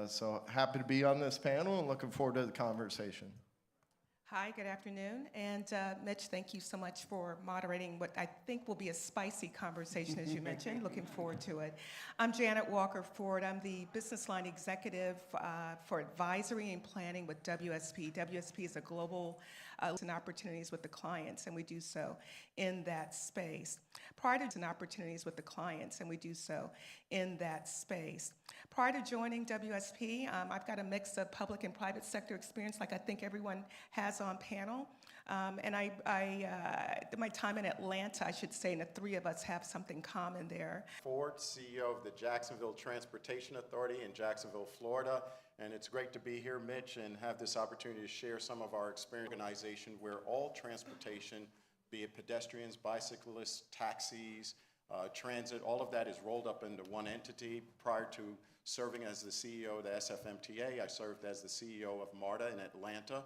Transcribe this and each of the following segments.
So happy to be on this panel and looking forward to the conversation. Hi, good afternoon. And Mitch, thank you so much for moderating what I think will be a spicy conversation, as you mentioned. Looking forward to it. I'm Janet Walker Ford. I'm the business line executive for advisory and planning with WSP. WSP is a global and opportunities with the clients, and we do so in that space. Prior to opportunities with the clients, and we do so in that space. Prior to joining WSP, I've got a mix of public and private sector experience, like I think everyone has on panel. And my time in Atlanta, I should say, and the three of us have something common there. Ford, CEO of the Jacksonville Transportation Authority in Jacksonville, Florida. And it's great to be here, Mitch, and have this opportunity to share some of our experience in an organization where all transportation, be it pedestrians, bicyclists, taxis, transit, all of that is rolled up into one entity. Prior to serving as the CEO of the SFMTA, I served as the CEO of MARTA in Atlanta.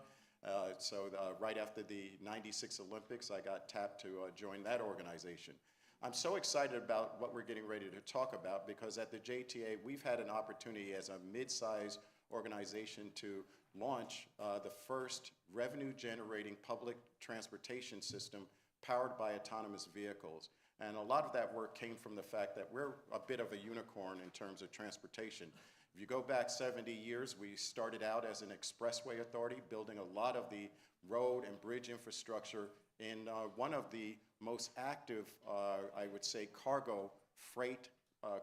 Right after the '96 Olympics, I got tapped to join that organization. I'm so excited about what we're getting ready to talk about because at the JTA, we've had an opportunity as a mid-sized organization to launch the first revenue-generating public transportation system powered by autonomous vehicles. And a lot of that work came from the fact that we're a bit of a unicorn in terms of transportation. If you go back 70 years, we started out as an expressway authority, building a lot of the road and bridge infrastructure in one of the most active, I would say, cargo freight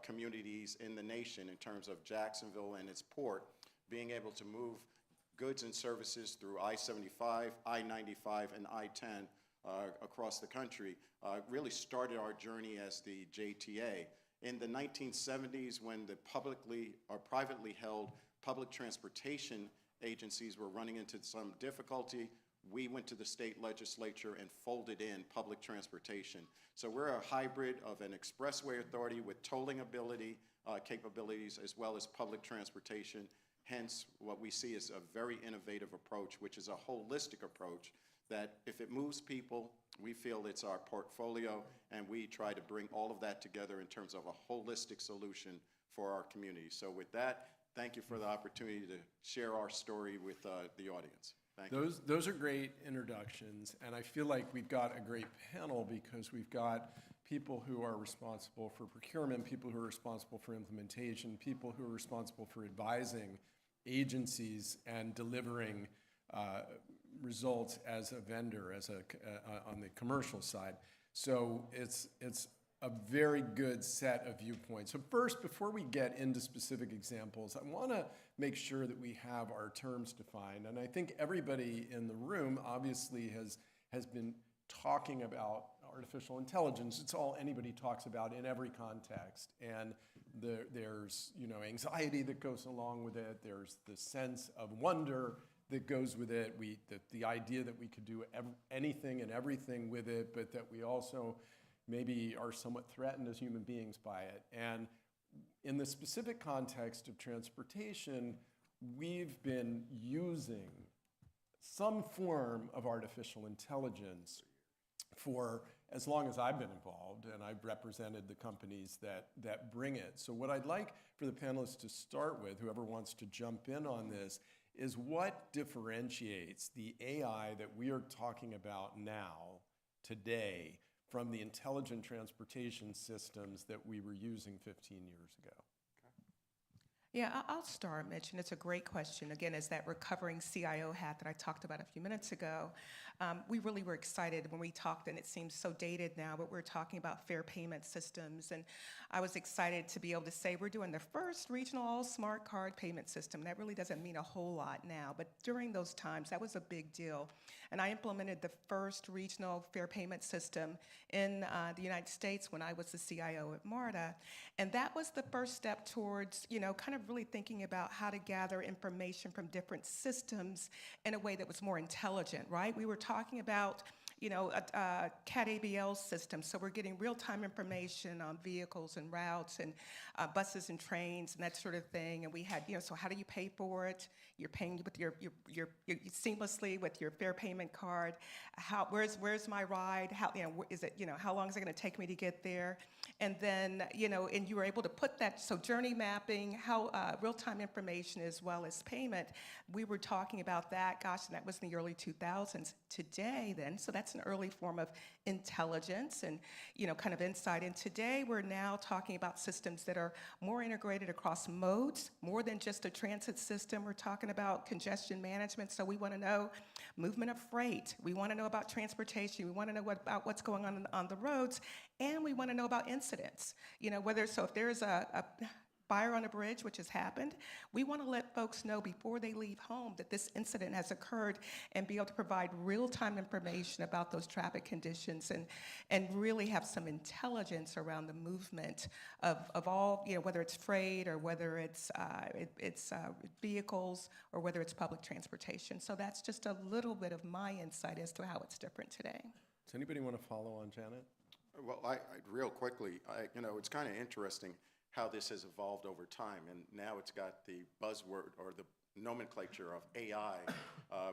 communities in the nation in terms of Jacksonville and its port, being able to move goods and services through I-75, I-95, and I-10 across the country, really started our journey as the JTA. In the 1970s, when the publicly or privately held public transportation agencies were running into some difficulty, we went to the state legislature and folded in public transportation. So we're a hybrid of an expressway authority with tolling ability, capabilities, as well as public transportation. Hence, what we see is a very innovative approach, which is a holistic approach that if it moves people, we feel it's our portfolio, and we try to bring all of that together in terms of a holistic solution for our community. So with that, thank you for the opportunity to share our story with the audience. Thank you. Those are great introductions, and I feel like we've got a great panel because we've got people who are responsible for procurement, people who are responsible for implementation, people who are responsible for advising agencies and delivering results as a vendor, on the commercial side. So it's a very good set of viewpoints. So first, before we get into specific examples, I want to make sure that we have our terms defined. And I think everybody in the room obviously has been talking about artificial intelligence. It's all anybody talks about in every context. And there's anxiety that goes along with it. There's the sense of wonder that goes with it. The idea that we could do anything and everything with it, but that we also maybe are somewhat threatened as human beings by it. And in the specific context of transportation, we've been using some form of artificial intelligence for as long as I've been involved, and I've represented the companies that bring it. So what I'd like for the panelists to start with, whoever wants to jump in on this, is what differentiates the AI that we are talking about now, today, from the intelligent transportation systems that we were using 15 years ago? Yeah, I'll start, Mitch, and it's a great question. Again, as that recovering CIO hat that I talked about a few minutes ago, we really were excited when we talked, and it seems so dated now, but we're talking about fair payment systems, and I was excited to be able to say we're doing the first regional all-smart card payment system. That really doesn't mean a whole lot now, but during those times, that was a big deal, and I implemented the first regional fair payment system in the United States when I was the CIO at MARTA, and that was the first step towards, kind of really thinking about how to gather information from different systems in a way that was more intelligent, right? We were talking about, a CAT ABL system, so we're getting real-time information on vehicles and routes and buses and trains and that sort of thing. And we had, so how do you pay for it? You're paying with your seamlessly with your fair payment card. Where's my ride? How is it? How long is it going to take me to get there? And then, and you were able to put that, so journey mapping, how real-time information as well as payment, we were talking about that, gosh, and that was in the early 2000s. Today, then, so that's an early form of intelligence and, kind of insight. And today, we're now talking about systems that are more integrated across modes, more than just a transit system. We're talking about congestion management, so we want to know movement of freight. We want to know about transportation. We want to know about what's going on the roads, and we want to know about incidents. If there's a fire on a bridge, which has happened, we want to let folks know before they leave home that this incident has occurred and be able to provide real-time information about those traffic conditions and really have some intelligence around the movement of all, whether it's freight or whether it's vehicles or whether it's public transportation. So that's just a little bit of my insight as to how it's different today. Does anybody want to follow on Janet? Well, real quickly, it's kind of interesting how this has evolved over time, and now it's got the buzzword or the nomenclature of AI,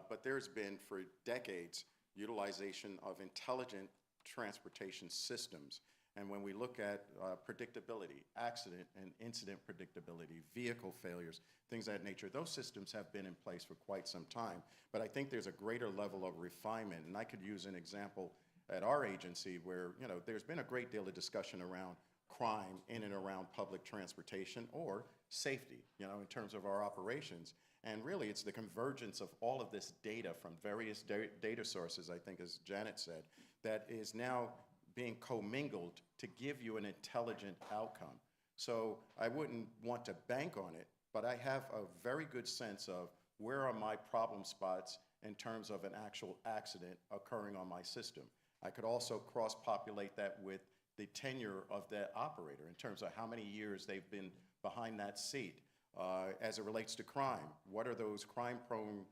but there's been for decades utilization of intelligent transportation systems. And when we look at predictability, accident and incident predictability, vehicle failures, things of that nature, those systems have been in place for quite some time. But I think there's a greater level of refinement, and I could use an example at our agency where, there's been a great deal of discussion around crime in and around public transportation or safety, in terms of our operations. And really, it's the convergence of all of this data from various data sources, I think, as Janet said, that is now being commingled to give you an intelligent outcome. So I wouldn't want to bank on it, but I have a very good sense of where are my problem spots in terms of an actual accident occurring on my system. I could also cross-populate that with the tenure of that operator in terms of how many years they've been behind that seat. As it relates to crime, what are those crime-prone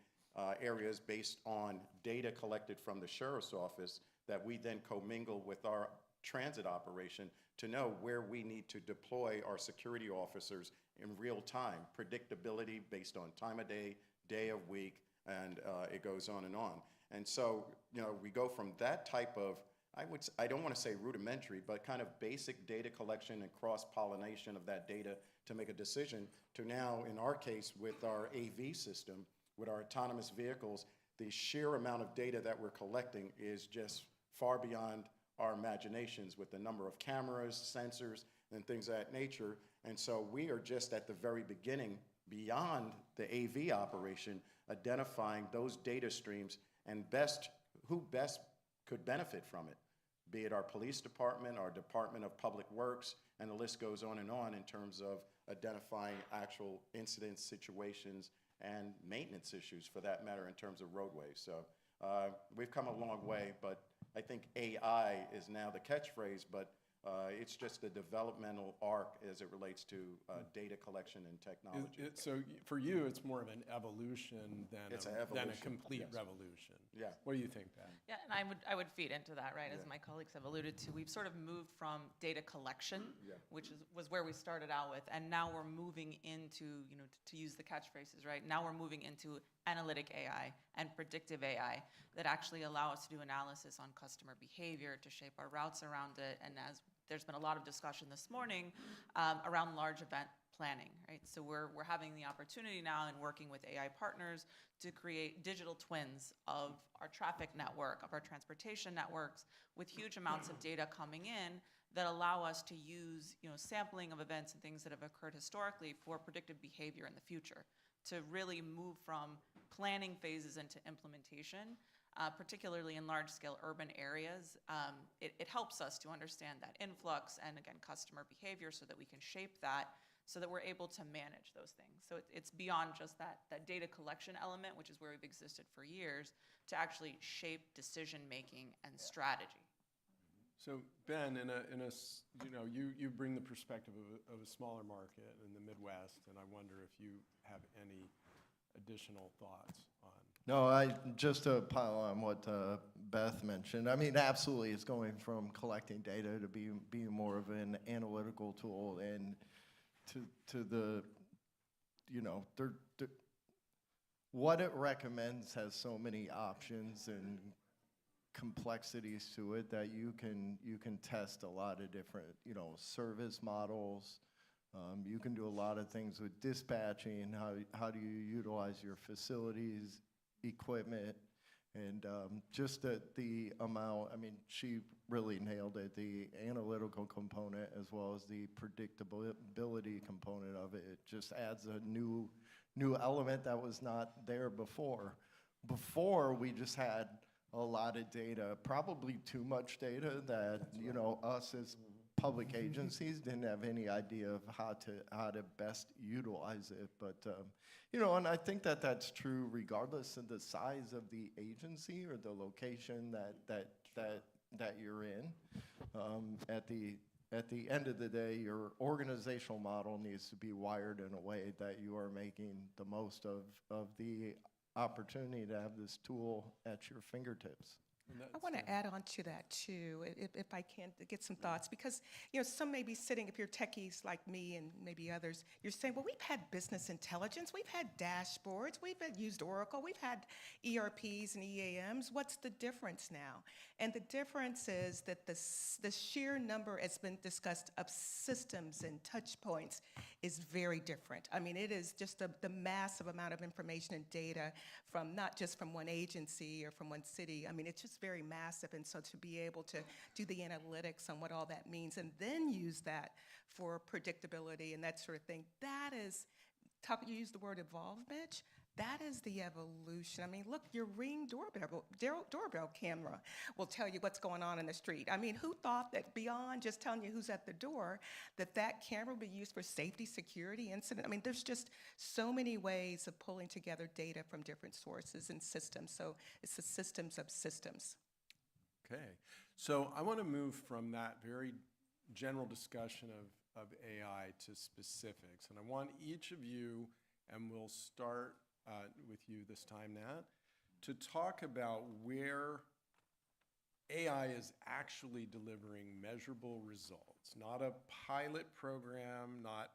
areas based on data collected from the sheriff's office that we then commingle with our transit operation to know where we need to deploy our security officers in real time, predictability based on time of day, day of week, and it goes on and on. And so, we go from that type of, I don't want to say rudimentary, but kind of basic data collection and cross-pollination of that data to make a decision to now, in our case, with our AV system, with our autonomous vehicles, the sheer amount of data that we're collecting is just far beyond our imaginations with the number of cameras, sensors, and things of that nature. And so we are just at the very beginning, beyond the AV operation, identifying those data streams and who best could benefit from it, be it our police department, our Department of Public Works, and the list goes on in terms of identifying actual incidents, situations, and maintenance issues for that matter in terms of roadways. So we've come a long way, but I think AI is now the catchphrase, but it's just a developmental arc as it relates to data collection and technology. So for you, it's more of an evolution than a complete yes. revolution. Yeah. What do you think, Beth? Yeah, and I would feed into that, right? As my colleagues have alluded to, we've sort of moved from data collection, which was where we started out with, and now we're moving into, to use the catchphrases, right? Now we're moving into analytic AI and predictive AI that actually allow us to do analysis on customer behavior, to shape our routes around it, and as there's been a lot of discussion this morning around large event planning, right? So we're having the opportunity now and working with AI partners to create digital twins of our traffic network, of our transportation networks, with huge amounts of data coming in that allow us to use, sampling of events and things that have occurred historically for predictive behavior in the future, to really move from planning phases into implementation. Particularly in large-scale urban areas, it helps us to understand that influx and, again, customer behavior so that we can shape that so that we're able to manage those things. So it's beyond just that data collection element, which is where we've existed for years, to actually shape decision-making and strategy. So Ben, you bring the perspective of a smaller market in the Midwest, and I wonder if you have any additional thoughts on. No, just to pile on what Beth mentioned, I mean, absolutely, it's going from collecting data to being more of an analytical tool, and to the, what it recommends has so many options and complexities to it that you can test a lot of different, service models. You can do a lot of things with dispatching. How do you utilize your facilities, equipment, and just the amount. I mean, she really nailed it. The analytical component as well as the predictability component of it. It just adds a new element that was not there before. Before, we just had a lot of data, probably too much data that, us as public agencies didn't have any idea of how to best utilize it. But, and I think that's true regardless of the size of the agency or the location that you're in. At the end of the day, your organizational model needs to be wired in a way that you are making the most of the opportunity to have this tool at your fingertips. I want to add on to that too, if I can, to get some thoughts, because some may be sitting, if you're techies like me and maybe others, you're saying, well, we've had business intelligence, we've had dashboards, we've used Oracle, we've had ERPs and EAMs. What's the difference now? And the difference is that the sheer number, as been discussed, of systems and touch points is very different. I mean, it is just the massive amount of information and data from not just from one agency or from one city. I mean, it's just very massive, and so to be able to do the analytics on what all that means and then use that for predictability and that sort of thing, that is, you use the word evolve, Mitch, that is the evolution. I mean, look, your Ring doorbell camera will tell you what's going on in the street. I mean, who thought that beyond just telling you who's at the door, that camera would be used for safety, security, incident? I mean, there's just so many ways of pulling together data from different sources and systems. So it's the systems of systems. Okay, so I want to move from that very general discussion of AI to specifics. And I want each of you, and we'll start with you this time, Nat, to talk about where AI is actually delivering measurable results. Not a pilot program, not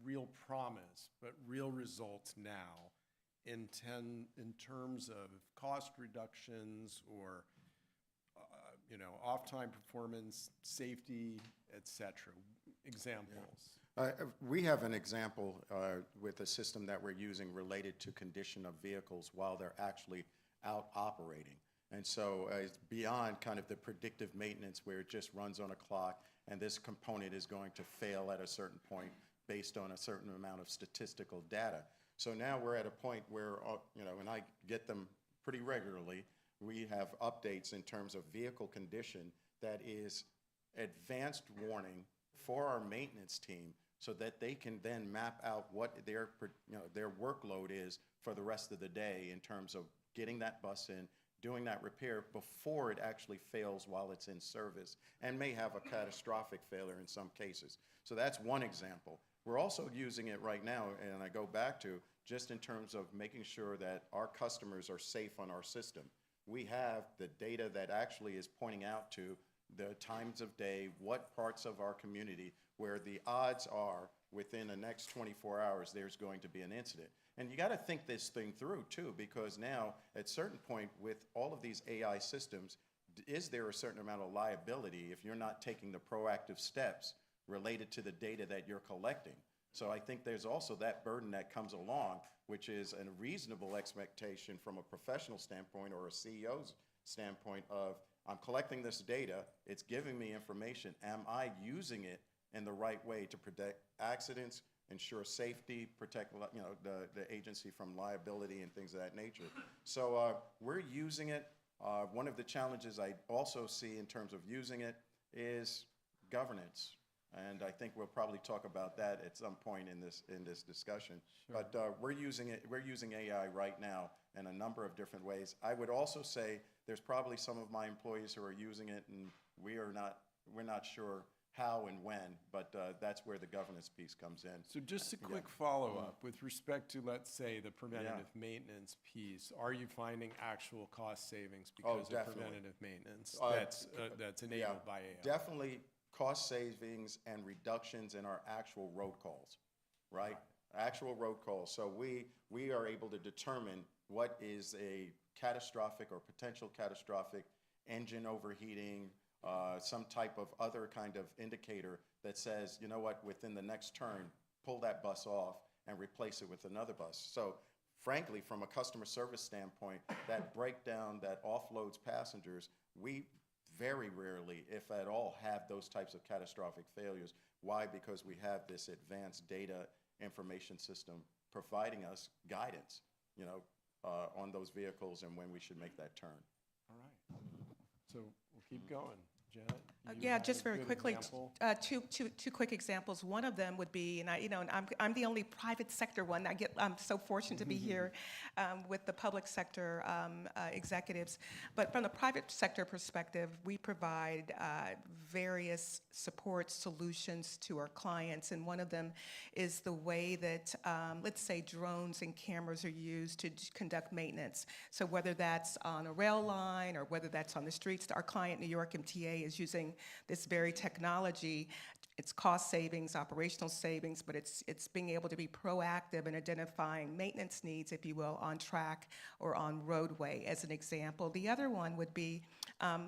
real promise, but real results now in terms of cost reductions or off-time performance, safety, etc. Examples. We have an example with a system that we're using related to condition of vehicles while they're actually out operating. And so it's beyond kind of the predictive maintenance where it just runs on a clock and this component is going to fail at a certain point based on a certain amount of statistical data. So now we're at a point where, and I get them pretty regularly, we have updates in terms of vehicle condition that is advanced warning for our maintenance team so that they can then map out what their workload is for the rest of the day in terms of getting that bus in, doing that repair before it actually fails while it's in service and may have a catastrophic failure in some cases. So that's one example. We're also using it right now, and I go back to just in terms of making sure that our customers are safe on our system. We have the data that actually is pointing out to the times of day, what parts of our community where the odds are within the next 24 hours there's going to be an incident. And you got to think this thing through too, because now at a certain point with all of these AI systems, is there a certain amount of liability if you're not taking the proactive steps related to the data that you're collecting? So I think there's also that burden that comes along, which is a reasonable expectation from a professional standpoint or a CEO's standpoint of, I'm collecting this data, it's giving me information, am I using it in the right way to protect accidents, ensure safety, protect the agency from liability and things of that nature. So we're using it. One of the challenges I also see in terms of using it is governance. And I think we'll probably talk about that at some point in this discussion. Sure. But we're using AI right now in a number of different ways. I would also say there's probably some of my employees who are using it, and we're not sure how and when, but that's where the governance piece comes in. So just a quick follow-up with respect to, let's say, the preventative maintenance piece. Are you finding actual cost savings because of preventative maintenance that's enabled by AI? Definitely cost savings and reductions in our actual road calls, right? Actual road calls. So we are able to determine what is a catastrophic or potential catastrophic engine overheating, some type of other kind of indicator that says, you know what, within the next turn, pull that bus off and replace it with another bus. So frankly, from a customer service standpoint, that breakdown that offloads passengers, we very rarely, if at all, have those types of catastrophic failures. Why? Because we have this advanced data information system providing us guidance, you know, on those vehicles and when we should make that turn. All right. So we'll keep going. Janet? you Yeah, have just a very good quickly, example? two quick examples. One of them would be, and I'm the only private sector one. I'm so fortunate to be here with the public sector executives. But from the private sector perspective, we provide various support solutions to our clients, and one of them is the way that, let's say, drones and cameras are used to conduct maintenance. So whether that's on a rail line or whether that's on the streets, our client, New York MTA, is using this very technology. It's cost savings, operational savings, but it's being able to be proactive in identifying maintenance needs, if you will, on track or on roadway, as an example. The other one would be,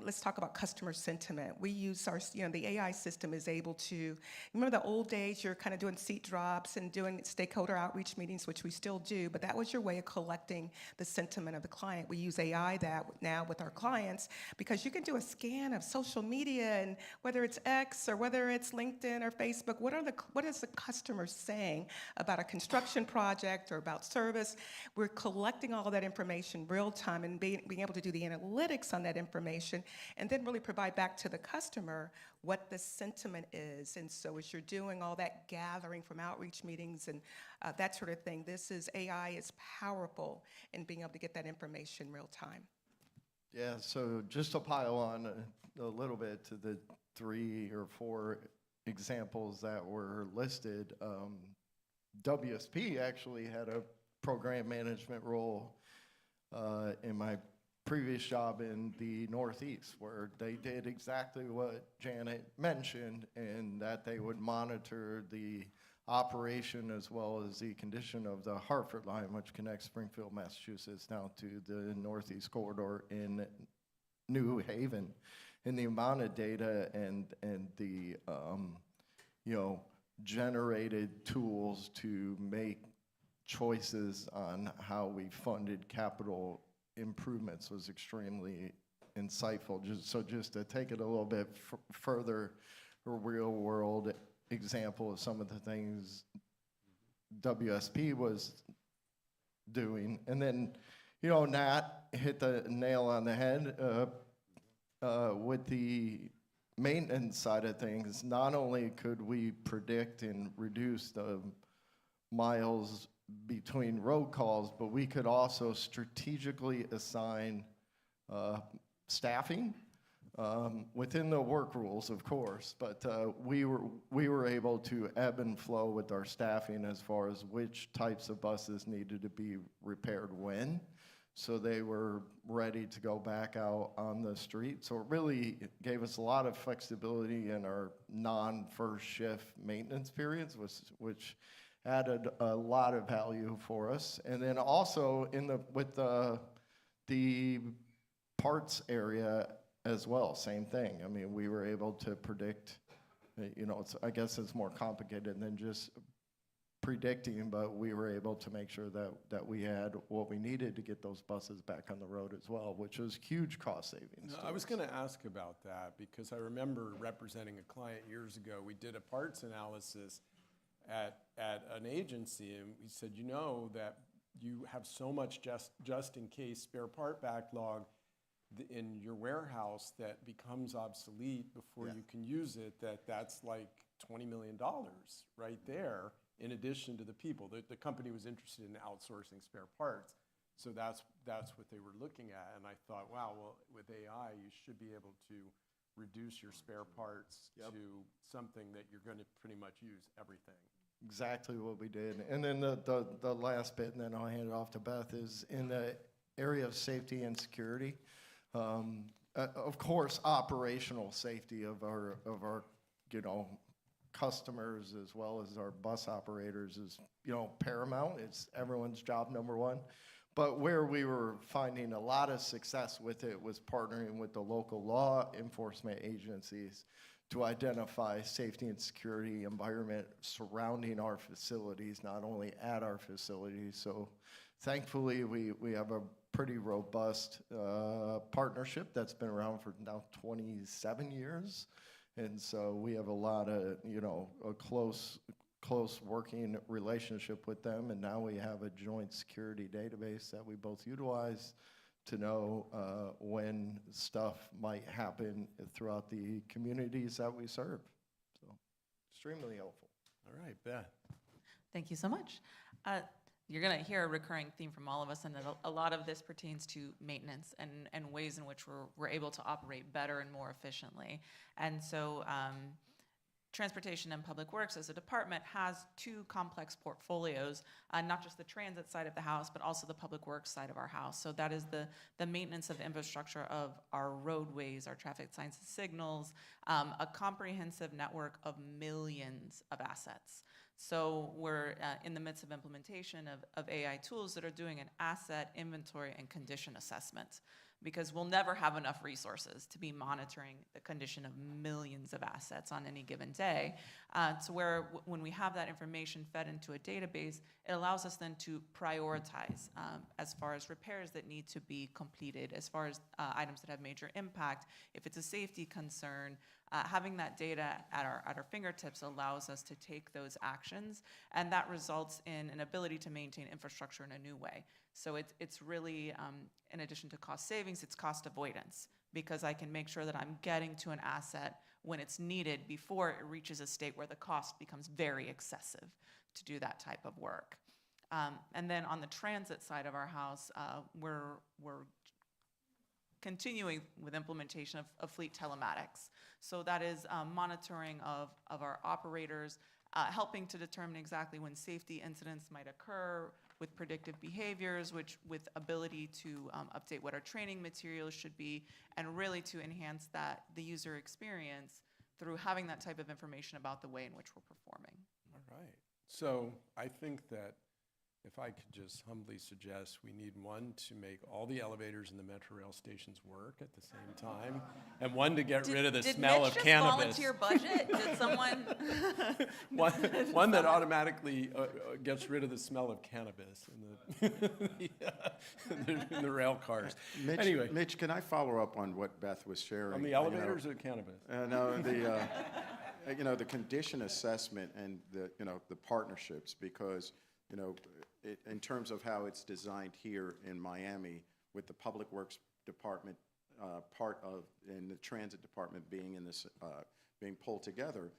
let's talk about customer sentiment. We use our, the AI system is able to, remember the old days, you're kind of doing seat drops and doing stakeholder outreach meetings, which we still do, but that was your way of collecting the sentiment of the client. We use AI that now with our clients, because you can do a scan of social media, and whether it's X or whether it's LinkedIn or Facebook, what is the customer saying about a construction project or about service? We're collecting all of that information real time and being able to do the analytics on that information, and then really provide back to the customer what the sentiment is. And so as you're doing all that gathering from outreach meetings and that sort of thing, AI is powerful in being able to get that information real time. Yeah, so just to pile on a little bit to the 3 or 4 examples that were listed, WSP actually had a program management role in my previous job in the Northeast, where they did exactly what Janet mentioned, and that they would monitor the operation as well as the condition of the Hartford line, which connects Springfield, Massachusetts, down to the Northeast corridor in New Haven. And the amount of data and the generated tools to make choices on how we funded capital improvements was extremely insightful. Just to take it a little bit further, a real world example of some of the things WSP was doing. And then, Nat hit the nail on the head with the maintenance side of things. Not only could we predict and reduce the miles between road calls, but we could also strategically assign staffing within the work rules, of course, but we were able to ebb and flow with our staffing as far as which types of buses needed to be repaired when, so they were ready to go back out on the street. So it really gave us a lot of flexibility in our non-first shift maintenance periods, which added a lot of value for us. And then also with the parts area as well, same thing. I mean, we were able to predict, I guess it's more complicated than just predicting, but we were able to make sure that we had what we needed to get those buses back on the road as well, which was huge cost savings. No, I was going to ask about that, because I remember representing a client years ago. We did a parts analysis at an agency, and we said, that you have so much just in case spare part backlog in your warehouse that becomes obsolete before you can use it, that's like $20 million right there, in addition to the people. The company was interested in outsourcing spare parts, so that's what they were looking at. And I thought, wow, well, with AI, you should be able to reduce your spare parts to something that you're going to pretty much use everything. Exactly what we did. And then the last bit, and then I'll hand it off to Beth, is in the area of safety and security. Of course, operational safety of our customers as well as our bus operators is paramount. It's everyone's job number one. But where we were finding a lot of success with it was partnering with the local law enforcement agencies to identify safety and security environment surrounding our facilities, not only at our facilities. So thankfully, we have a pretty robust partnership that's been around for now 27 years. And so we have a lot of, a close working relationship with them, and now we have a joint security database that we both utilize to know when stuff might happen throughout the communities that we serve. So, extremely helpful. All right, Beth. Thank you so much. You're going to hear a recurring theme from all of us, and that a lot of this pertains to maintenance and ways in which we're able to operate better and more efficiently. And so Transportation and Public Works as a department has two complex portfolios, not just the transit side of the house, but also the public works side of our house. So that is the maintenance of infrastructure of our roadways, our traffic signs and signals, a comprehensive network of millions of assets. So we're in the midst of implementation of AI tools that are doing an asset inventory and condition assessment, because we'll never have enough resources to be monitoring the condition of millions of assets on any given day. So when we have that information fed into a database, it allows us then to prioritize as far as repairs that need to be completed, as far as items that have major impact. If it's a safety concern, having that data at our fingertips allows us to take those actions, and that results in an ability to maintain infrastructure in a new way. So it's really, in addition to cost savings, it's cost avoidance, because I can make sure that I'm getting to an asset when it's needed before it reaches a state where the cost becomes very excessive to do that type of work. And then on the transit side of our house, we're continuing with implementation of fleet telematics. So that is monitoring of our operators, helping to determine exactly when safety incidents might occur, with predictive behaviors, with ability to update what our training materials should be, and really to enhance the user experience through having that type of information about the way in which we're performing. All right. So I think that if I could just humbly suggest, we need one to make all the elevators in the Metro Rail stations work at the same time, and one to get rid of the smell of cannabis. Did Mitch just volunteer budget? Did someone? one that automatically gets rid of the smell of cannabis in the rail cars. Mitch, Anyway. Mitch, can I follow up on what Beth was sharing? On the elevators or cannabis? No, the condition assessment and the partnerships, because in terms of how it's designed here in Miami, with the Public Works Department and the Transit Department being in this, being pulled together,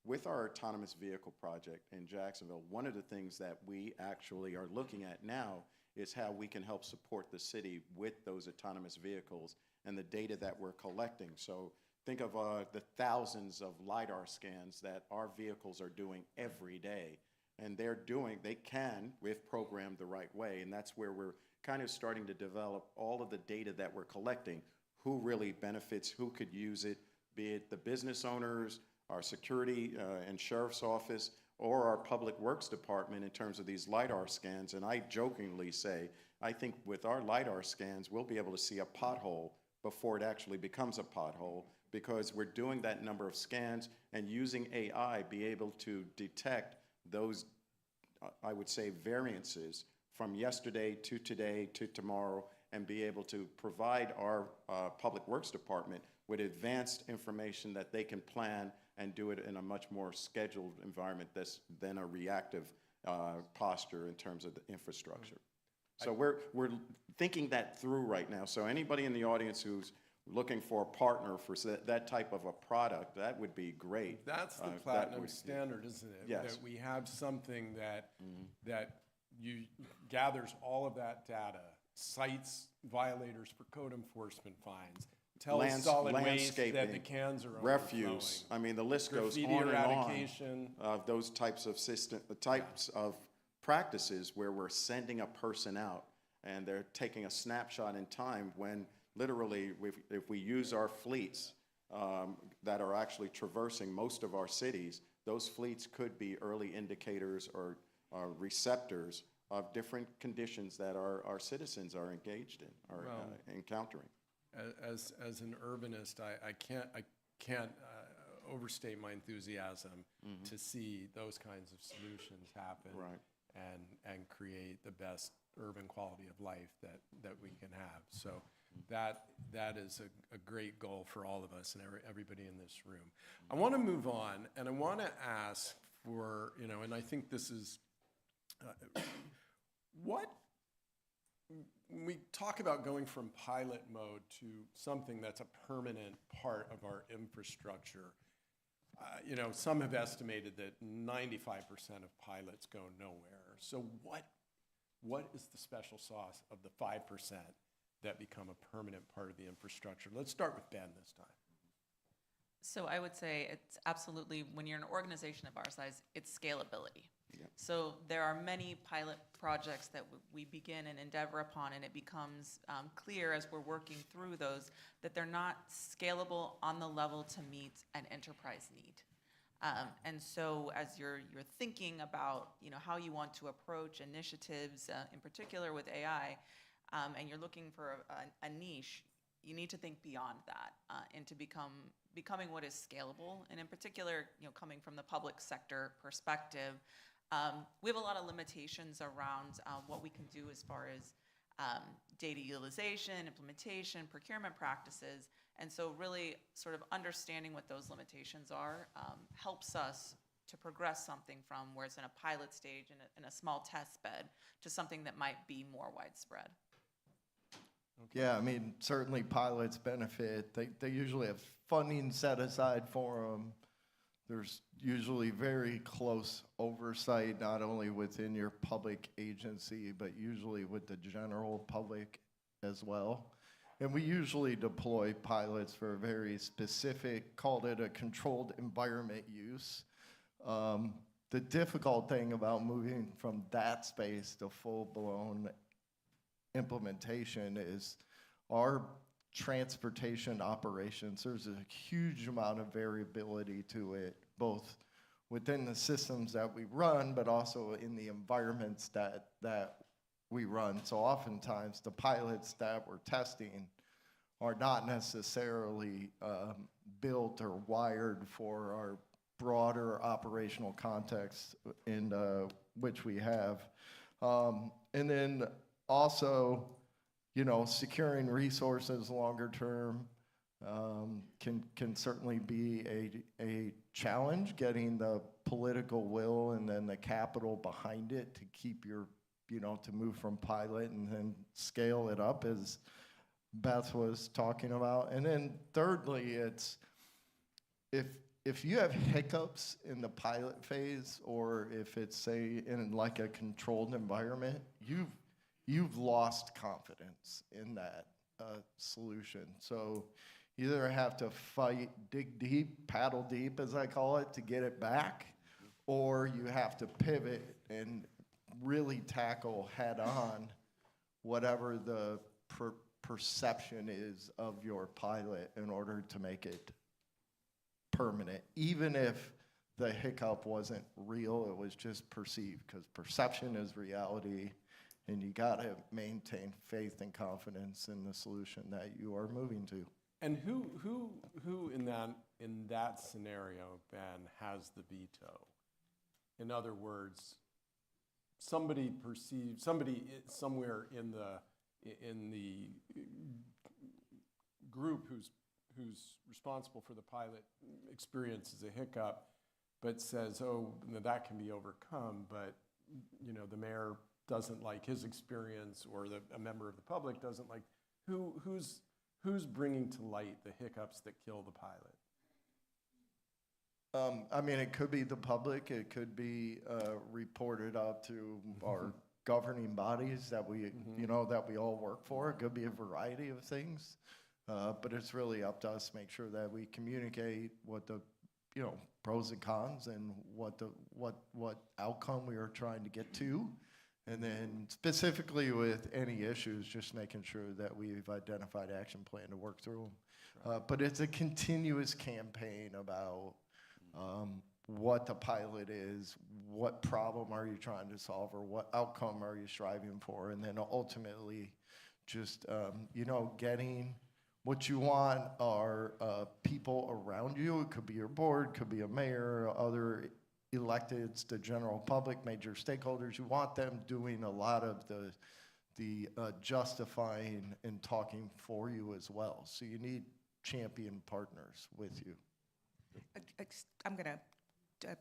with our autonomous vehicle project in Jacksonville, one of the things that we actually are looking at now is how we can help support the city with those autonomous vehicles and the data that we're collecting. So think of the thousands of LiDAR scans that our vehicles are doing every day. And they can, if programmed the right way, and that's where we're kind of starting to develop all of the data that we're collecting, who really benefits, who could use it, be it the business owners, our security and sheriff's office, or our public works department in terms of these LiDAR scans. And I jokingly say, I think with our LiDAR scans, we'll be able to see a pothole before it actually becomes a pothole, because we're doing that number of scans and using AI, be able to detect those, I would say, variances from yesterday to today to tomorrow, and be able to provide our Public Works Department with advanced information that they can plan and do it in a much more scheduled environment than a reactive posture in terms of the infrastructure. So we're thinking that through right now. So anybody in the audience who's looking for a partner for that type of a product, that would be great. That's the platinum standard, isn't it? Yes. That we have something that gathers all of that data, cites violators for code enforcement fines, tells solid waste that the cans are refuse. I mean, the list goes on and on of those types of of practices where we're sending a person out and they're taking a snapshot in time, when literally, if we use our fleets that are actually traversing most of our cities, those fleets could be early indicators or receptors of different conditions that our citizens are engaged in, are encountering. As an urbanist, I can't overstate my enthusiasm to see those kinds of solutions happen, Right. and create the best urban quality of life that we can have. So that is a great goal for all of us and everybody in this room. I want to move on, and I want to ask for, and I think this is what. When we talk about going from pilot mode to something that's a permanent part of our infrastructure, some have estimated that 95% of pilots go nowhere. So what is the special sauce of the 5% that become a permanent part of the infrastructure? Let's start with Ben this time. So I would say it's absolutely, when you're an organization of our size, it's scalability. Yeah. So there are many pilot projects that we begin and endeavor upon, and it becomes clear as we're working through those that they're not scalable on the level to meet an enterprise need. And so as you're thinking about how you want to approach initiatives, in particular with AI, and you're looking for a niche, you need to think beyond that into becoming what is scalable. And in particular, coming from the public sector perspective, we have a lot of limitations around what we can do as far as data utilization, implementation, procurement practices. And so really sort of understanding what those limitations are helps us to progress something from where it's in a pilot stage in a small test bed to something that might be more widespread. Yeah, I mean, certainly pilots benefit. They usually have funding set aside for them. There's usually very close oversight, not only within your public agency, but usually with the general public as well. And we usually deploy pilots for a very specific, called it a controlled environment use. The difficult thing about moving from that space to full-blown implementation is our transportation operations. There's a huge amount of variability to it, both within the systems that we run, but also in the environments that we run. So oftentimes the pilots that we're testing are not necessarily built or wired for our broader operational context in which we have. And then also, securing resources longer term can certainly be a challenge, getting the political will and then the capital behind it to keep your, to move from pilot and then scale it up, as Beth was talking about. And then thirdly, it's if you have hiccups in the pilot phase, or if it's, say, in like a controlled environment, you've lost confidence in that solution. So you either have to fight, dig deep, paddle deep, as I call it, to get it back, or you have to pivot and really tackle head on whatever the perception is of your pilot in order to make it permanent, even if the hiccup wasn't real, it was just perceived, because perception is reality. And you got to maintain faith and confidence in the solution that you are moving to. And who in that scenario, Ben, has the veto? In other words, somebody somewhere in the group who's responsible for the pilot experiences a hiccup, but says, "Oh, that can be overcome," but the mayor doesn't like his experience, or a member of the public doesn't like. Who's bringing to light the hiccups that kill the pilot? I mean, it could be the public. It could be reported out to our governing bodies that we, that we all work for. It could be a variety of things, but it's really up to us to make sure that we communicate what the, pros and cons and what outcome we are trying to get to. And then specifically with any issues, just making sure that we've identified action plan to work through them. But it's a continuous campaign about what the pilot is, what problem are you trying to solve, or what outcome are you striving for, and then ultimately just, getting what you want are people around you. It could be your board, could be a mayor, other electeds, the general public, major stakeholders. You want them doing a lot of the justifying and talking for you as well. So you need champion partners with you. I'm going to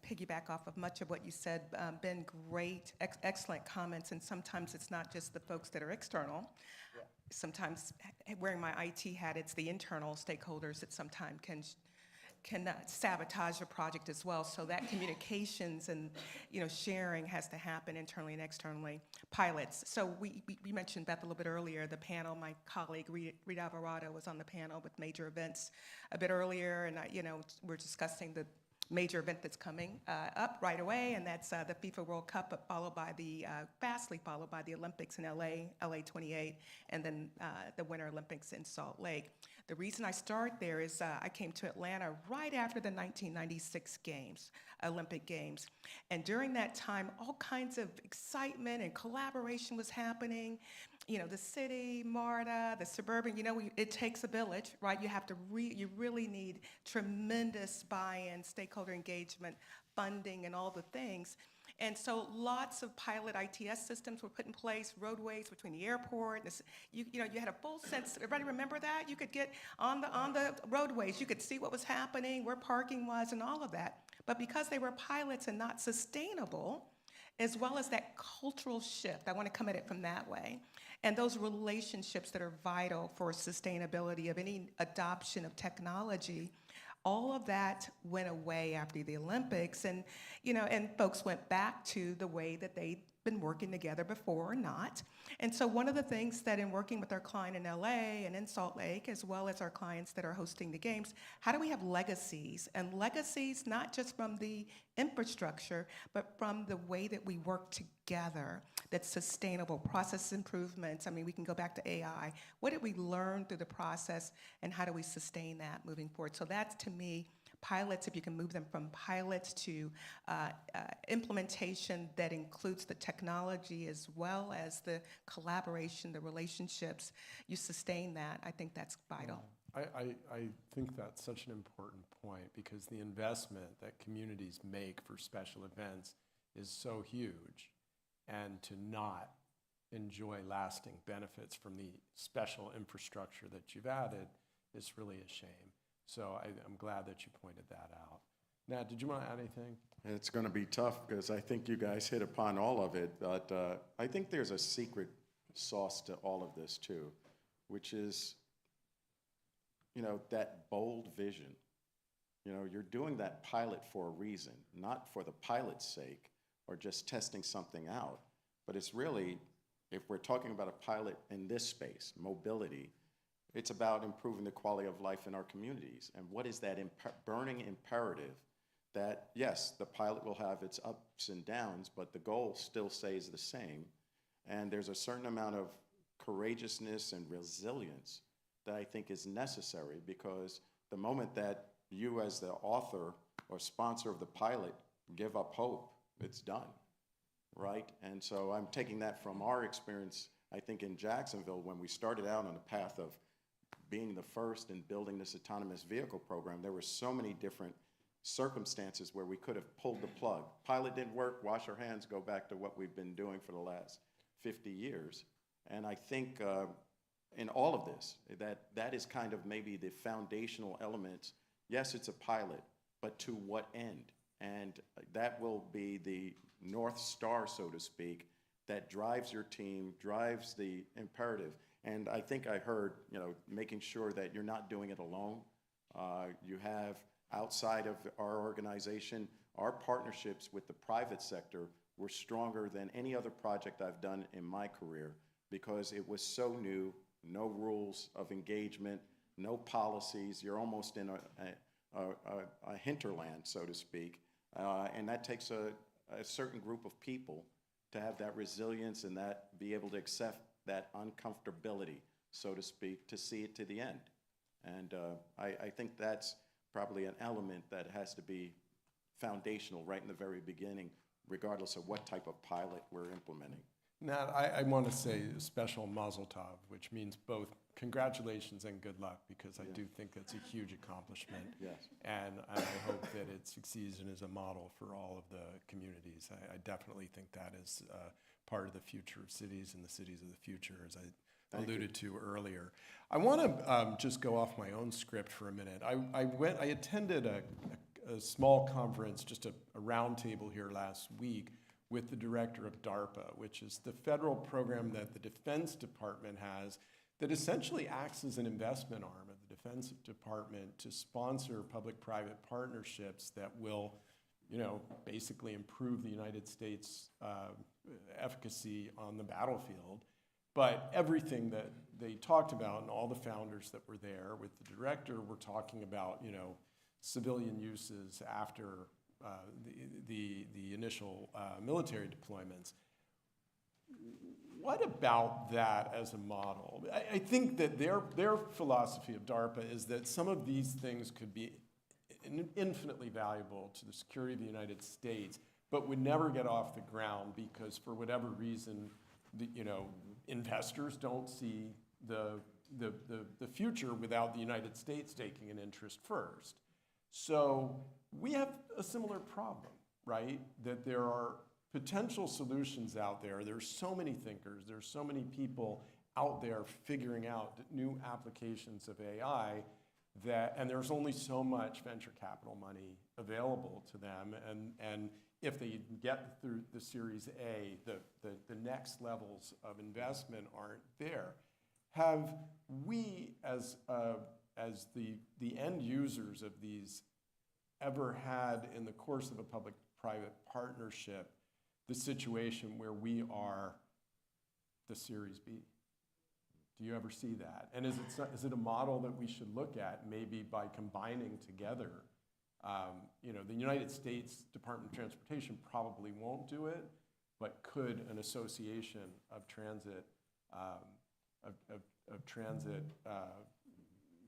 piggyback off of much of what you said. Ben, great, excellent comments, and sometimes it's not just the folks that are external. Yeah. Sometimes, wearing my IT hat, it's the internal stakeholders that sometimes can sabotage your project as well. So that communications and sharing has to happen internally and externally. Pilots. So we mentioned Beth a little bit earlier. The panel, my colleague Rita Alvarado was on the panel with major events a bit earlier, and we're discussing the major event that's coming up right away, and that's the FIFA World Cup, followed by fastly followed by the Olympics in LA 28, and then the Winter Olympics in Salt Lake. The reason I start there is I came to Atlanta right after the 1996 Olympic Games. And during that time, all kinds of excitement and collaboration was happening. The city, MARTA, the suburban, it takes a village, right? You have to, you really need tremendous buy-in, stakeholder engagement, funding, and all the things. And so lots of pilot ITS systems were put in place, roadways between the airport. You had a full sense. Everybody remember that? You could get on the roadways. You could see what was happening, where parking was, and all of that. But because they were pilots and not sustainable, as well as that cultural shift, I want to come at it from that way, and those relationships that are vital for sustainability of any adoption of technology, all of that went away after the Olympics, and folks went back to the way that they'd been working together before or not. And so one of the things that in working with our client in LA and in Salt Lake, as well as our clients that are hosting the games, how do we have legacies? And legacies not just from the infrastructure, but from the way that we work together that's sustainable, process improvements. I mean, we can go back to AI. What did we learn through the process, and how do we sustain that moving forward? So that's, to me, pilots, if you can move them from pilots to implementation that includes the technology as well as the collaboration, the relationships, you sustain that. I think that's vital. I think that's such an important point, because the investment that communities make for special events is so huge, and to not enjoy lasting benefits from the special infrastructure that you've added is really a shame. So I'm glad that you pointed that out. Nat, did you want to add anything? It's going to be tough because I think you guys hit upon all of it, but I think there's a secret sauce to all of this too, which is, that bold vision. You're doing that pilot for a reason, not for the pilot's sake or just testing something out, but it's really, if we're talking about a pilot in this space, mobility, it's about improving the quality of life in our communities. And what is that burning imperative that, yes, the pilot will have its ups and downs, but the goal still stays the same. And there's a certain amount of courageousness and resilience that I think is necessary, because the moment that you as the author or sponsor of the pilot give up hope, it's done, right? And so I'm taking that from our experience, I think in Jacksonville, when we started out on the path of being the first in building this autonomous vehicle program, there were so many different circumstances where we could have pulled the plug. Pilot didn't work, wash our hands, go back to what we've been doing for the last 50 years. And I think in all of this, that is kind of maybe the foundational elements. Yes, it's a pilot, but to what end? And that will be the North Star, so to speak, that drives your team, drives the imperative. And I think I heard, making sure that you're not doing it alone. You have, outside of our organization, our partnerships with the private sector were stronger than any other project I've done in my career, because it was so new, no rules of engagement, no policies. You're almost in a hinterland, so to speak. And that takes a certain group of people to have that resilience and that be able to accept that uncomfortability, so to speak, to see it to the end. And I think that's probably an element that has to be foundational right in the very beginning, regardless of what type of pilot we're implementing. Nat, I want to say a special mazel tov, which means both congratulations and good luck, because I do think that's a huge accomplishment. Yes. And I hope that it succeeds and is a model for all of the communities. I definitely think that is part of the future of cities and the cities of the future, as I alluded to earlier. I want to just go off my own script for a minute. I attended a small conference, just a roundtable here last week with the director of DARPA, which is the federal program that the Defense Department has that essentially acts as an investment arm of the Defense Department to sponsor public-private partnerships that will, basically improve the United States efficacy on the battlefield. But everything that they talked about, and all the founders that were there with the director, were talking about, civilian uses after the initial military deployments. What about that as a model? I think that their philosophy of DARPA is that some of these things could be infinitely valuable to the security of the United States, but would never get off the ground because, for whatever reason, investors don't see the future without the United States taking an interest first. So we have a similar problem, right? That there are potential solutions out there. There's so many thinkers. There's so many people out there figuring out new applications of AI and there's only so much venture capital money available to them. And if they get through the Series A, the next levels of investment aren't there. Have we, as the end users of these, ever had, in the course of a public-private partnership, the situation where we are the Series B? Do you ever see that? And is it a model that we should look at, maybe by combining together? The United States Department of Transportation probably won't do it, but could an association of transit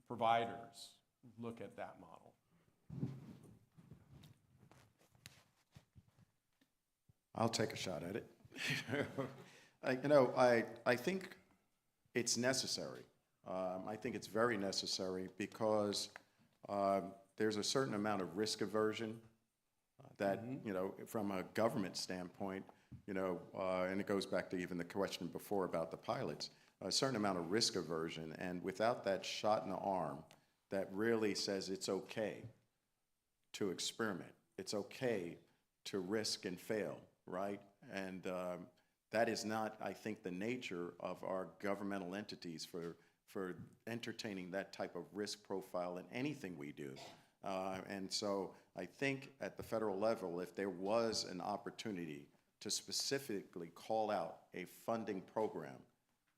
providers look at that model? I'll take a shot at it. I think it's necessary. I think it's very necessary because there's a certain amount of risk aversion that, from a government standpoint, and it goes back to even the question before about the pilots, a certain amount of risk aversion. And without that shot in the arm that really says it's okay to experiment, it's okay to risk and fail, right? And that is not, I think, the nature of our governmental entities for entertaining that type of risk profile in anything we do. And so I think at the federal level, if there was an opportunity to specifically call out a funding program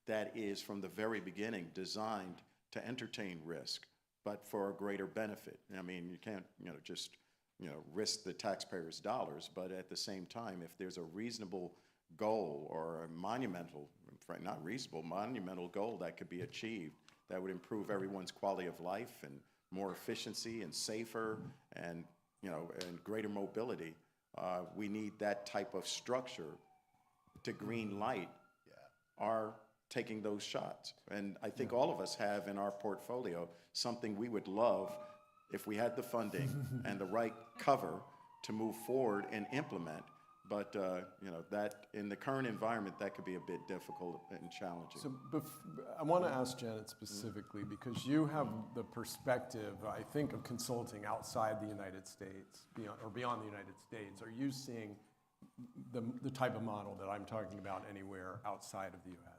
that is from the very beginning designed to entertain risk, but for a greater benefit. I mean, you can't, just risk the taxpayers' dollars, but at the same time, if there's a reasonable goal or a monumental, not reasonable, monumental goal that could be achieved that would improve everyone's quality of life and more efficiency and safer and, and greater mobility, we need that type of structure to green light our taking those shots. And I think all of us have in our portfolio something we would love if we had the funding and the right cover to move forward and implement. But that in the current environment, that could be a bit difficult and challenging. So I want to ask Janet specifically, because you have the perspective, I think, of consulting outside the United States, beyond the United States. Are you seeing the type of model that I'm talking about anywhere outside of the U.S.?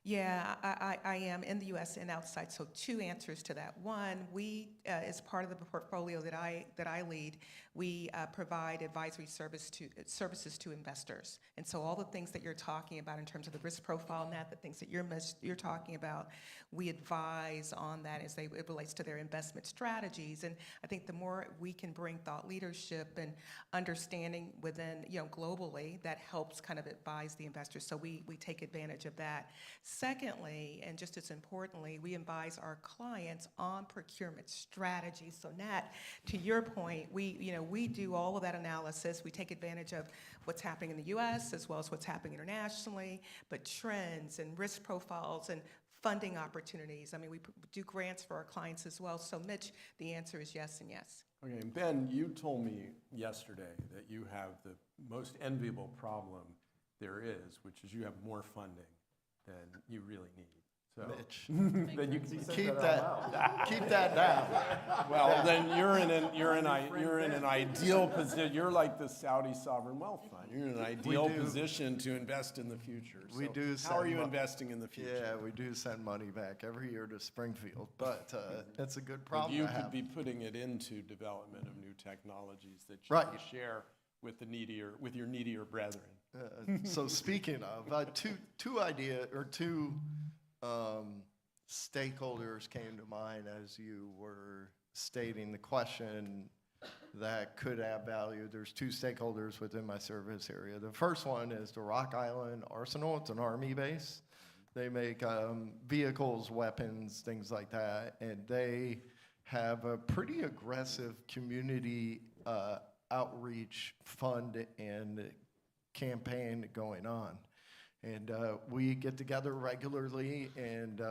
Yeah, I am in the U.S. and outside. So two answers to that. One, we, as part of the portfolio that I lead, we provide advisory services to investors. And so all the things that you're talking about in terms of the risk profile and the things that you're talking about, we advise on that as it relates to their investment strategies. And I think the more we can bring thought leadership and understanding within, globally, that helps kind of advise the investors. So we take advantage of that. Secondly, and just as importantly, we advise our clients on procurement strategies. So Nat, to your point, we we do all of that analysis. We take advantage of what's happening in the US as well as what's happening internationally, but trends and risk profiles and funding opportunities. I mean, we do grants for our clients as well. So Mitch, the answer is yes and yes. Okay, and Ben, you told me yesterday that you have the most enviable problem there is, which is you have more funding than you really need. So, Mitch, then you can keep that down. Well, then you're in an ideal position. You're like the Saudi sovereign wealth fund. You're in an ideal position to invest in the future. We So do. How are you investing in the future? Yeah, we do send money back every year to Springfield, but it's a good problem But you to have. could be putting it into development of new technologies that you Right. can share with your needier brethren. So speaking of, two stakeholders came to mind as you were stating the question that could add value. There's two stakeholders within my service area. The first one is the Rock Island Arsenal. It's an Army base. They make vehicles, weapons, things like that, and they have a pretty aggressive community outreach fund and campaign going on. And we get together regularly, and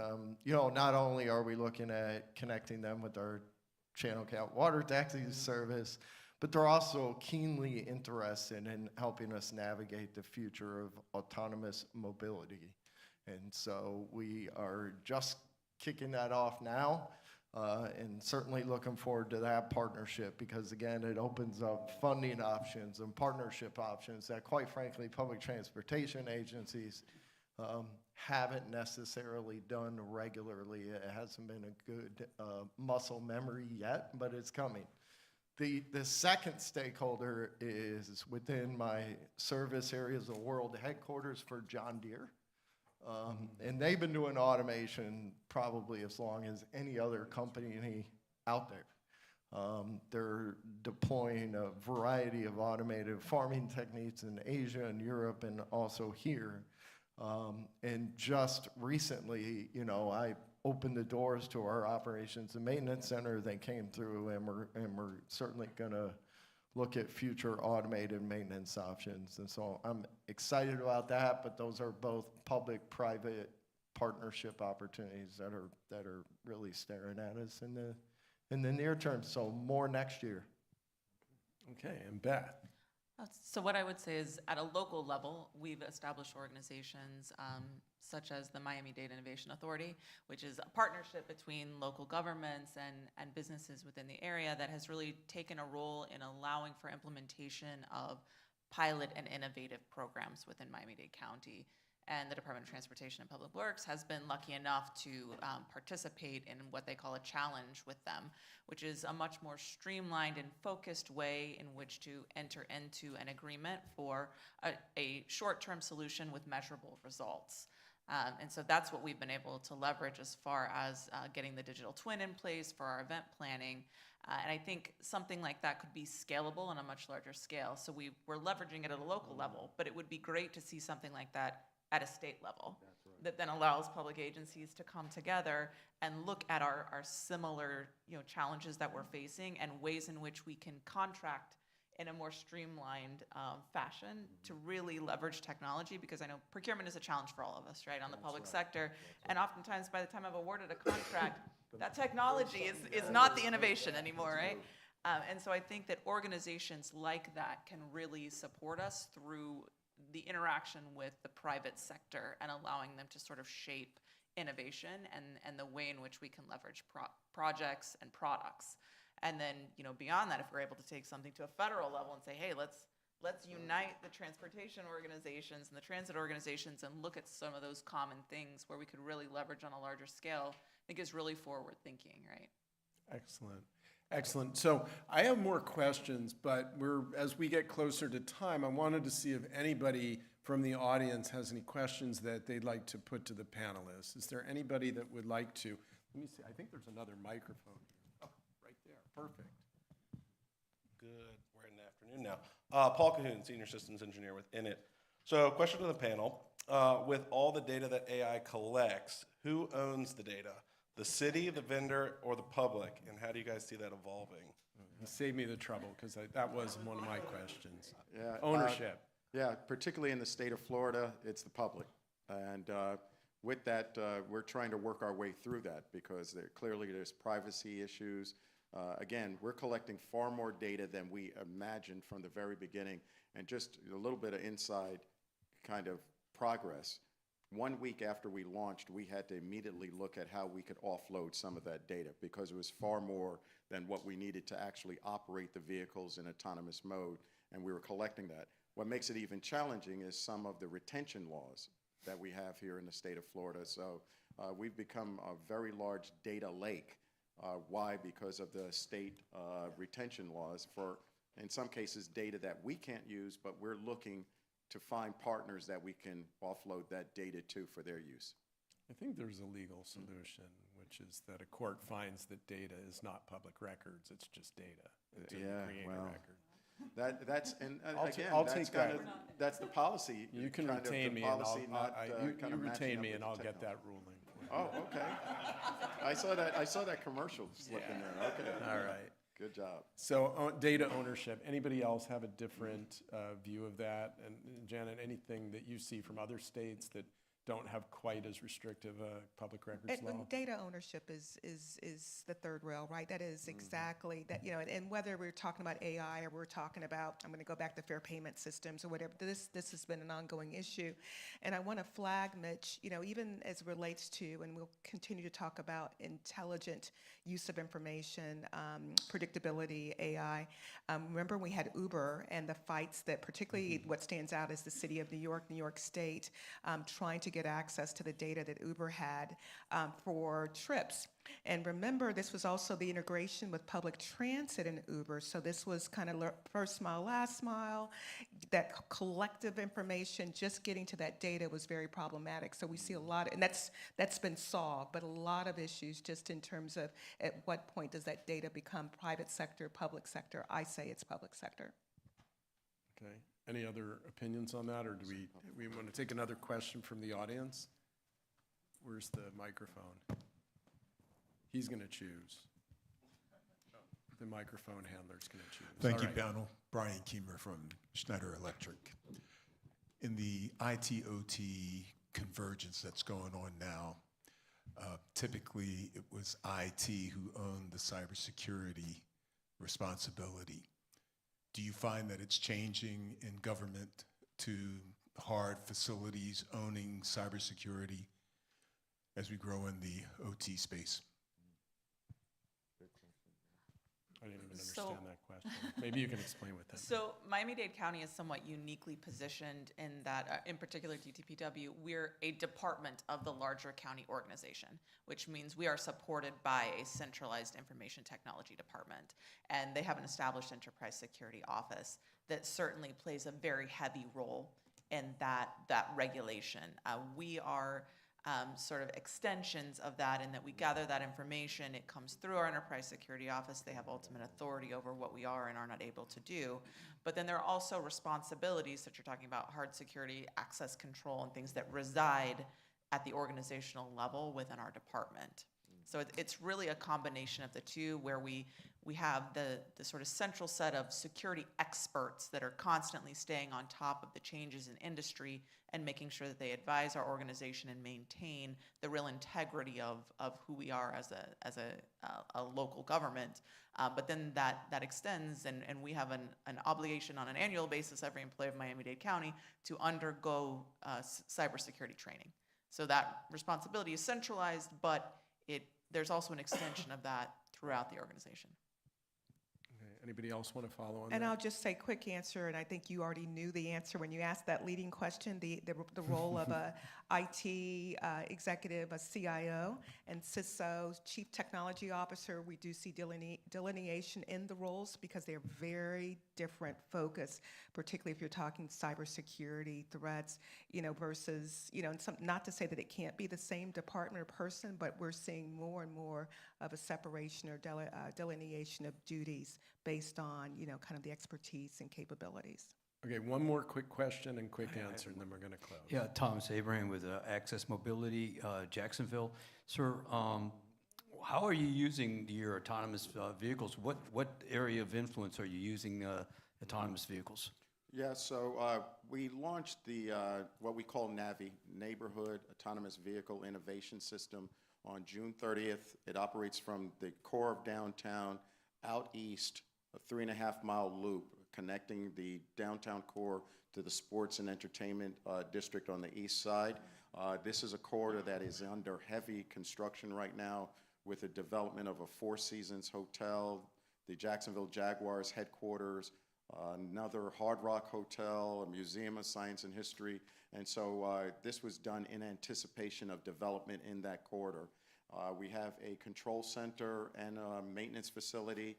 not only are we looking at connecting them with our channel count water taxi service, but they're also keenly interested in helping us navigate the future of autonomous mobility. And so we are just kicking that off now, and certainly looking forward to that partnership, because again, it opens up funding options and partnership options that, quite frankly, public transportation agencies haven't necessarily done regularly. It hasn't been a good muscle memory yet, but it's coming. The second stakeholder is within my service areas, the world headquarters for John Deere. And they've been doing automation probably as long as any other company out there. They're deploying a variety of automated farming techniques in Asia and Europe and also here. And just recently, I opened the doors to our operations and maintenance center. They came through, and we're certainly going to look at future automated maintenance options. And so I'm excited about that, but those are both public-private partnership opportunities that are really staring at us in the near term. So more next year. Okay, and Beth. So what I would say is, at a local level, we've established organizations such as the Miami-Dade Innovation Authority, which is a partnership between local governments and businesses within the area that has really taken a role in allowing for implementation of pilot and innovative programs within Miami-Dade County. And the Department of Transportation and Public Works has been lucky enough to participate in what they call a challenge with them, which is a much more streamlined and focused way in which to enter into an agreement for a short-term solution with measurable results. And so that's what we've been able to leverage as far as getting the digital twin in place for our event planning. And I think something like that could be scalable on a much larger scale. So we're leveraging it at a local level, but it would be great to see something like that at a state level. That then allows public agencies to come together and look at our similar challenges that we're facing and ways in which we can contract in a more streamlined fashion to really leverage technology, because I know procurement is a challenge for all of us, right, on the public sector. And oftentimes by the time I've awarded a contract, that technology is not the innovation anymore, right? And so I think that organizations like that can really support us through the interaction with the private sector and allowing them to sort of shape innovation and the way in which we can leverage projects and products. And then, beyond that, if we're able to take something to a federal level and say, hey, let's unite the transportation organizations and the transit organizations and look at some of those common things where we could really leverage on a larger scale, I think is really forward thinking, right? Excellent. Excellent. So I have more questions, but as we get closer to time, I wanted to see if anybody from the audience has any questions that they'd like to put to the panelists. Is there anybody that would like to? Let me see. I think there's another microphone here. Oh, right there. Perfect. Good. We're in the afternoon now. Paul Cahoon, Senior Systems Engineer with Init. So question to the panel. With all the data that AI collects, who owns the data? The city, the vendor, or the public? And how do you guys see that evolving? Save me the trouble, because that was one of my questions. Yeah, Ownership. Yeah, particularly in the state of Florida, it's the public. And with that, we're trying to work our way through that because clearly there's privacy issues. Again, we're collecting far more data than we imagined from the very beginning. And just a little bit of inside kind of progress. 1 week after we launched, we had to immediately look at how we could offload some of that data because it was far more than what we needed to actually operate the vehicles in autonomous mode, and we were collecting that. What makes it even challenging is some of the retention laws that we have here in the state of Florida. So we've become a very large data lake. Why? Because of the state retention laws for, in some cases, data that we can't use, but we're looking to find partners that we can offload that data to for their use. I think there's a legal solution, which is that a court finds that data is not public records, it's just data. Until you create a record. That's I'll take that. That's the policy. You can kind of retain the me, and policy not, you kind of matching retain up me, with and the I'll get technology. that ruling. Oh, okay. I saw that commercial slip in there. Okay. All right. Good job. So data ownership, anybody else have a different view of that? And Janet, anything that you see from other states that don't have quite as restrictive a public records law? And data ownership is the third rail, right? That is exactly that, and whether we're talking about AI or we're talking about, I'm going to go back to fair payment systems or whatever, this has been an ongoing issue. And I want to flag, Mitch, even as it relates to, and we'll continue to talk about intelligent use of information, predictability, AI. Remember we had Uber and the fights that particularly what stands out is the city of New York State, trying to get access to the data that Uber had for trips. And remember, this was also the integration with public transit in Uber. So this was kind of first mile, last mile. That collective information, just getting to that data was very problematic. So we see a lot, and that's been solved, but a lot of issues just in terms of at what point does that data become private sector, public sector? I say it's public sector. Okay. Any other opinions on that, or do we want to take another question from the audience? Where's the microphone? He's going to choose. The microphone handler's going to choose. Thank All you, right. panel. Brian Keemer from Schneider Electric. In the IT-OT convergence that's going on now, typically it was IT who owned the cybersecurity responsibility. Do you find that it's changing in government to hard facilities owning cybersecurity as we grow in the OT space? I didn't even understand that question. Maybe you can explain what that means. So Miami-Dade County is somewhat uniquely positioned in that, in particular DTPW, we're a department of the larger county organization, which means we are supported by a centralized information technology department. And they have an established enterprise security office that certainly plays a very heavy role in that regulation. We are sort of extensions of that in that we gather that information, it comes through our enterprise security office, they have ultimate authority over what we are and are not able to do. But then there are also responsibilities that you're talking about, hard security, access control, and things that reside at the organizational level within our department. So it's really a combination of the two where we have the sort of central set of security experts that are constantly staying on top of the changes in industry and making sure that they advise our organization and maintain the real integrity of who we are as a local government. But then that extends, and we have an obligation on an annual basis, every employee of Miami-Dade County, to undergo cybersecurity training. So that responsibility is centralized, but there's also an extension of that throughout the organization. Okay. Anybody else want to follow on And that? I'll just say quick answer, and I think you already knew the answer when you asked that leading question, the role of a IT executive, a CIO, and CISO, Chief Technology Officer. We do see delineation in the roles because they're very different focus, particularly if you're talking cybersecurity threats, versus, and not to say that it can't be the same department or person, but we're seeing more and more of a separation or delineation of duties based on, kind of the expertise and capabilities. Okay, one more quick question and quick answer, and then we're going to close. Yeah, Thomas Abraham with Access Mobility, Jacksonville. Sir, how are you using your autonomous vehicles? What area of influence are you using autonomous vehicles? Yeah, so we launched the what we call NAVI, Neighborhood Autonomous Vehicle Innovation System, on June 30th. It operates from the core of downtown out east, a 3.5-mile loop connecting the downtown core to the sports and entertainment district on the east side. This is a corridor that is under heavy construction right now with the development of a Four Seasons hotel, the Jacksonville Jaguars headquarters, another Hard Rock Hotel, a Museum of Science and History. And so this was done in anticipation of development in that corridor. We have a control center and a maintenance facility,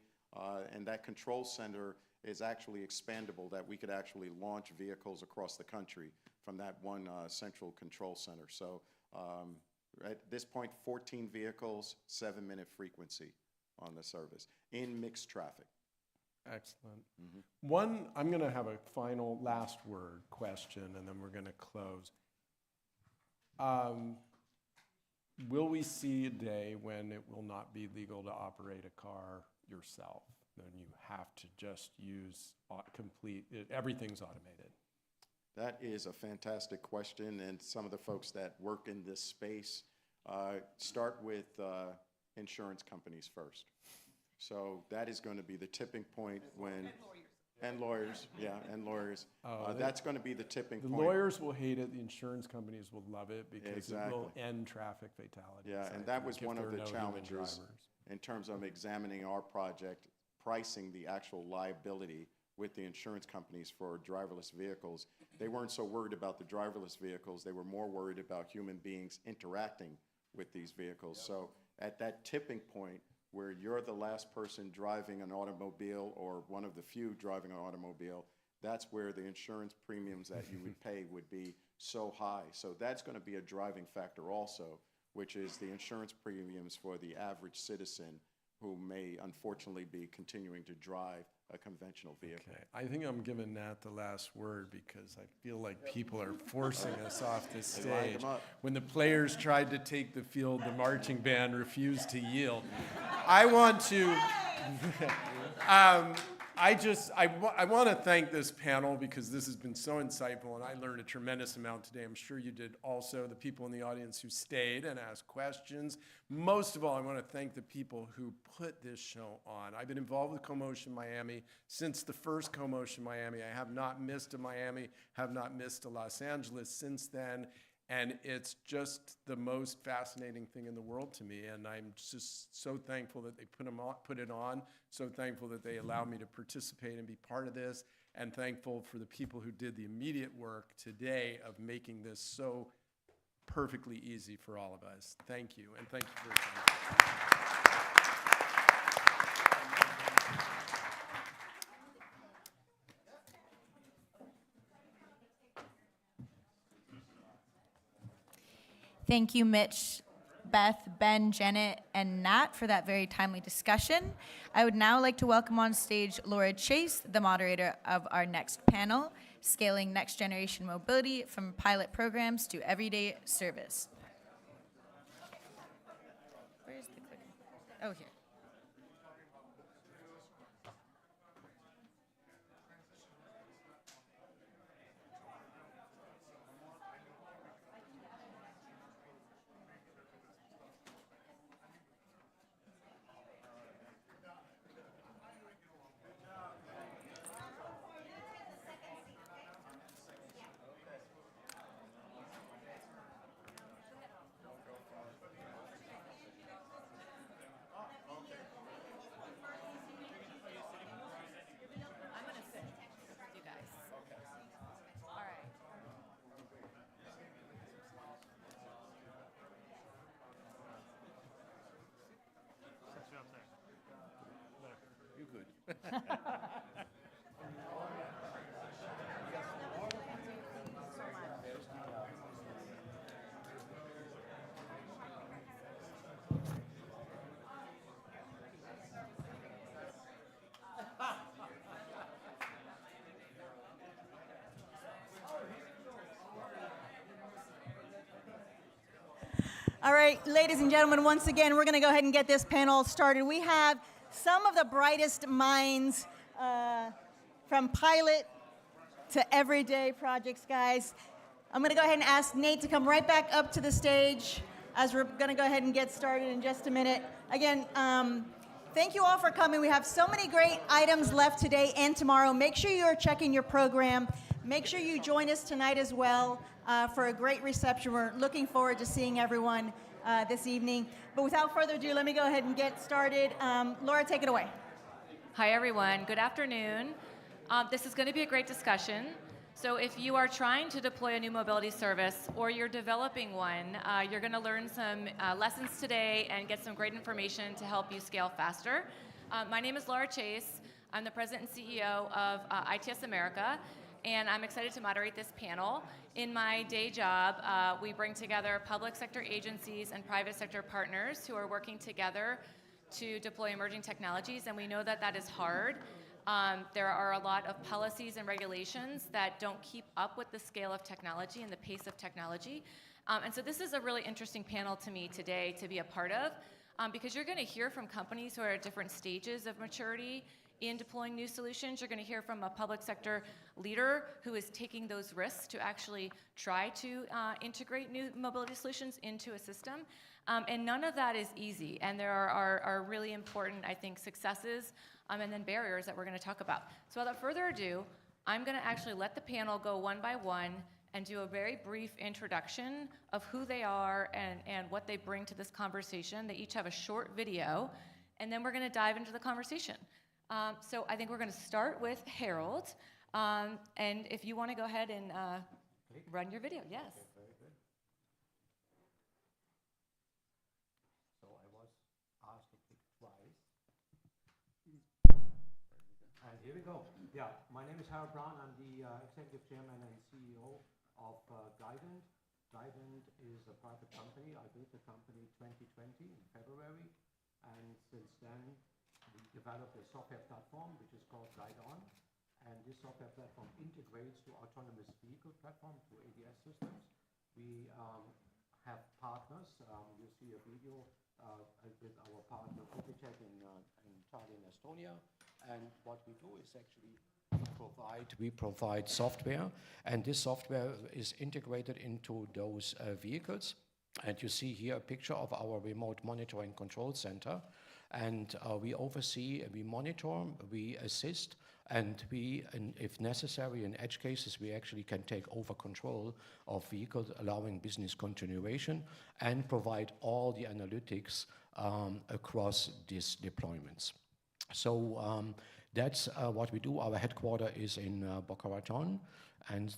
and that control center is actually expandable, that we could actually launch vehicles across the country from that one central control center. So at this point, 14 vehicles, 7-minute frequency on the service in mixed traffic. Excellent. One, I'm going to have a final last word question, and then we're going to close. Will we see a day when it will not be legal to operate a car yourself? Then you have to just use everything's automated. That is a fantastic question, and some of the folks that work in this space start with insurance companies first. So that is going to be the tipping point when... And lawyers, yeah, and lawyers. That's going to be the tipping point. The lawyers will hate it, the insurance companies will love it, because it will end traffic fatalities. Yeah, and that was one of the challenges in terms of examining our project, pricing the actual liability with the insurance companies for driverless vehicles. They weren't so worried about the driverless vehicles, they were more worried about human beings interacting with these vehicles. So at that tipping point, where you're the last person driving an automobile or one of the few driving an automobile, that's where the insurance premiums that you would pay would be so high. So that's going to be a driving factor also, which is the insurance premiums for the average citizen who may unfortunately be continuing to drive a conventional vehicle. Okay, I think I'm giving Nat the last word, because I feel like people are forcing us off this stage. When the players tried to take the field, the marching band refused to yield. I want to, I want to thank this panel, because this has been so insightful, and I learned a tremendous amount today. I'm sure you did also, the people in the audience who stayed and asked questions. Most of all, I want to thank the people who put this show on. I've been involved with CoMotion Miami since the first CoMotion Miami. I have not missed a Miami, have not missed a Los Angeles since then. And it's just the most fascinating thing in the world to me. And I'm just so thankful that they put it on, so thankful that they allowed me to participate and be part of this, and thankful for the people who did the immediate work today of making this so perfectly easy for all of us. Thank you, and thank you for your time. Thank you, Mitch, Beth, Ben, Janet, and Nat for that very timely discussion. I would now like to welcome on stage Laura Chase, the moderator of our next panel, Scaling Next Generation Mobility from Pilot Programs to Everyday Service. Where's the clicker? Oh, here. All right, ladies and gentlemen, once again, we're going to go ahead and get this panel started. We have some of the brightest minds from pilot to everyday projects, guys. I'm going to go ahead and ask Nate to come right back up to the stage as we're going to go ahead and get started in just a minute. Again, thank you all for coming. We have so many great items left today and tomorrow. Make sure you're checking your program. Make sure you join us tonight as well for a great reception. We're looking forward to seeing everyone this evening. But without further ado, let me go ahead and get started. Laura, take it away. Hi, everyone. Good afternoon. This is going to be a great discussion. So if you are trying to deploy a new mobility service or you're developing one, you're going to learn some lessons today and get some great information to help you scale faster. My name is Laura Chase. I'm the president and CEO of ITS America, and I'm excited to moderate this panel. In my day job, we bring together public sector agencies and private sector partners who are working together to deploy emerging technologies, and we know that that is hard. There are a lot of policies and regulations that don't keep up with the scale of technology and the pace of technology. And so this is a really interesting panel to me today to be a part of, because you're going to hear from companies who are at different stages of maturity in deploying new solutions. You're going to hear from a public sector leader who is taking those risks to actually try to integrate new mobility solutions into a system. And none of that is easy. And there are really important, I think, successes and then barriers that we're going to talk about. So without further ado, I'm going to actually let the panel go one by one and do a very brief introduction of who they are and what they bring to this conversation. They each have a short video, and then we're going to dive into the conversation. So I think we're going to start with Harold. And if you want to go ahead and run your video, yes. Very good. So I was asked to click twice. And here we go. Yeah, my name is Harold Brown. I'm the executive chairman and CEO of Guidant. Guidant is a private company. I built the company 2020 in February. And since then, we developed a software platform, which is called GuideOn. And this software platform integrates to autonomous vehicle platform, to ADS systems. We have partners. You see a video with our partner Kopicek in Tallinn, Estonia. And what we do is actually we provide software, and this software is integrated into those vehicles. And you see here a picture of our remote monitor and control center. And we oversee, we monitor, we assist, and if necessary, in edge cases, we actually can take over control of vehicles, allowing business continuation, and provide all the analytics across these deployments. So that's what we do. Our headquarters is in Boca Raton. And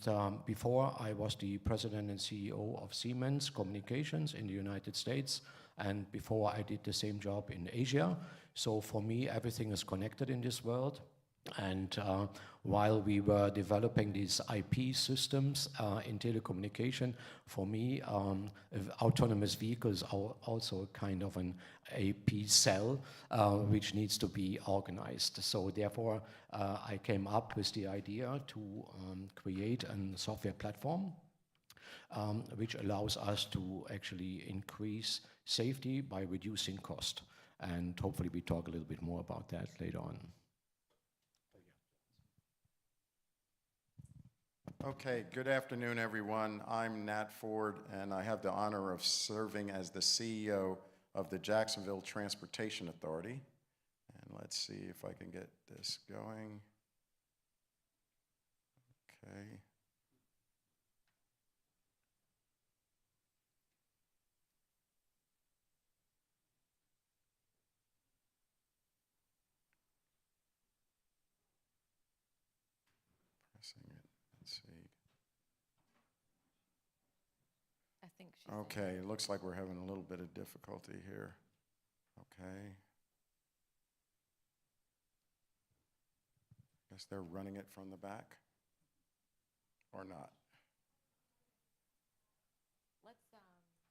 before, I was the president and CEO of Siemens Communications in the United States. And before, I did the same job in Asia. So for me, everything is connected in this world. And while we were developing these IP systems in telecommunication, for me, autonomous vehicles are also kind of an AP cell which needs to be organized. So therefore, I came up with the idea to create a software platform which allows us to actually increase safety by reducing cost. And hopefully we talk a little bit more about that later on. Okay, good afternoon, everyone. I'm Nat Ford, and I have the honor of serving as the CEO of the Jacksonville Transportation Authority. And let's see if I can get this going. Okay. Pressing it. Let's see. I think she's Okay, it looks like we're having a little bit of difficulty here. Okay. Guess they're running it from the back, or not?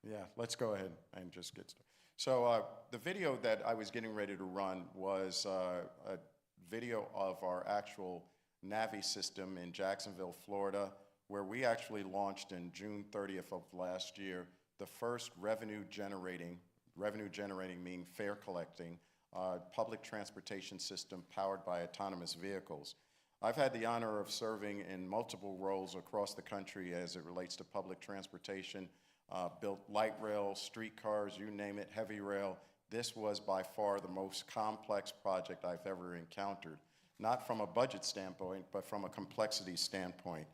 Yeah, let's go ahead and just get started. So the video that I was getting ready to run was a video of our actual Navi system in Jacksonville, Florida, where we actually launched in June 30th of last year the first revenue generating meaning fare collecting, public transportation system powered by autonomous vehicles. I've had the honor of serving in multiple roles across the country as it relates to public transportation, built light rail, streetcars, you name it, heavy rail. This was by far the most complex project I've ever encountered, not from a budget standpoint, but from a complexity standpoint.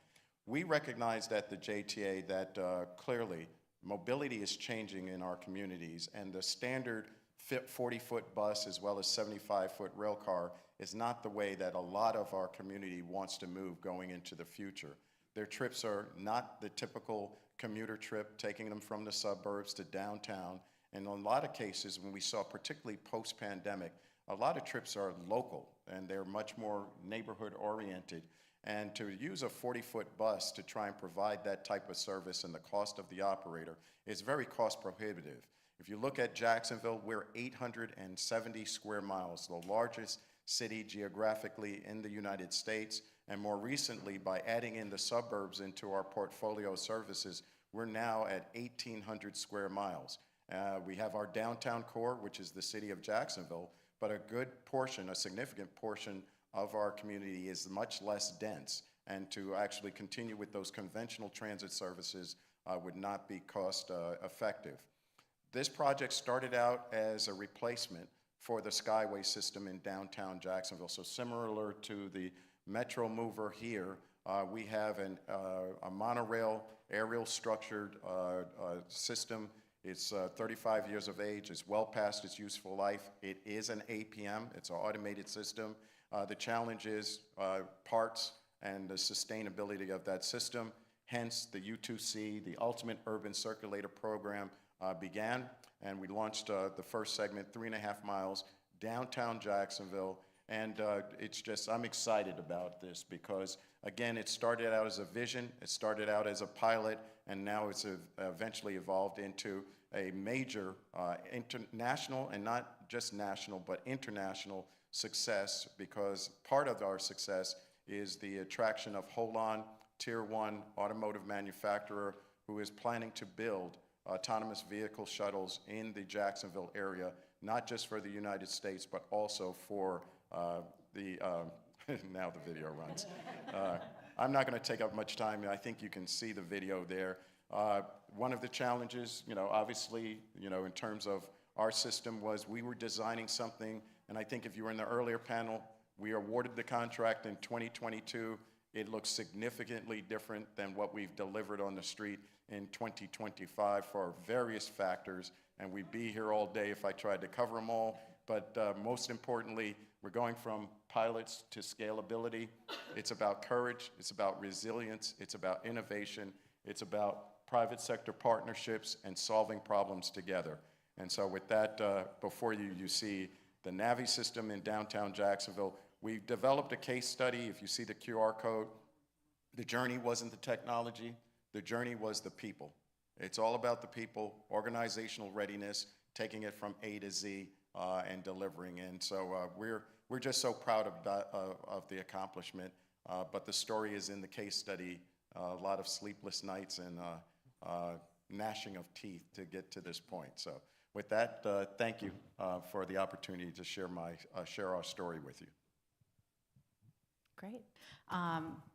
We recognized at the JTA that clearly mobility is changing in our communities, and the standard 40-foot bus as well as 75-foot rail car is not the way that a lot of our community wants to move going into the future. Their trips are not the typical commuter trip, taking them from the suburbs to downtown. And in a lot of cases, when we saw, particularly post-pandemic, a lot of trips are local, and they're much more neighborhood-oriented. And to use a 40-foot bus to try and provide that type of service and the cost of the operator is very cost prohibitive. If you look at Jacksonville, we're 870 square miles, the largest city geographically in the United States. And more recently, by adding in the suburbs into our portfolio of services, we're now at 1,800 square miles. We have our downtown core, which is the city of Jacksonville, but a good portion, a significant portion of our community is much less dense. And to actually continue with those conventional transit services would not be cost effective. This project started out as a replacement for the Skyway system in downtown Jacksonville. So similar to the Metro Mover here, we have a monorail aerial structured system. It's 35 years of age. It's well past its useful life. It is an APM. It's an automated system. The challenge is parts and the sustainability of that system. Hence, the U2C, the Ultimate Urban Circulator Program, began, and we launched the first segment, 3.5 miles, downtown Jacksonville. And I'm excited about this because, again, it started out as a vision, it started out as a pilot, and now it's eventually evolved into a major international, and not just national, but international success, because part of our success is the attraction of Holon, Tier 1 automotive manufacturer who is planning to build autonomous vehicle shuttles in the Jacksonville area, not just for the United States, but also for now the video runs. I'm not going to take up much time. I think you can see the video there. One of the challenges, obviously, in terms of our system was we were designing something, and I think if you were in the earlier panel, we awarded the contract in 2022. It looks significantly different than what we've delivered on the street in 2025 for various factors, and we'd be here all day if I tried to cover them all. But most importantly, we're going from pilots to scalability. It's about courage, it's about resilience, it's about innovation, it's about private sector partnerships and solving problems together. And so with that, before you see the Navi system in downtown Jacksonville. We've developed a case study. If you see the QR code, the journey wasn't the technology, the journey was the people. It's all about the people, organizational readiness, taking it from A to Z and delivering. And so we're just so proud of the accomplishment, but the story is in the case study, a lot of sleepless nights and gnashing of teeth to get to this point. So with that, thank you for the opportunity to share our story with you. Great.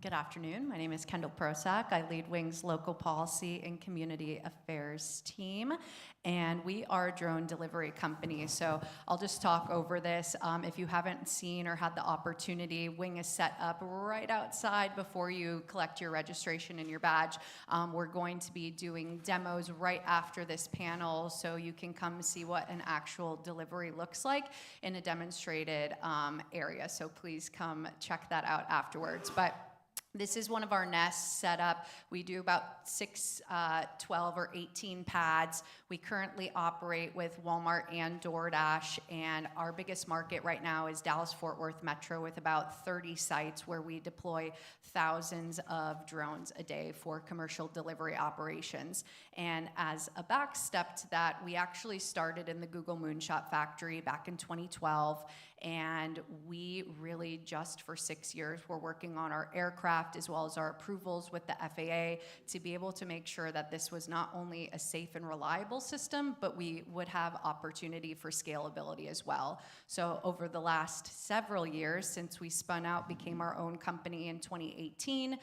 Good afternoon. My name is Kendall Prosak. I lead Wing's local policy and community affairs team, and we are a drone delivery company. So I'll just talk over this. If you haven't seen or had the opportunity, Wing is set up right outside before you collect your registration and your badge. We're going to be doing demos right after this panel, so you can come see what an actual delivery looks like in a demonstrated area. So please come check that out afterwards. But this is one of our nests set up. We do about 6, 12, or 18 pads. We currently operate with Walmart and DoorDash, and our biggest market right now is Dallas-Fort Worth Metro, with about 30 sites where we deploy thousands of drones a day for commercial delivery operations. And as a back step to that, we actually started in the Google Moonshot Factory back in 2012, And we really just for 6 years were working on our aircraft as well as our approvals with the FAA to be able to make sure that this was not only a safe and reliable system, but we would have opportunity for scalability as well. So over the last several years, since we spun out, became our own company in 2018,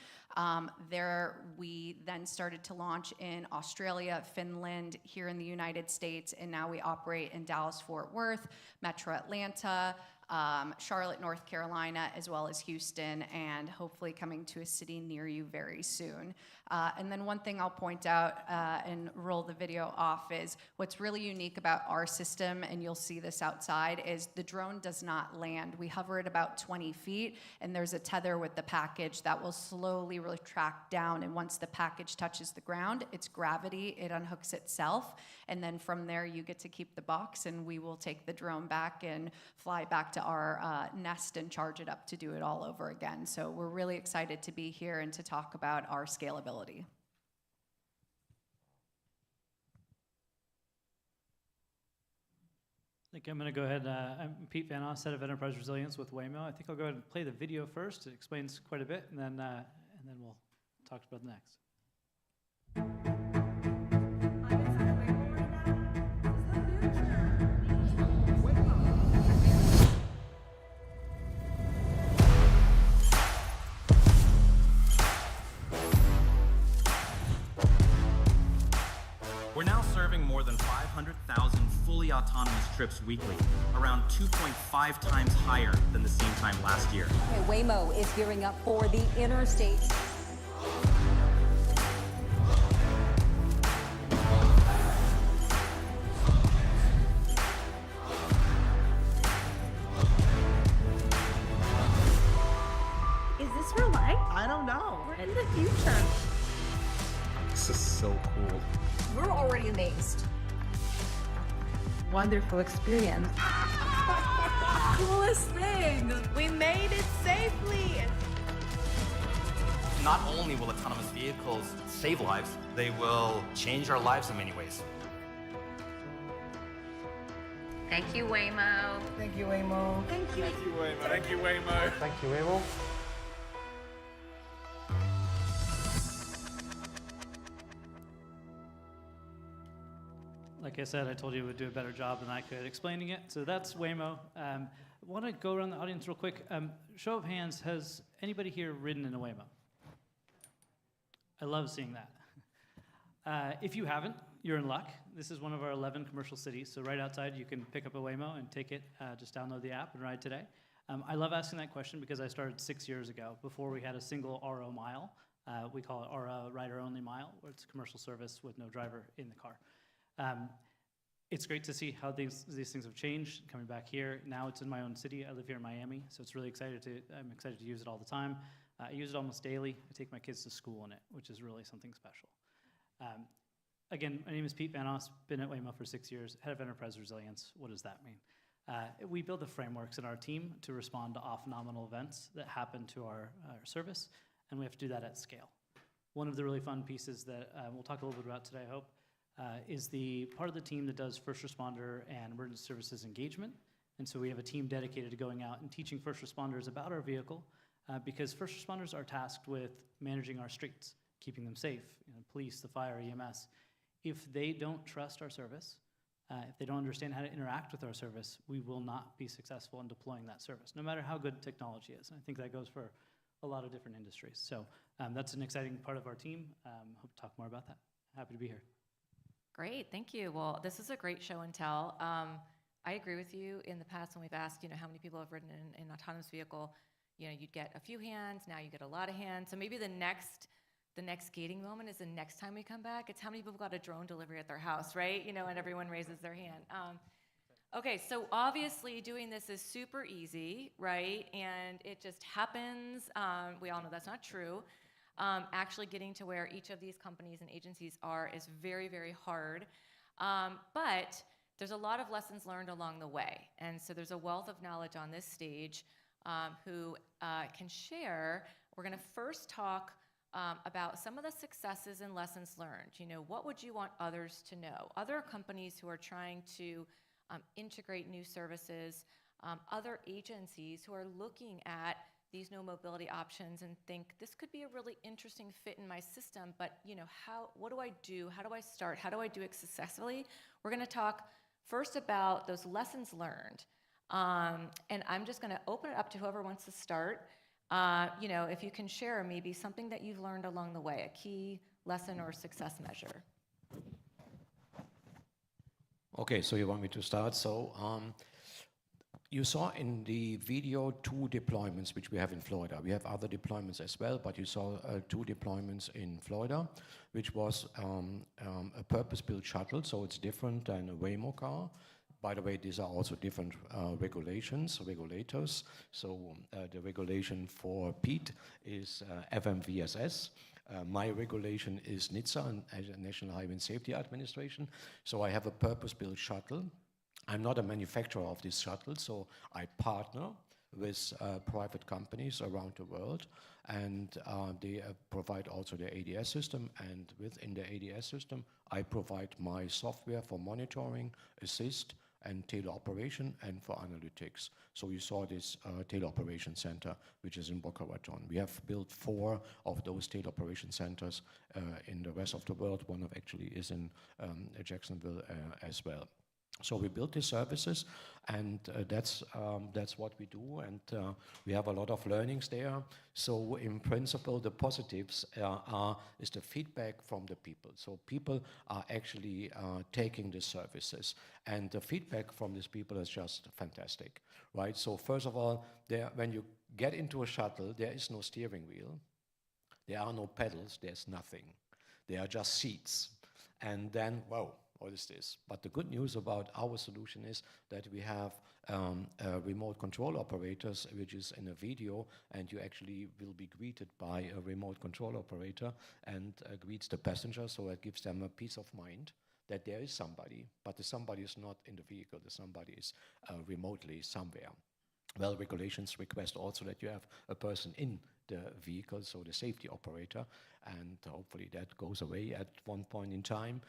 we then started to launch in Australia, Finland, here in the United States, and now we operate in Dallas, Fort Worth, Metro Atlanta, Charlotte, North Carolina, as well as Houston, and hopefully coming to a city near you very soon. And then one thing I'll point out and roll the video off is what's really unique about our system, and you'll see this outside, is the drone does not land. We hover at about 20 feet, and there's a tether with the package that will slowly retract down, and once the package touches the ground, it's gravity, it unhooks itself, and then from there you get to keep the box, and we will take the drone back and fly back to our nest and charge it up to do it all over again. So we're really excited to be here and to talk about our scalability. I think I'm going to go ahead. I'm Pete Van Oss, Head of Enterprise Resilience with Waymo. I think I'll go ahead and play the video first. It explains quite a bit, and then we'll talk about the next. We're now serving more than 500,000 fully autonomous trips weekly, around 2.5 times higher than the same time last year. Okay, Waymo is gearing up for the interstate. Is this real life? I don't know. We're in the future. This is so cool. We're already amazed. Wonderful experience. Coolest thing! We made it safely! Not only will autonomous vehicles save lives, they will change our lives in many ways. Thank you, Waymo. Thank you, Waymo. Thank you. Thank you, Waymo. Thank you, Waymo. Thank you, Evo. Like I said, I told you it would do a better job than I could explaining it. So that's Waymo. I want to go around the audience real quick. Show of hands, has anybody here ridden in a Waymo? I love seeing that. If you haven't, you're in luck. This is one of our 11 commercial cities. So right outside, you can pick up a Waymo and take it. Just download the app and ride today. I love asking that question because I started 6 years ago, before we had a single RO mile. We call it RO, rider only mile, where it's commercial service with no driver in the car. It's great to see how these things have changed. Coming back here, now it's in my own city. I live here in Miami, so it's really I'm excited to use it all the time. I use it almost daily. I take my kids to school in it, which is really something special. Again, my name is Pete Van Oss, been at Waymo for 6 years, Head of Enterprise Resilience. What does that mean? We build the frameworks in our team to respond to off-nominal events that happen to our service, and we have to do that at scale. One of the really fun pieces that we'll talk a little bit about today, I hope, is the part of the team that does first responder and emergency services engagement. And so we have a team dedicated to going out and teaching first responders about our vehicle, because first responders are tasked with managing our streets, keeping them safe, police, the fire, EMS. If they don't trust our service, if they don't understand how to interact with our service, we will not be successful in deploying that service, no matter how good technology is. And I think that goes for a lot of different industries. So that's an exciting part of our team. Hope to talk more about that. Happy to be here. Great, thank you. Well, this is a great show and tell. I agree with you. In the past, when we've asked, how many people have ridden in an autonomous vehicle, you'd get a few hands. Now you get a lot of hands. So maybe the next gating moment is the next time we come back. It's how many people got a drone delivery at their house, right? And everyone raises their hand. Okay, so obviously doing this is super easy, right? And it just happens. We all know that's not true. Actually getting to where each of these companies and agencies are is very, very hard. But there's a lot of lessons learned along the way. And so there's a wealth of knowledge on this stage who can share. We're going to first talk about some of the successes and lessons learned. What would you want others to know? Other companies who are trying to integrate new services other agencies who are looking at these no mobility options and think this could be a really interesting fit in my system, but what do I do? How do I start? How do I do it successfully? We're going to talk first about those lessons learned. And I'm just going to open it up to whoever wants to start. If you can share maybe something that you've learned along the way, a key lesson or success measure. Okay, so you want me to start? So you saw in the video 2 deployments which we have in Florida. We have other deployments as well, but you saw 2 deployments in Florida, which was a purpose-built shuttle, so it's different than a Waymo car. By the way, these are also different regulators. So the regulation for Pete is FMVSS. My regulation is NHTSA, National Highway Safety Administration. So I have a purpose-built shuttle. I'm not a manufacturer of this shuttle, so I partner with private companies around the world, and they provide also the ADS system, and within the ADS system, I provide my software for monitoring, assist, and teleoperation, and for analytics. So you saw this teleoperation center, which is in Boca Raton. We have built 4 of those teleoperation centers in the rest of the world. One of actually is in Jacksonville as well. So we built these services, and that's what we do, and we have a lot of learnings there. So in principle, the positives is the feedback from the people. So people are actually taking the services, and the feedback from these people is just fantastic, right? So first of all, when you get into a shuttle, there is no steering wheel, there are no pedals, there's nothing. There are just seats, and then, whoa. What is this? But the good news about our solution is that we have remote control operators, which is in a video, and you actually will be greeted by a remote control operator and greets the passenger, so it gives them a peace of mind that there is somebody, but the somebody is not in the vehicle, the somebody is remotely somewhere. Well, regulations request also that you have a person in the vehicle, so the safety operator, and hopefully that goes away at one point in time,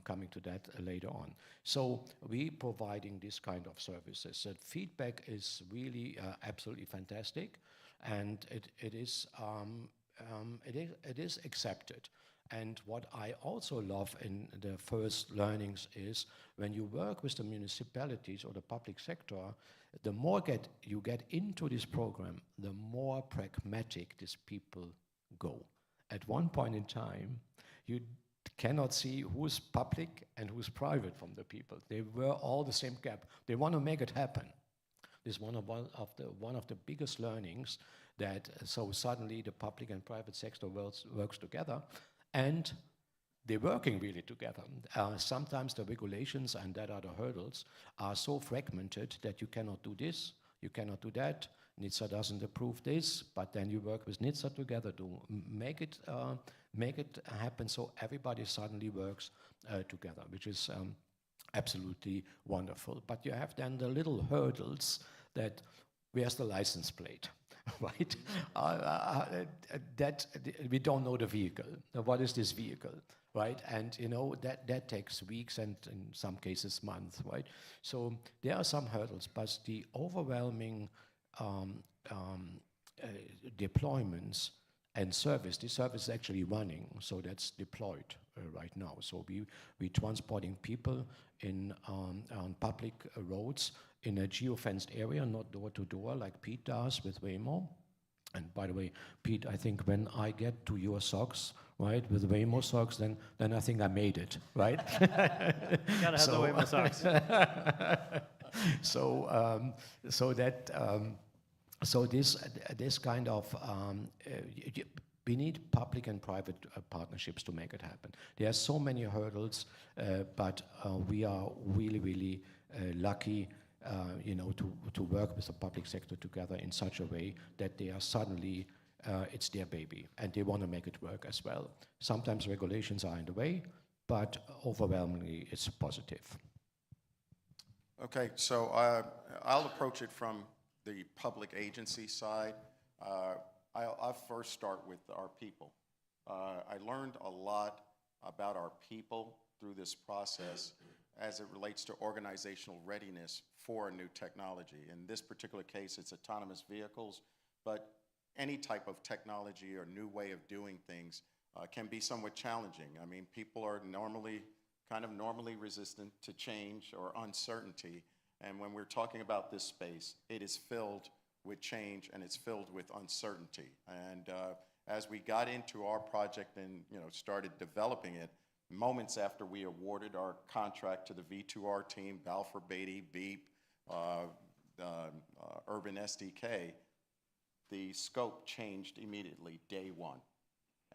coming to that later on. So we providing this kind of services. The feedback is really absolutely fantastic, and it is accepted. And what I also love in the first learnings is when you work with the municipalities or the public sector, the more you get into this program, the more pragmatic these people go. At one point in time, you cannot see who's public and who's private from the people. They were all the same gap. They want to make it happen. This is one of the biggest learnings, that so suddenly the public and private sector works together, and they're working really together. Sometimes the regulations, and that are the hurdles, are so fragmented that you cannot do this, you cannot do that. NHTSA doesn't approve this, but then you work with NHTSA together to make it happen, so everybody suddenly works together, which is absolutely wonderful. But you have then the little hurdles that, where's the license plate? Right? That we don't know the vehicle. What is this vehicle? Right? And that takes weeks and in some cases months, right? So there are some hurdles, but the overwhelming deployments and service, the service is actually running, so that's deployed right now. So we're transporting people in on public roads in a geofenced area, not door to door like Pete does with Waymo. And by the way, Pete, I think when I get to your socks, right, with Waymo socks, then I think I made it, right? You gotta have the Waymo socks. So this kind of we need public and private partnerships to make it happen. There are so many hurdles, but we are really lucky, to work with the public sector together in such a way that they are suddenly it's their baby, and they want to make it work as well. Sometimes regulations are in the way, but overwhelmingly it's positive. Okay, so I'll approach it from the public agency side. I'll first start with our people. I learned a lot about our people through this process, as it relates to organizational readiness for a new technology. In this particular case, it's autonomous vehicles, but any type of technology or new way of doing things can be somewhat challenging. I mean, people are normally resistant to change or uncertainty, and when we're talking about this space, it is filled with change and it's filled with uncertainty. And as we got into our project and started developing it, moments after we awarded our contract to the V2R team, Balfour Beatty, Beep, Urban SDK, the scope changed immediately, day one.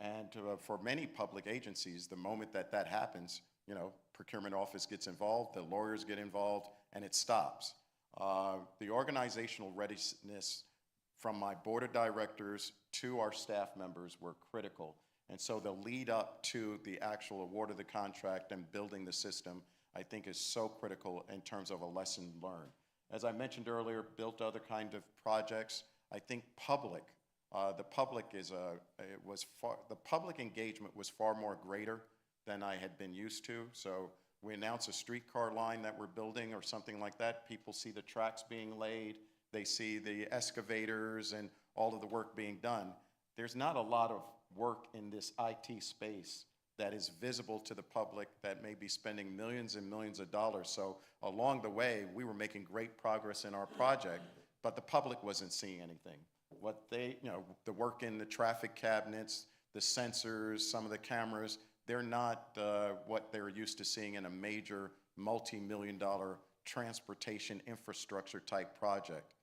And for many public agencies, the moment that that happens, procurement office gets involved, the lawyers get involved, and it stops. The organizational readiness from my board of directors to our staff members were critical. And so the lead up to the actual award of the contract and building the system, I think, is so critical in terms of a lesson learned. As I mentioned earlier, built other kind of projects. I think the public engagement was far more greater than I had been used to. So we announce a streetcar line that we're building or something like that. People see the tracks being laid. They see the excavators and all of the work being done. There's not a lot of work in this IT space that is visible to the public that may be spending millions and millions of dollars. So along the way, we were making great progress in our project, but the public wasn't seeing anything. What they, the work in the traffic cabinets, the sensors, some of the cameras, they're not what they're used to seeing in a major multi-million-dollar transportation infrastructure type project.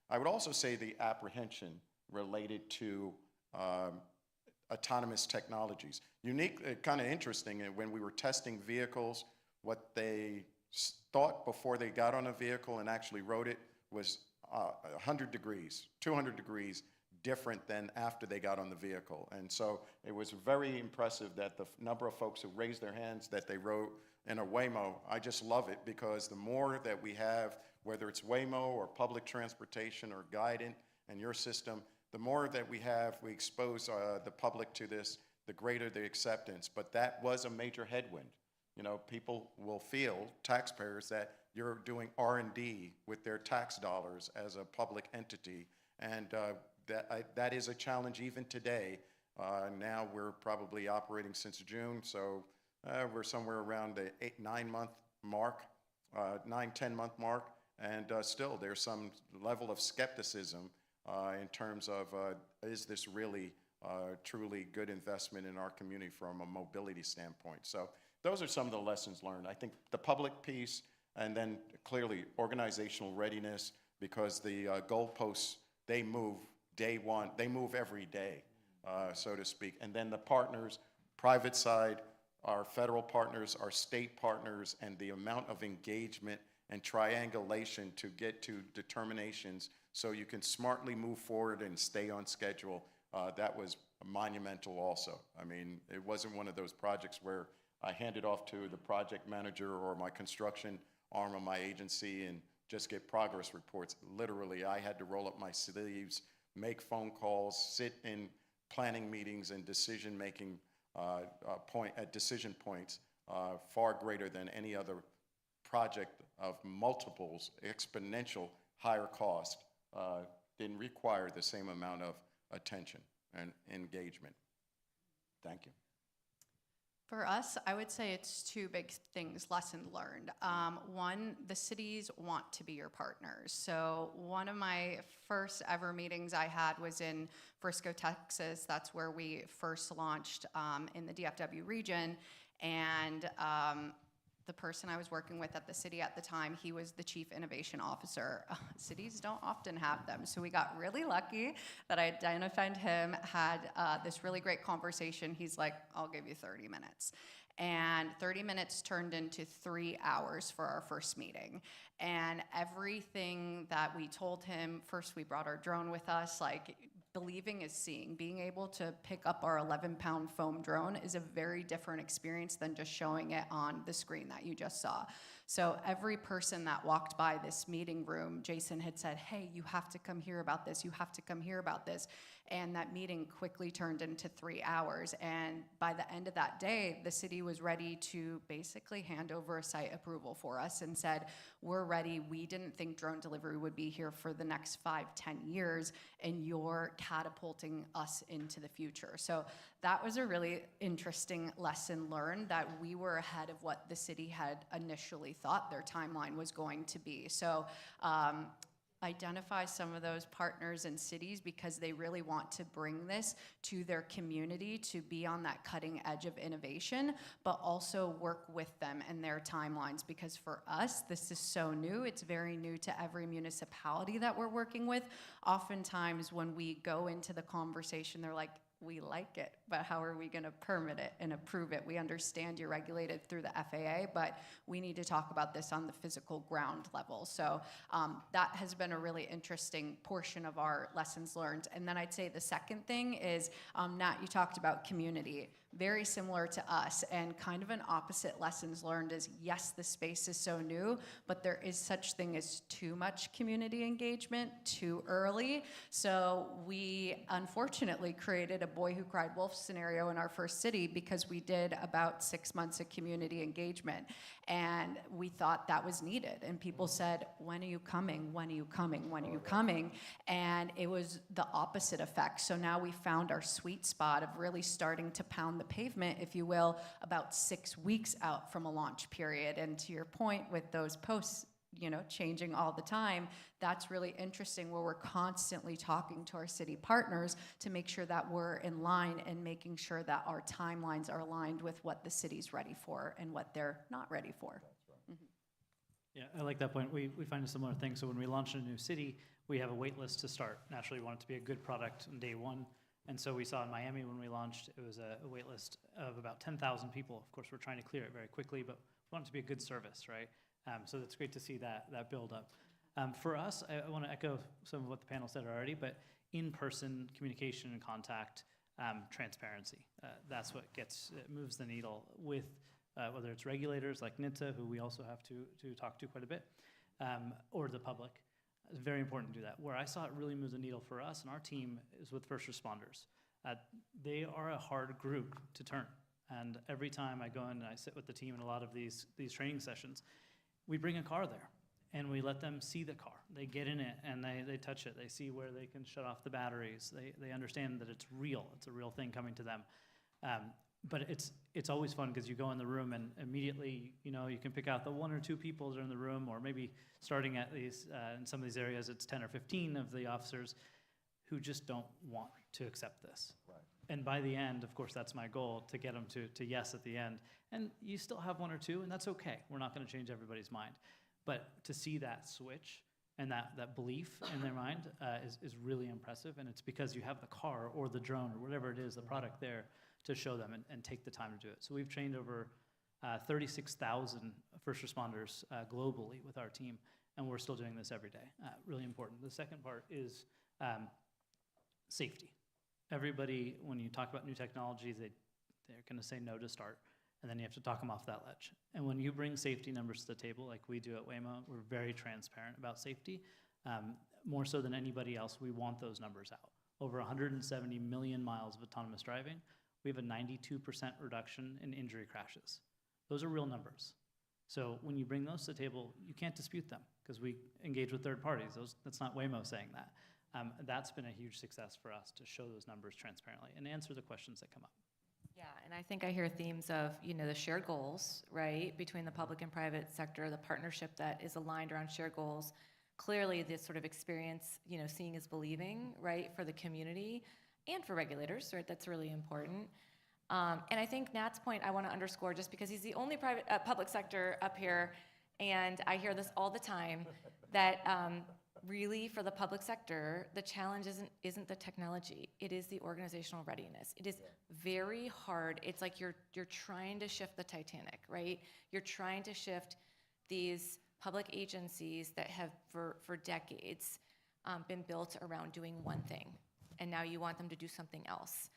I would also say the apprehension related to autonomous technologies. Unique, kind of interesting, when we were testing vehicles, what they thought before they got on a vehicle and actually rode it was 100 degrees, 200 degrees different than after they got on the vehicle. And so it was very impressive that the number of folks who raised their hands that they rode in a Waymo. I just love it, because the more that we have, whether it's Waymo or public transportation or Guidant and your system, the more that we have, we expose the public to this, the greater the acceptance. But that was a major headwind. People will feel, taxpayers, that you're doing R&D with their tax dollars as a public entity. And that is a challenge even today. Now we're probably operating since June, so we're somewhere around the 9-month mark, 9-10-month mark. And still, there's some level of skepticism in terms of, is this really truly good investment in our community from a mobility standpoint? So those are some of the lessons learned. I think the public piece, and then clearly organizational readiness, because the goalposts, they move day one, they move every day, so to speak. And then the partners, private side, our federal partners, our state partners, and the amount of engagement and triangulation to get to determinations so you can smartly move forward and stay on schedule, that was monumental also. I mean, it wasn't one of those projects where I handed off to the project manager or my construction arm of my agency and just get progress reports. Literally, I had to roll up my sleeves, make phone calls, sit in planning meetings and decision-making decision points far greater than any other project of multiples, exponential higher cost, didn't require the same amount of attention and engagement. Thank you. For us, I would say it's two big things, lesson learned. One, the cities want to be your partners. So one of my first ever meetings I had was in Frisco, Texas. That's where we first launched in the DFW region. And the person I was working with at the city at the time, he was the chief innovation officer. Cities don't often have them. So we got really lucky that I identified him, had this really great conversation. He's like, I'll give you 30 minutes. And 30 minutes turned into 3 hours for our first meeting. And everything that we told him, first we brought our drone with us, like, believing is seeing. Being able to pick up our 11-pound foam drone is a very different experience than just showing it on the screen that you just saw. So every person that walked by this meeting room, Jason had said, hey, you have to come hear about this, you have to come hear about this. And that meeting quickly turned into 3 hours. And by the end of that day, the city was ready to basically hand over a site approval for us and said, we're ready. We didn't think drone delivery would be here for the next 5-10 years, and you're catapulting us into the future. So that was a really interesting lesson learned, that we were ahead of what the city had initially thought their timeline was going to be. So identify some of those partners and cities, because they really want to bring this to their community to be on that cutting edge of innovation, but also work with them and their timelines, because for us, this is so new. It's very new to every municipality that we're working with. Oftentimes when we go into the conversation, they're like, we like it, but how are we going to permit it and approve it? We understand you're regulated through the FAA, but we need to talk about this on the physical ground level. So that has been a really interesting portion of our lessons learned. And then I'd say the second thing is, Nat, you talked about community. Very similar to us, and kind of an opposite lessons learned is, yes, the space is so new, but there is such thing as too much community engagement too early. So we unfortunately created a boy who cried wolf scenario in our first city, because we did about 6 months of community engagement, and we thought that was needed. And people said, when are you coming? When are you coming? When are you coming? And it was the opposite effect. So now we found our sweet spot of really starting to pound the pavement, if you will, about 6 weeks out from a launch period. And to your point with those posts, changing all the time, that's really interesting, where we're constantly talking to our city partners to make sure that we're in line and making sure that our timelines are aligned with what the city's ready for and what they're not ready for. Yeah, I like that point. We find a similar thing. So when we launch in a new city, we have a wait list to start. Naturally, we want it to be a good product on day one. And so we saw in Miami when we launched, it was a wait list of about 10,000 people. Of course, we're trying to clear it very quickly, but we want it to be a good service, right? So it's great to see that build up. For us, I want to echo some of what the panel said already, but in-person communication and contact, transparency. That's what moves the needle with whether it's regulators like NHTSA, who we also have to talk to quite a bit, or the public. It's very important to do that. Where I saw it really move the needle for us and our team is with first responders. They are a hard group to turn. And every time I go in and I sit with the team in a lot of these training sessions, we bring a car there and we let them see the car. They get in it and they touch it. They see where they can shut off the batteries. They understand that it's real. It's a real thing coming to them. But it's always fun because you go in the room and immediately, you can pick out the 1 or 2 people that are in the room, or maybe starting at these, in some of these areas, it's 10 or 15 of the officers who just don't want to accept this. Right. And by the end, of course, that's my goal, to get them to yes at the end. And you still have 1 or 2, and that's okay. We're not going to change everybody's mind. But to see that switch and that belief in their mind is really impressive. And it's because you have the car or the drone or whatever it is, the product there, to show them and take the time to do it. So we've trained over 36,000 first responders globally with our team, and we're still doing this every day. Really important. The second part is safety. Everybody, when you talk about new technologies, they're going to say no to start, and then you have to talk them off that ledge. And when you bring safety numbers to the table, like we do at Waymo, we're very transparent about safety. More so than anybody else, we want those numbers out. Over 170 million miles of autonomous driving. We have a 92% reduction in injury crashes. Those are real numbers. So when you bring those to the table, you can't dispute them because we engage with third parties. That's not Waymo saying that. That's been a huge success for us to show those numbers transparently and answer the questions that come up. Yeah, and I think I hear themes of, the shared goals, right, between the public and private sector, the partnership that is aligned around shared goals. Clearly, this sort of experience, seeing is believing, right, for the community and for regulators, right? That's really important. And I think Nat's point I want to underscore, just because he's the only public sector up here, and I hear this all the time, that really for the public sector, the challenge isn't the technology, it is the organizational readiness. It is very hard. It's like you're trying to shift the Titanic, right? You're trying to shift these public agencies that have for decades been built around doing one thing, and now you want them to do something else.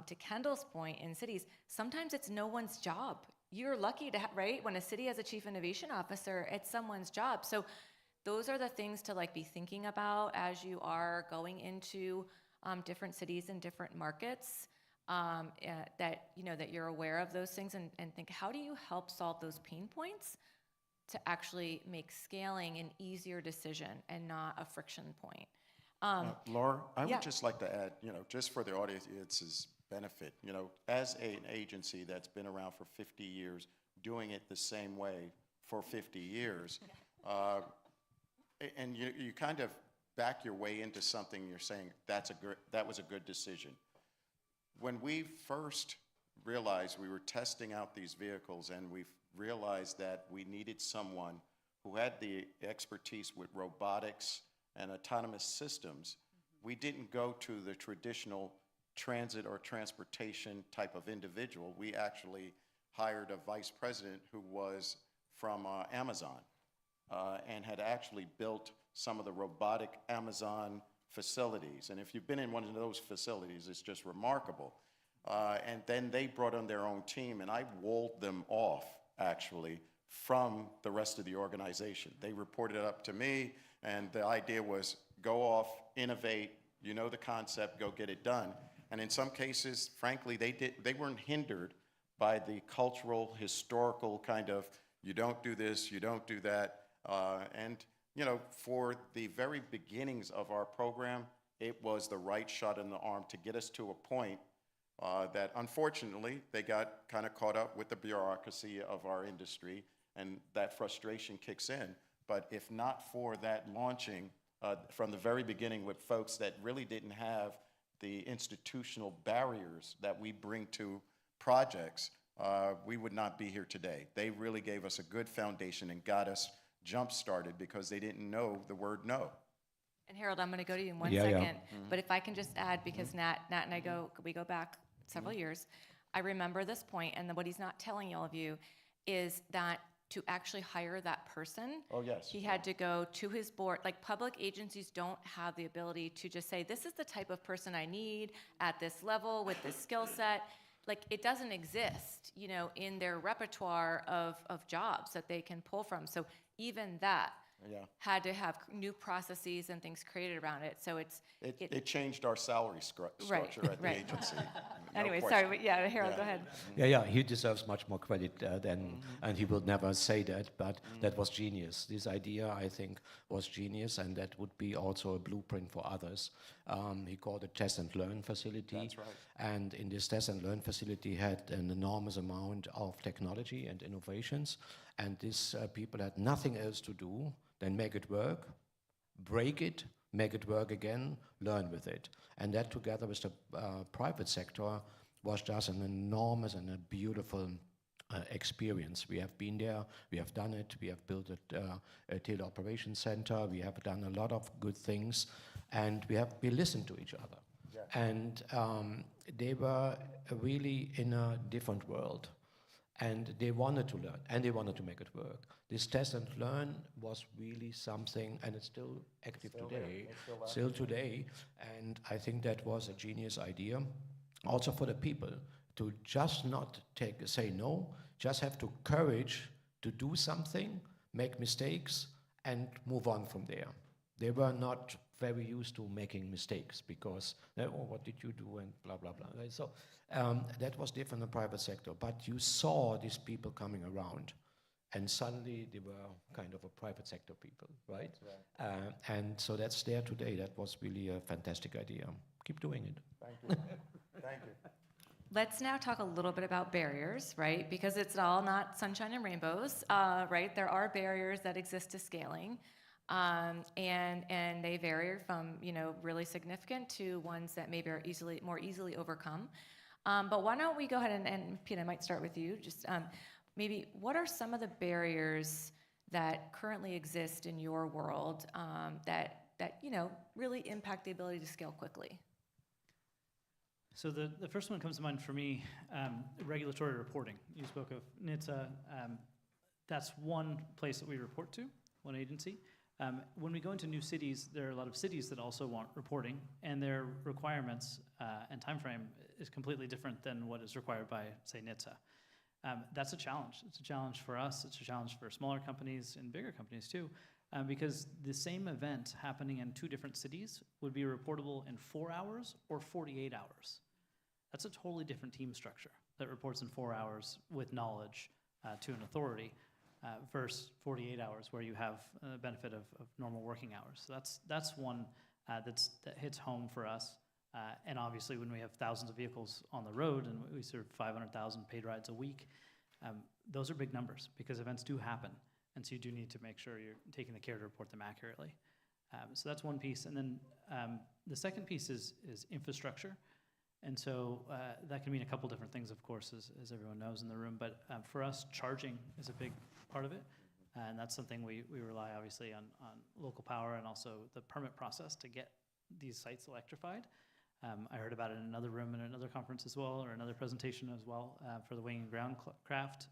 To Kendall's point, in cities, sometimes it's no one's job. You're lucky to right? When a city has a chief innovation officer, it's someone's job. So those are the things to be thinking about as you are going into different cities and different markets, that, that you're aware of those things and think, how do you help solve those pain points to actually make scaling an easier decision and not a friction point? Laura, I yeah. would just like to add, just for the audience's benefit, as an agency that's been around for 50 years, doing it the same way for 50 years, and you kind of back your way into something, you're saying that was a good decision. When we first realized we were testing out these vehicles and we realized that we needed someone who had the expertise with robotics and autonomous systems, we didn't go to the traditional transit or transportation type of individual. We actually hired a vice president who was from Amazon and had actually built some of the robotic Amazon facilities. And if you've been in one of those facilities, it's just remarkable. And then they brought on their own team, and I walled them off, actually, from the rest of the organization. They reported it up to me, and the idea was go off, innovate, the concept, go get it done. And in some cases, frankly, they weren't hindered by the cultural, historical kind of, you don't do this, you don't do that. For the very beginnings of our program, it was the right shot in the arm to get us to a point that unfortunately they got kind of caught up with the bureaucracy of our industry, and that frustration kicks in. But if not for that launching from the very beginning with folks that really didn't have the institutional barriers that we bring to projects, we would not be here today. They really gave us a good foundation and got us jump-started because they didn't know the word no. And Harold, I'm going to go to you in one second, but if I can just add, because Nat and we go back several years, I remember this point, and what he's not telling all of you is that to actually hire that person, he had to go to his board. Like, public agencies don't have the ability to just say, this is the type of person I need at this level with this skill set. Like, it doesn't exist, in their repertoire of jobs that they can pull from. So even that had to have new processes and things created around it. So it changed our salary structure at the agency. Anyway, sorry, Harold, go ahead. Yeah, he deserves much more credit and he will never say that, but that was genius. This idea, I think, was genius, and that would be also a blueprint for others. He called it Test and Learn facility. That's right. And in this Test and Learn facility had an enormous amount of technology and innovations, and these people had nothing else to do than make it work, break it, make it work again, learn with it. And that, together with the private sector, was just an enormous and a beautiful experience. We have been there, we have done it, we have built a teleoperations center, we have done a lot of good things, and we listened to each other. Yeah. And they were really in a different world. And they wanted to learn, and they wanted to make it work. This Test and Learn was really something, and it's still active today, still today, and I think that was a genius idea, also for the people, to just not say no, just have the courage to do something, make mistakes, and move on from there. They were not very used to making mistakes because, what did you do, and blah, blah, blah. So that was different in the private sector, but you saw these people coming around, and suddenly they were kind of a private sector people, right? And so that's there today. That was really a fantastic idea. Keep doing it. Thank you. Thank you. Let's now talk a little bit about barriers, right? Because it's all not sunshine and rainbows, right? There are barriers that exist to scaling. And they vary from, really significant to ones that maybe are more easily overcome. But why don't we go ahead and Pete, I might start with you. Just maybe what are some of the barriers that currently exist in your world that really impact the ability to scale quickly? So the first one that comes to mind for me, regulatory reporting. You spoke of NHTSA. That's one place that we report to, one agency. When we go into new cities, there are a lot of cities that also want reporting, and their requirements and time frame is completely different than what is required by, say, NHTSA. That's a challenge. It's a challenge for us. It's a challenge for smaller companies and bigger companies too, because the same event happening in 2 different cities would be reportable in 4 hours or 48 hours. That's a totally different team structure that reports in 4 hours with knowledge to an authority versus 48 hours where you have the benefit of normal working hours. So that's one that hits home for us. And obviously when we have thousands of vehicles on the road and we serve 500,000 paid rides a week, those are big numbers because events do happen. And so you do need to make sure you're taking the care to report them accurately. So that's one piece. And then the second piece is infrastructure. And so that can mean a couple different things, of course, as everyone knows in the room. But for us, charging is a big part of it. And that's something we rely, obviously, on local power and also the permit process to get these sites electrified. I heard about it in another room in another conference as well, or another presentation as well for the wing and ground craft.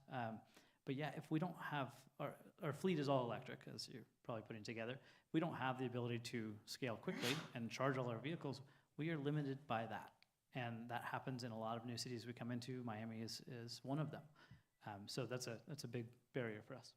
But yeah, if we don't have, our fleet is all electric, as you're probably putting together. If we don't have the ability to scale quickly and charge all our vehicles, we are limited by that. And that happens in a lot of new cities we come into. Miami is one of them. So that's a big barrier for us.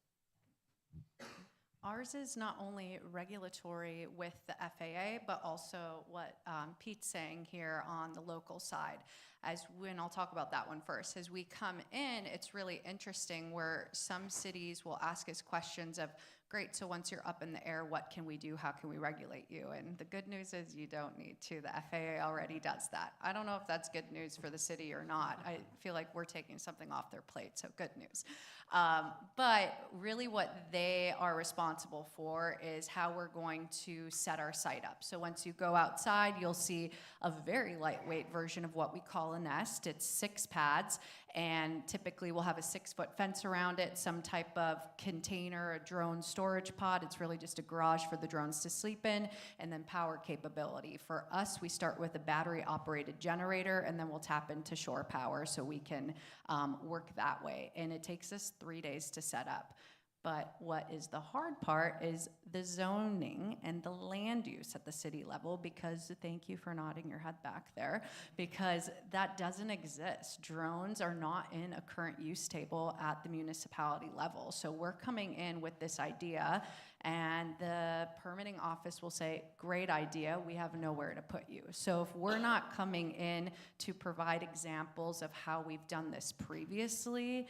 Ours is not only regulatory with the FAA, but also what Pete's saying here on the local side. And I'll talk about that one first. As we come in, it's really interesting where some cities will ask us questions of, great, so once you're up in the air, what can we do? How can we regulate you? And the good news is you don't need to. The FAA already does that. I don't know if that's good news for the city or not. I feel like we're taking something off their plate, so good news. But really what they are responsible for is how we're going to set our site up. So once you go outside, you'll see a very lightweight version of what we call a nest. It's 6 pads, and typically we'll have a 6-foot fence around it, some type of container, a drone storage pod. It's really just a garage for the drones to sleep in, and then power capability. For us, we start with a battery-operated generator, and then we'll tap into shore power so we can work that way. And it takes us 3 days to set up. But what is the hard part is the zoning and the land use at the city level, because, thank you for nodding your head back there, because that doesn't exist. Drones are not in a current use table at the municipality level. So we're coming in with this idea, and the permitting office will say, great idea, we have nowhere to put you. So if we're not coming in to provide examples of how we've done this previously,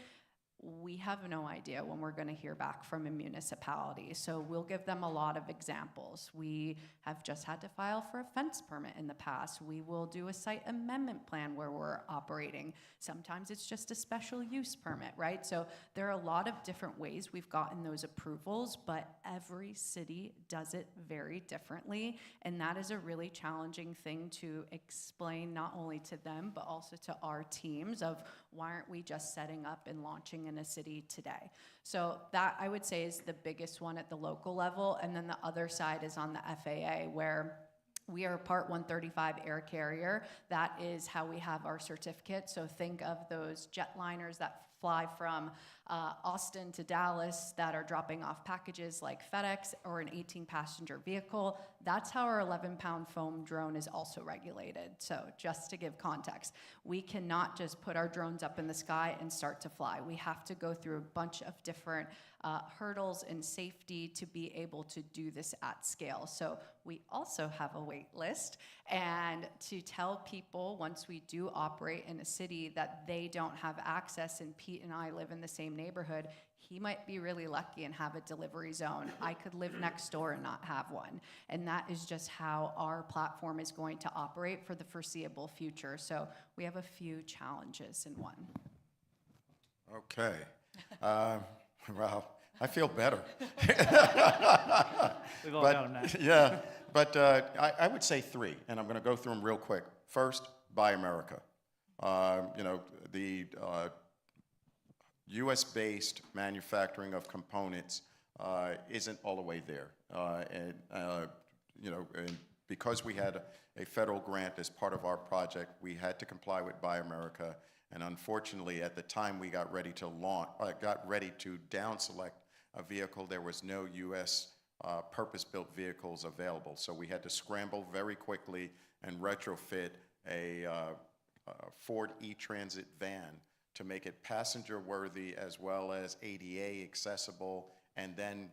we have no idea when we're going to hear back from a municipality. So we'll give them a lot of examples. We have just had to file for a fence permit in the past. We will do a site amendment plan where we're operating. Sometimes it's just a special use permit, right? So there are a lot of different ways we've gotten those approvals, but every city does it very differently. And that is a really challenging thing to explain, not only to them, but also to our teams of why aren't we just setting up and launching in a city today? So that, I would say, is the biggest one at the local level. And then the other side is on the FAA, where we are a Part 135 air carrier. That is how we have our certificate. So think of those jetliners that fly from Austin to Dallas that are dropping off packages like FedEx, or an 18-passenger vehicle. That's how our 11-pound foam drone is also regulated. So just to give context, we cannot just put our drones up in the sky and start to fly. We have to go through a bunch of different hurdles and safety to be able to do this at scale. So we also have a wait list, and to tell people once we do operate in a city that they don't have access, and Pete and I live in the same neighborhood, he might be really lucky and have a delivery zone. I could live next door and not have one. And that is just how our platform is going to operate for the foreseeable future. So we have a few challenges in one. Okay. Well, I feel better. We've all got them now. Yeah, but I would say 3, and I'm going to go through them real quick. First, Buy America. The U.S.-based manufacturing of components isn't all the way there. And because we had a federal grant as part of our project, we had to comply with Buy America. And unfortunately, at the time we got ready to down select a vehicle, there was no U.S. Purpose-built vehicles available. So we had to scramble very quickly and retrofit a Ford E-Transit van to make it passenger worthy as well as ADA accessible, and then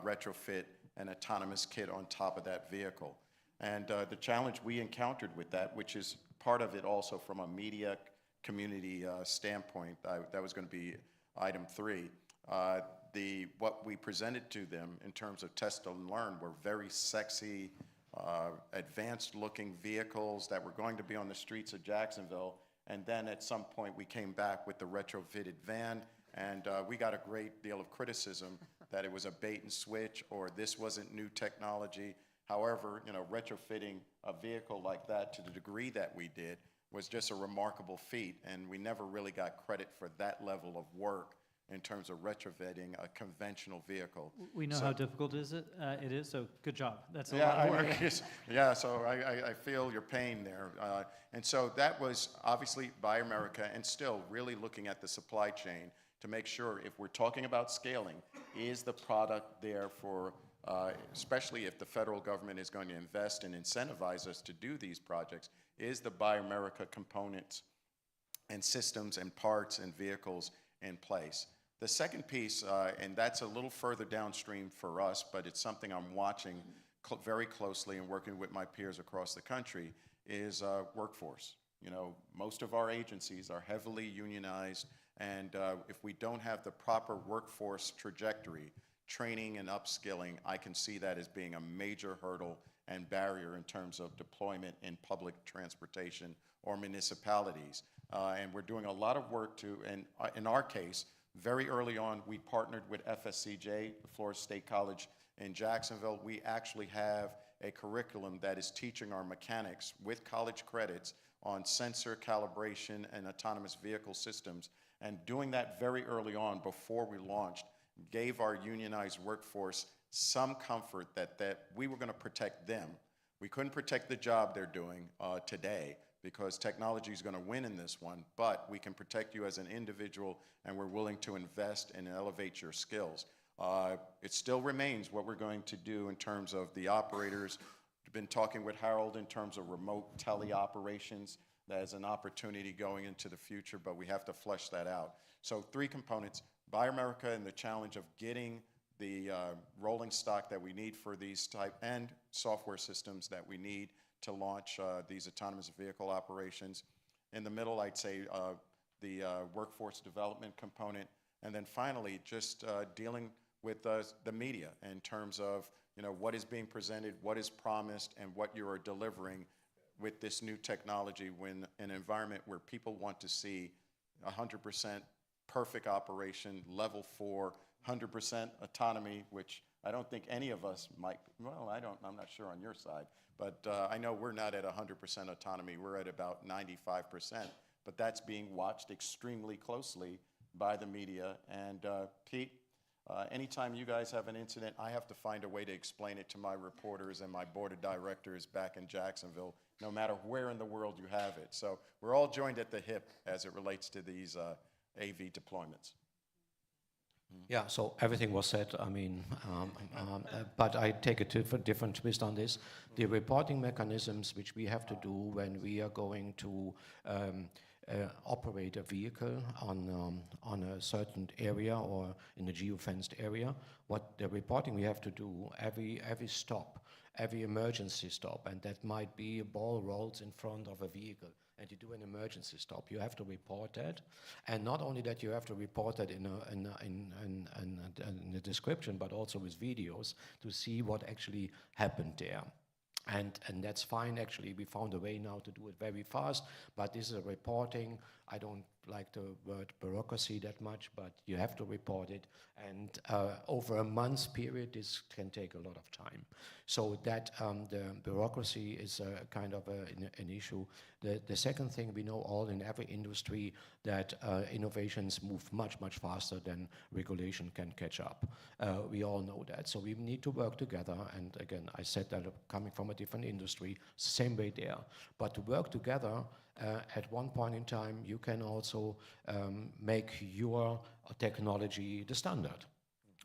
retrofit an autonomous kit on top of that vehicle. And the challenge we encountered with that, which is part of it also from a media community standpoint, that was going to be item 3. What we presented to them in terms of test and learn were very sexy, advanced-looking vehicles that were going to be on the streets of Jacksonville. And then at some point we came back with the retrofitted van, and we got a great deal of criticism that it was a bait and switch or this wasn't new technology. However, retrofitting a vehicle like that to the degree that we did was just a remarkable feat, and we never really got credit for that level of work in terms of retrofitting a conventional vehicle. We know how difficult it is, so good job. That's a yeah, lot of work. So I feel your pain there. And so that was obviously Buy America, and still really looking at the supply chain to make sure if we're talking about scaling, is the product there for, especially if the federal government is going to invest and incentivize us to do these projects, is the Buy America components and systems and parts and vehicles in place. The second piece, and that's a little further downstream for us, but it's something I'm watching very closely and working with my peers across the country, is workforce. Most of our agencies are heavily unionized, and if we don't have the proper workforce trajectory, training and upskilling, I can see that as being a major hurdle and barrier in terms of deployment in public transportation or municipalities. And we're doing a lot of work to, and in our case, very early on, we partnered with FSCJ, Florida State College in Jacksonville. We actually have a curriculum that is teaching our mechanics with college credits on sensor calibration and autonomous vehicle systems. And doing that very early on before we launched gave our unionized workforce some comfort that we were going to protect them. We couldn't protect the job they're doing today, because technology is going to win in this one, but we can protect you as an individual, and we're willing to invest and elevate your skills. It still remains what we're going to do in terms of the operators. We've been talking with Harold in terms of remote tele-operations. That is an opportunity going into the future, but we have to flesh that out. So 3 components: Buy America and the challenge of getting the rolling stock that we need for these type and software systems that we need to launch these autonomous vehicle operations. In the middle, I'd say the workforce development component. And then finally, just dealing with the media in terms of what is being presented, what is promised, and what you are delivering with this new technology when an environment where people want to see 100% perfect operation, level 4, 100% autonomy, which I don't think any of us might, well, I'm not sure on your side, but I know we're not at 100% autonomy. We're at about 95%, but that's being watched extremely closely by the media. And Pete, anytime you guys have an incident, I have to find a way to explain it to my reporters and my board of directors back in Jacksonville, no matter where in the world you have it. So we're all joined at the hip as it relates to these AV deployments. Yeah, so everything was said, but I take a different twist on this. The reporting mechanisms which we have to do when we are going to operate a vehicle on a certain area or in a geofenced area, what the reporting we have to do every stop, every emergency stop, and that might be a ball rolls in front of a vehicle, and you do an emergency stop, you have to report that. And not only that, you have to report that in a description, but also with videos to see what actually happened there. And that's fine, actually. We found a way now to do it very fast, but this is a reporting. I don't like the word bureaucracy that much, but you have to report it. And over a month's period, this can take a lot of time. So that the bureaucracy is kind of an issue. The second thing, we know all in every industry that innovations move much, much faster than regulation can catch up. We all know that. So we need to work together. And again, I said that coming from a different industry, same way there. But to work together, at one point in time, you can also make your technology the standard.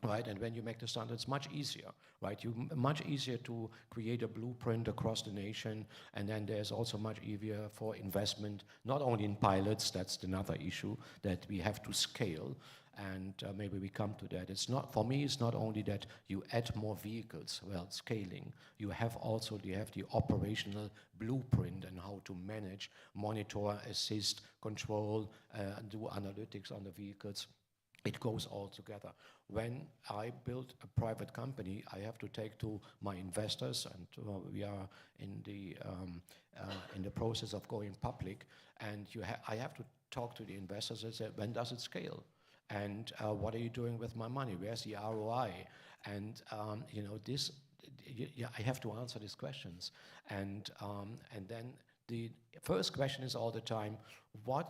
right? And when you make the standard, it's much easier, right? Much easier to create a blueprint across the nation, and then there's also much easier for investment, not only in pilots, that's another issue that we have to scale, and maybe we come to that. It's not, for me, it's not only that you add more vehicles, well, scaling, you have the operational blueprint and how to manage, monitor, assist, control, do analytics on the vehicles. It goes all together. When I build a private company, I have to take to my investors, and we are in the process of going public. And I have to talk to the investors and say, when does it scale? And what are you doing with my money? Where's the ROI? And I have to answer these questions. And then the first question is all the time, where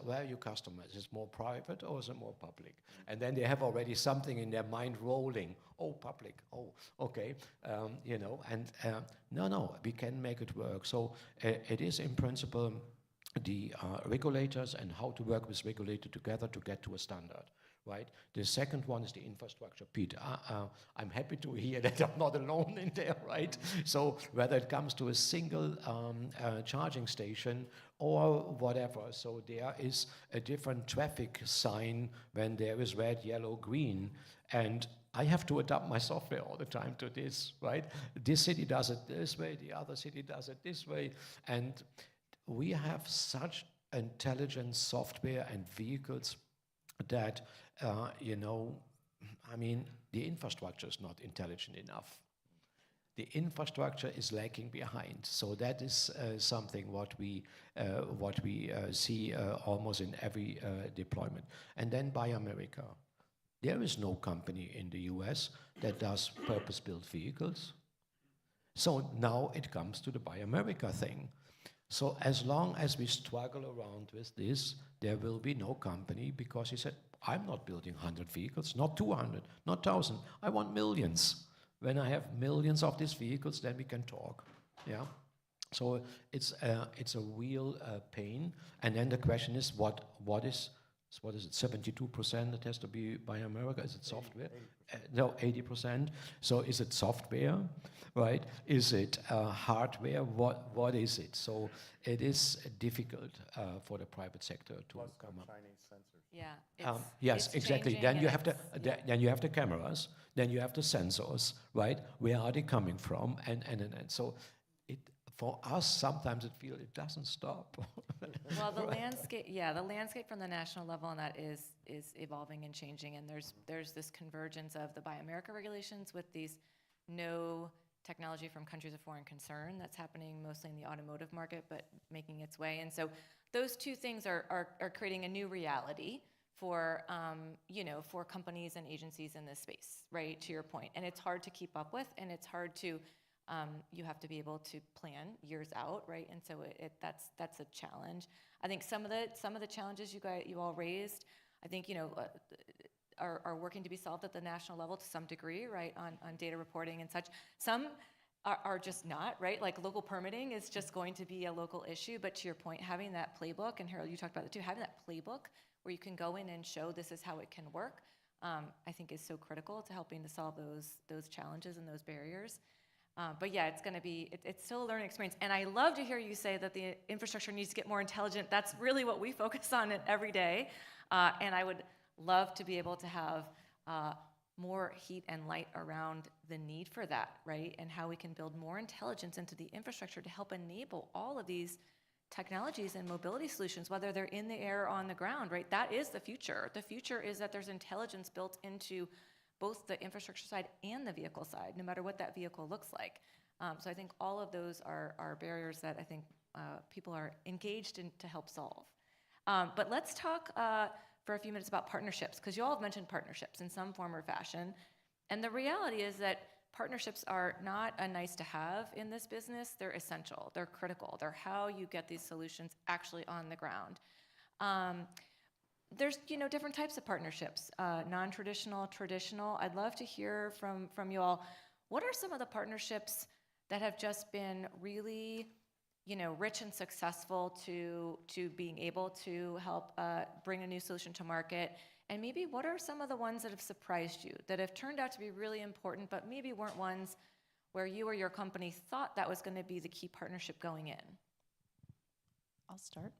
are your customers? Is it more private or is it more public? And then they have already something in their mind rolling. Oh, public. Oh, okay. No, we can make it work. So it is in principle the regulators and how to work with regulators together to get to a standard. Right. The second one is the infrastructure. Pete, I'm happy to hear that I'm not alone in there, right? So whether it comes to a single charging station or whatever, so there is a different traffic sign when there is red, yellow, green, and I have to adapt my software all the time to this, right? This city does it this way, the other city does it this way, and we have such intelligent software and vehicles that, the infrastructure is not intelligent enough. The infrastructure is lagging behind. So that is something what we see almost in every deployment. And then Buy America. There is no company in the US that does purpose-built vehicles. So now it comes to the Buy America thing. So as long as we struggle around with this, there will be no company, because he said, I'm not building 100 vehicles, not 200, not 1,000. I want millions. When I have millions of these vehicles, then we can talk. Yeah. So it's a real pain. And then the question is, what is it? 72% that has to be Buy America? Is it software? 80%. So is it software, right? Is it hardware? What is it? So it is difficult for the private sector to come up. Chinese sensors. Yeah. Yes, it's exactly. Then you have then you have the cameras. Then you have the sensors, right? Where are they coming from? And so for us, sometimes it feels it doesn't stop. Well, the landscape from the national level on that is evolving and changing, and there's this convergence of the Buy America regulations with these no technology from countries of foreign concern that's happening mostly in the automotive market, but making its way. And so those two things are creating a new reality for for companies and agencies in this space, right? To your point, and it's hard to keep up with, and it's hard to you have to be able to plan years out, right? And so that's a challenge. I think some of the challenges you all raised, I think are working to be solved at the national level to some degree, right? On data reporting and such. Some are just not, right? Like local permitting is just going to be a local issue. But to your point, having that playbook, and Harold, you talked about it too, having that playbook where you can go in and show this is how it can work, I think is so critical to helping to solve those challenges and those barriers. But yeah, it's still a learning experience. And I love to hear you say that the infrastructure needs to get more intelligent. That's really what we focus on every day. And I would love to be able to have more heat and light around the need for that, right? And how we can build more intelligence into the infrastructure to help enable all of these technologies and mobility solutions, whether they're in the air or on the ground, right? That is the future. The future is that there's intelligence built into both the infrastructure side and the vehicle side, no matter what that vehicle looks like. So I think all of those are barriers that I think people are engaged in to help solve. But let's talk for a few minutes about partnerships, because you all have mentioned partnerships in some form or fashion. And the reality is that partnerships are not a nice to have in this business. They're essential. They're critical. They're how you get these solutions actually on the ground. There's different types of partnerships, non-traditional, traditional. I'd love to hear from you all. What are some of the partnerships that have just been really rich and successful to being able to help bring a new solution to market? And maybe what are some of the ones that have surprised you, that have turned out to be really important, but maybe weren't ones where you or your company thought that was going to be the key partnership going in? I'll start.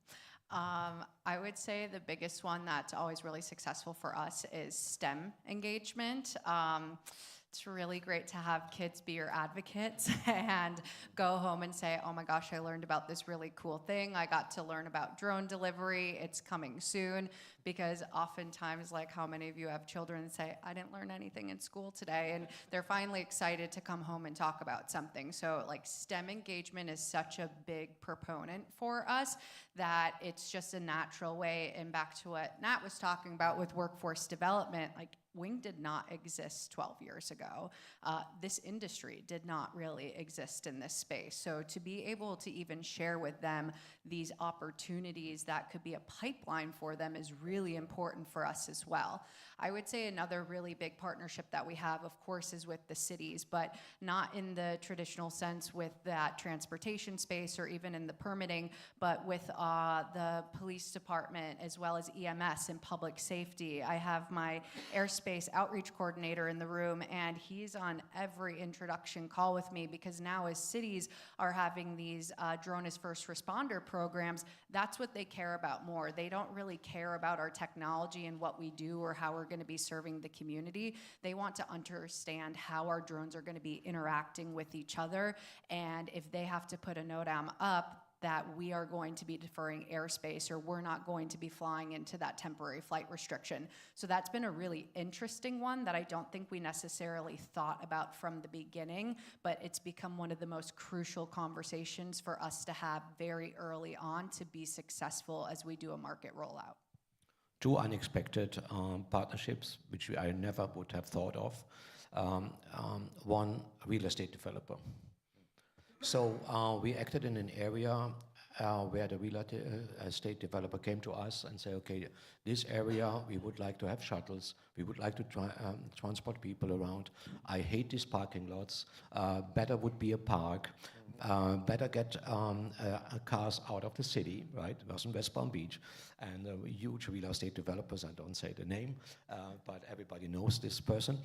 I would say the biggest one that's always really successful for us is STEM engagement. It's really great to have kids be your advocates and go home and say, oh my gosh, I learned about this really cool thing. I got to learn about drone delivery. It's coming soon. Because oftentimes, like, how many of you have children and say, I didn't learn anything in school today, and they're finally excited to come home and talk about something. So like STEM engagement is such a big proponent for us that it's just a natural way. And back to what Nat was talking about with workforce development, like Wing did not exist 12 years ago. This industry did not really exist in this space. So to be able to even share with them these opportunities that could be a pipeline for them is really important for us as well. I would say another really big partnership that we have, of course, is with the cities, but not in the traditional sense with that transportation space or even in the permitting, but with the police department as well as EMS and public safety. I have my airspace outreach coordinator in the room, and he's on every introduction call with me because now as cities are having these drone as first responder programs, that's what they care about more. They don't really care about our technology and what we do or how we're going to be serving the community. They want to understand how our drones are going to be interacting with each other, and if they have to put a NOTAM up that we are going to be deferring airspace or we're not going to be flying into that temporary flight restriction. So that's been a really interesting one that I don't think we necessarily thought about from the beginning, but it's become one of the most crucial conversations for us to have very early on to be successful as we do a market rollout. Two unexpected partnerships, which I never would have thought of. One, real estate developer. So we acted in an area where the real estate developer came to us and said, okay, this area, we would like to have shuttles. We would like to transport people around. I hate these parking lots. Better would be a park. Better get cars out of the city, right? It was in West Palm Beach. And huge real estate developers, I don't say the name, but everybody knows this person.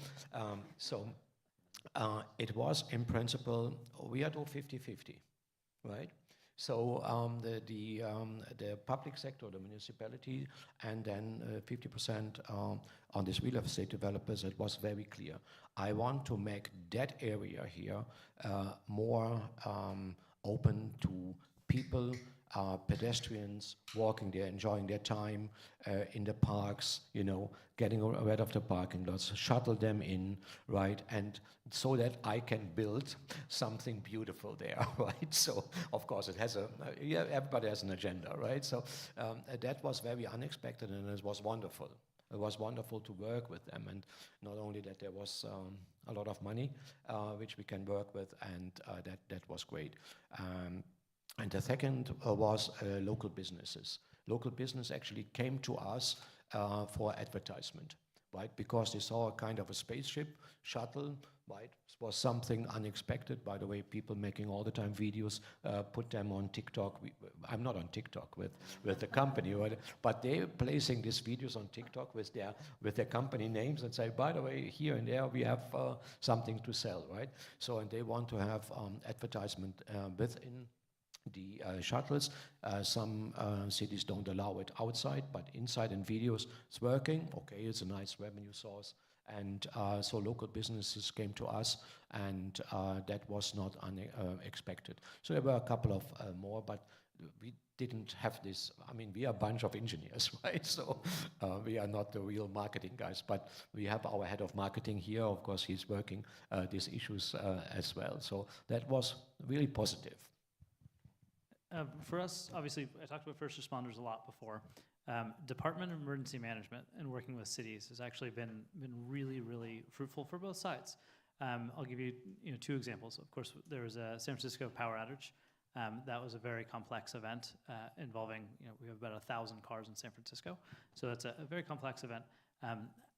It was, in principle, we are doing 50-50, right? So the public sector, the municipality, and then 50% on these real estate developers, it was very clear. I want to make that area here more open to people, pedestrians walking there, enjoying their time in the parks, you know, getting rid of the parking lots, shuttle them in, right? And so that I can build something beautiful there, right? So, of course, it has yeah, everybody has an agenda, right? So that was very unexpected, and it was wonderful. It was wonderful to work with them, and not only that, there was a lot of money which we can work with, and that was great. And the second was local businesses. Local business actually came to us for advertisement, right? Because they saw a kind of a spaceship shuttle, right? It was something unexpected. By the way, people making all the time videos, put them on TikTok. I'm not on TikTok with the company, right? But they're placing these videos on TikTok with their company names and say, by the way, here and there we have something to sell, right? So, and they want to have advertisement within the shuttles. Some cities don't allow it outside, but inside in videos it's working. Okay, it's a nice revenue source. And so local businesses came to us, and that was not unexpected. So there were a couple of more, but we didn't have this. I mean, we are a bunch of engineers, right? So we are not the real marketing guys, but we have our head of marketing here. Of course, he's working these issues as well. So that was really positive. For us, obviously, I talked about first responders a lot before. Department of Emergency Management and working with cities has actually been really, really fruitful for both sides. I'll give you, two examples. Of course, there was a San Francisco power outage. That was a very complex event involving, we have about 1,000 cars in San Francisco. So that's a very complex event.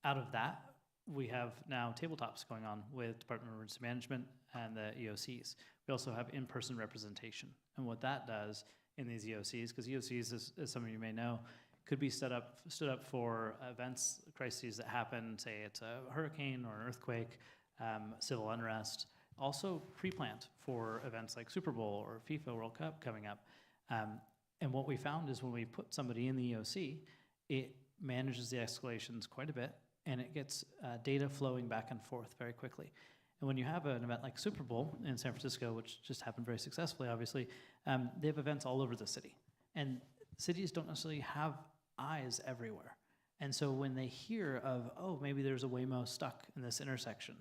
Out of that, we have now tabletops going on with Department of Emergency Management and the EOCs. We also have in-person representation. And what that does in these EOCs, because EOCs, as some of you may know, could be stood up for events, crises that happen, say it's a hurricane or an earthquake, civil unrest. Also pre-planned for events like Super Bowl or FIFA World Cup coming up. And what we found is when we put somebody in the EOC, it manages the escalations quite a bit, and it gets data flowing back and forth very quickly. And when you have an event like Super Bowl in San Francisco, which just happened very successfully, obviously, they have events all over the city. And cities don't necessarily have eyes everywhere. And so when they hear of, oh, maybe there's a Waymo stuck in this intersection,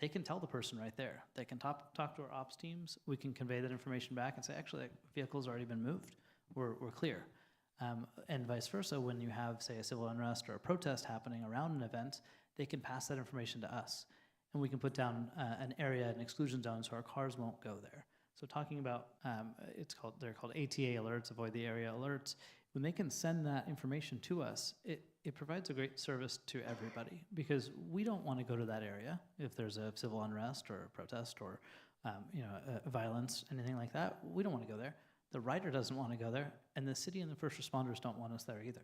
they can tell the person right there. They can talk to our ops teams. We can convey that information back and say, actually, that vehicle's already been moved. We're clear. And vice versa, when you have, say, a civil unrest or a protest happening around an event, they can pass that information to us. And we can put down an area, an exclusion zone, so our cars won't go there. So talking about, they're called ATA alerts, avoid the area alerts. When they can send that information to us, it provides a great service to everybody, because we don't want to go to that area if there's a civil unrest or a protest or violence, anything like that. We don't want to go there. The rider doesn't want to go there, and the city and the first responders don't want us there either.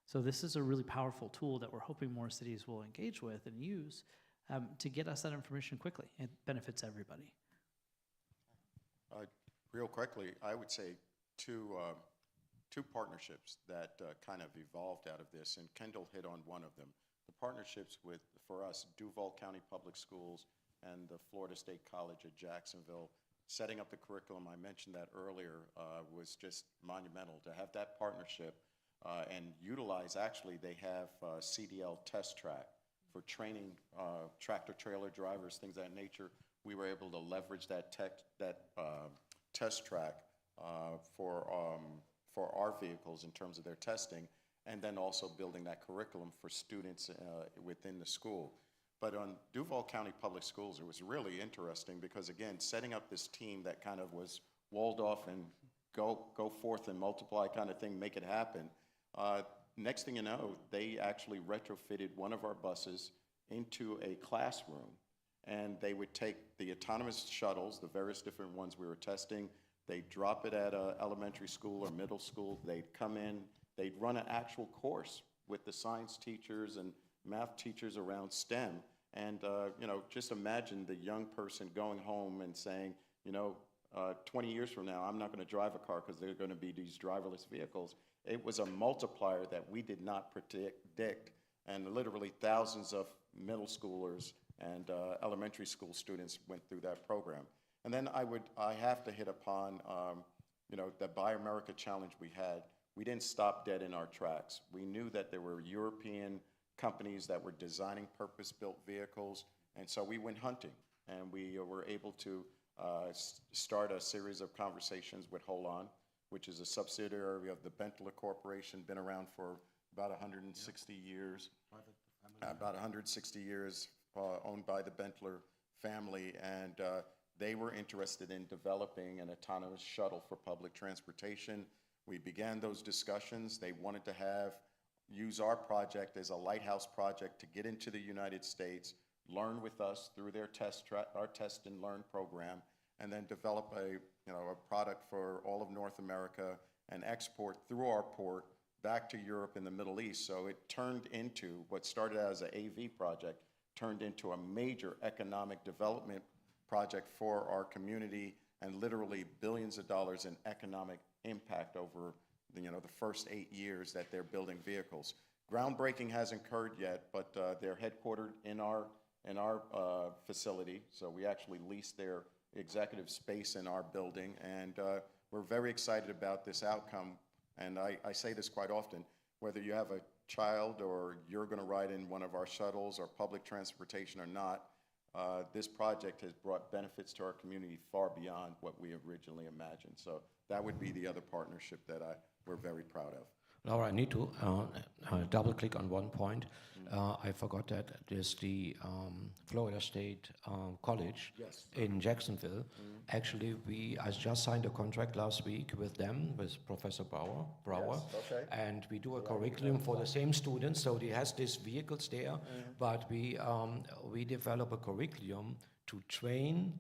So this is a really powerful tool that we're hoping more cities will engage with and use to get us that information quickly. It benefits everybody. Real quickly, I would say two partnerships that kind of evolved out of this, and Kendall hit on one of them. The partnerships with, for us, Duval County Public Schools and the Florida State College at Jacksonville. Setting up the curriculum, I mentioned that earlier, was just monumental to have that partnership and utilize, actually, they have CDL test track for training tractor trailer drivers, things of that nature. We were able to leverage that test track for our vehicles in terms of their testing, and then also building that curriculum for students within the school. But on Duval County Public Schools, it was really interesting because, again, setting up this team that kind of was walled off and go forth and multiply kind of thing, make it happen. Next thing you know, they actually retrofitted one of our buses into a classroom, and they would take the autonomous shuttles, the various different ones we were testing, they'd drop it at an elementary school or middle school, they'd come in, they'd run an actual course with the science teachers and math teachers around STEM, and just imagine the young person going home and saying, 20 years from now, I'm not going to drive a car because there are going to be these driverless vehicles. It was a multiplier that we did not predict, and literally thousands of middle schoolers and elementary school students went through that program. And then I have to hit upon, the Buy America challenge we had. We didn't stop dead in our tracks. We knew that there were European companies that were designing purpose-built vehicles, and so we went hunting, and we were able to start a series of conversations with Holon, which is a subsidiary of the Benteler Corporation, been around for about 160 years. About 160 years, owned by the Benteler family, and they were interested in developing an autonomous shuttle for public transportation. We began those discussions. They wanted to use our project as a lighthouse project to get into the United States, learn with us through their our test and learn program, and then develop a product for all of North America and export through our port back to Europe and the Middle East. So it turned into what started out as an AV project, turned into a major economic development project for our community, and literally billions of dollars in economic impact over the first 8 years that they're building vehicles. Groundbreaking hasn't occurred yet, but they're headquartered in our facility, so we actually leased their executive space in our building, and we're very excited about this outcome. And I say this quite often, whether you have a child or you're going to ride in one of our shuttles or public transportation or not, this project has brought benefits to our community far beyond what we originally imagined. So that would be the other partnership that we're very proud of. Laura, I need to double click on one point. I forgot that there's the Florida State College in Jacksonville. Actually, I just signed a contract last week with them, with Professor Brower, and we do a curriculum for the same students. So he has these vehicles there, but we develop a curriculum to train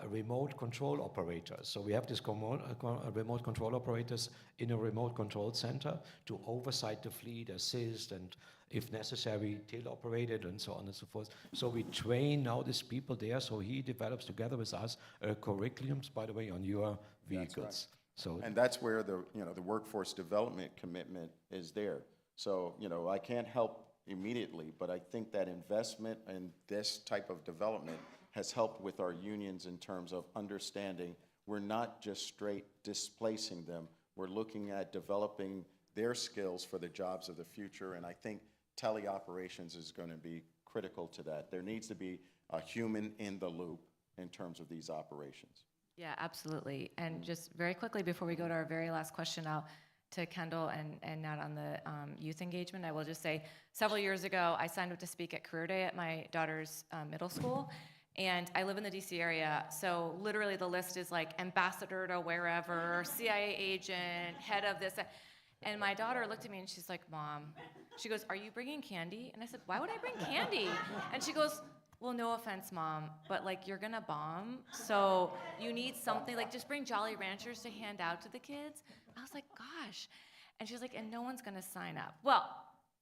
remote control operators. So we have these remote control operators in a remote control center to oversight the fleet, assist, and if necessary, teleoperate it, and so on and so forth. So we train now these people there, so he develops together with us curriculums, by the way, on your vehicles. So and that's where the workforce development commitment is there. So I can't help immediately, but I think that investment in this type of development has helped with our unions in terms of understanding we're not just straight displacing them, we're looking at developing their skills for the jobs of the future, and I think teleoperations is going to be critical to that. There needs to be a human in the loop in terms of these operations. Yeah, absolutely. And just very quickly before we go to our very last question now, to Kendall and Nat on the youth engagement, I will just say several years ago, I signed up to speak at Career Day at my daughter's middle school. And I live in the DC area, so literally the list is like ambassador to wherever, CIA agent, head of this. And my daughter looked at me and she's like, Mom, she goes, are you bringing candy? And I said, why would I bring candy? And she goes, well, no offense, Mom, but like you're gonna bomb, so you need something, like just bring Jolly Ranchers to hand out to the kids. I was like, gosh. And she was like, and no one's gonna sign up. Well,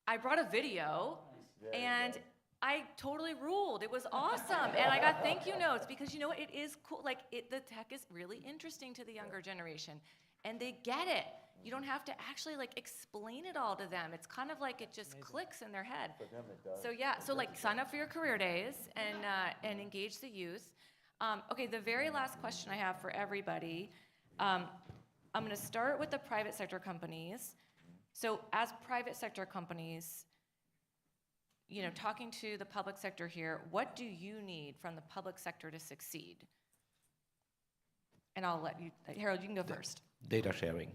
I brought a video and I totally ruled. It was awesome. And I got thank you notes because it is cool. Like the tech is really interesting to the younger generation and they get it. You don't have to actually like explain it all to them. It's kind of like it just clicks in their head. For them it does. So yeah, so like sign up for your career days and engage the youth. Okay, the very last question I have for everybody, I'm gonna start with the private sector companies. So as private sector companies, talking to the public sector here, what do you need from the public sector to succeed? And I'll let you, Harold, you can go first. data sharing.